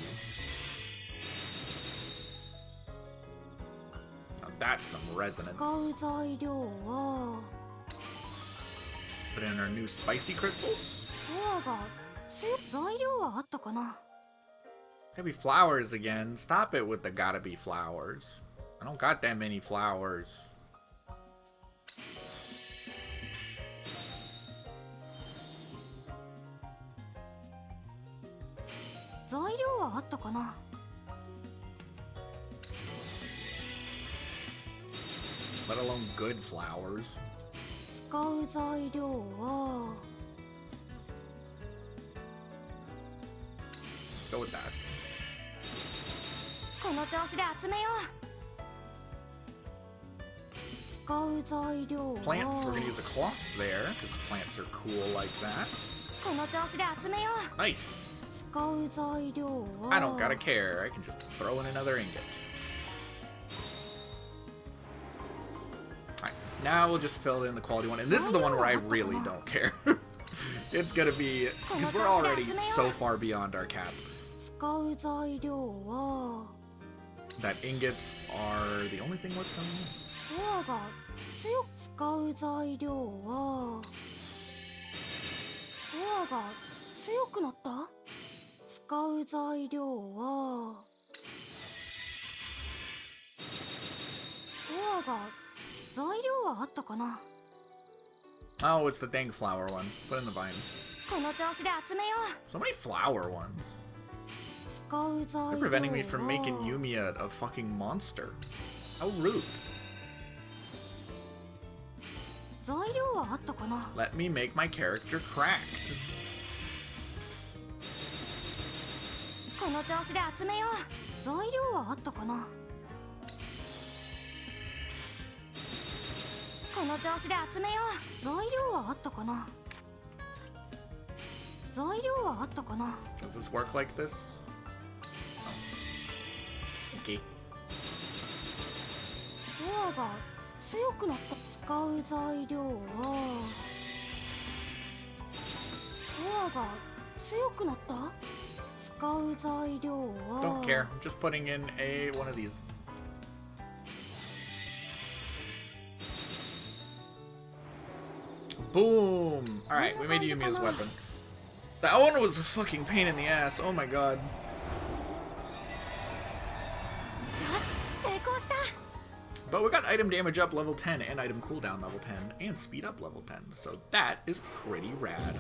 Now that's some resonance. Put in our new spicy crystals. Gotta be flowers again. Stop it with the gotta be flowers. I don't got that many flowers. Let alone good flowers. Let's go with that. Plants, we're gonna use a cloth there, because plants are cool like that. Nice! I don't gotta care, I can just throw in another ingot. Alright, now we'll just fill in the quality one, and this is the one where I really don't care. It's gonna be, because we're already so far beyond our cap. That ingots are the only thing worth them. Oh, it's the dang flower one. Put in the vine. So many flower ones. They're preventing me from making Yumia a fucking monster. How rude. Let me make my character cracked. Does this work like this? Oh. Okay. Don't care. I'm just putting in one of these. Boom! Alright, we made Yumia's weapon. That one was a fucking pain in the ass. Oh my god. But we got item damage up level 10 and item cooldown level 10 and speed up level 10. So that is pretty rad.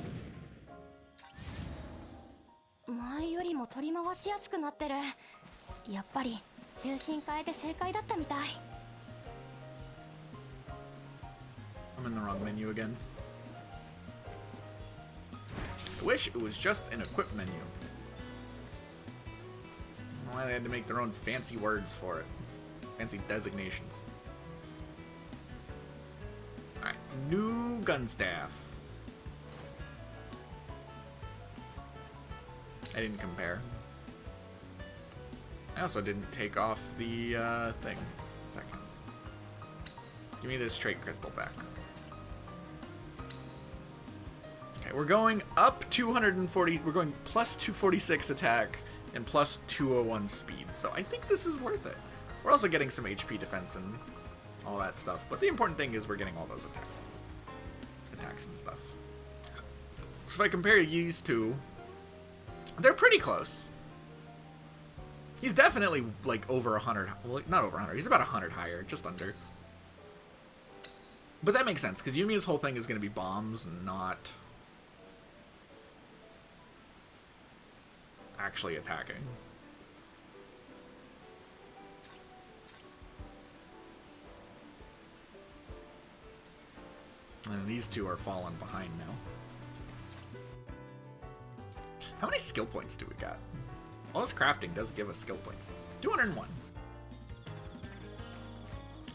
I'm in the wrong menu again. I wish it was just an equip menu. I don't know why they had to make their own fancy words for it. Fancy designations. Alright, new gun staff. I didn't compare. I also didn't take off the thing. 1 second. Give me this trait crystal back. Okay, we're going up 240. We're going plus 246 attack and plus 201 speed. So I think this is worth it. We're also getting some HP defense and all that stuff. But the important thing is we're getting all those attacks and stuff. So if I compare these two, they're pretty close. He's definitely like over 100. Well, not over 100. He's about 100 higher, just under. But that makes sense because Yumia's whole thing is going to be bombs, not actually attacking. And these two are falling behind now. How many skill points do we got? Well, this crafting does give us skill points. 201.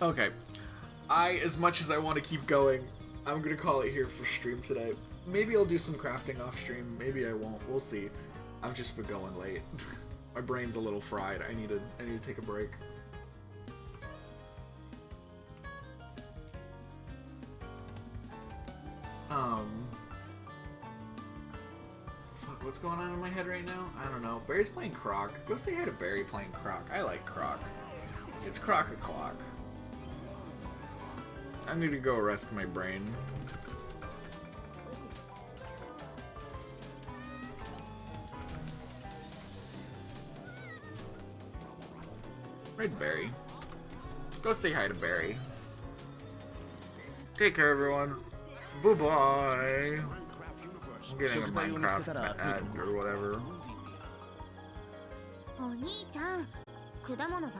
Okay. As much as I want to keep going, I'm gonna call it here for stream today. Maybe I'll do some crafting off stream. Maybe I won't. We'll see. I've just been going late. My brain's a little fried. I need to take a break. Fuck, what's going on in my head right now? I don't know. Barry's playing Croc. Go say hi to Barry playing Croc. I like Croc. It's Croc o'clock. I'm gonna go rest my brain. Right, Barry. Go say hi to Barry. Take care, everyone. Bye-bye. I'm getting a Minecraft ad or whatever. お兄ちゃん、果物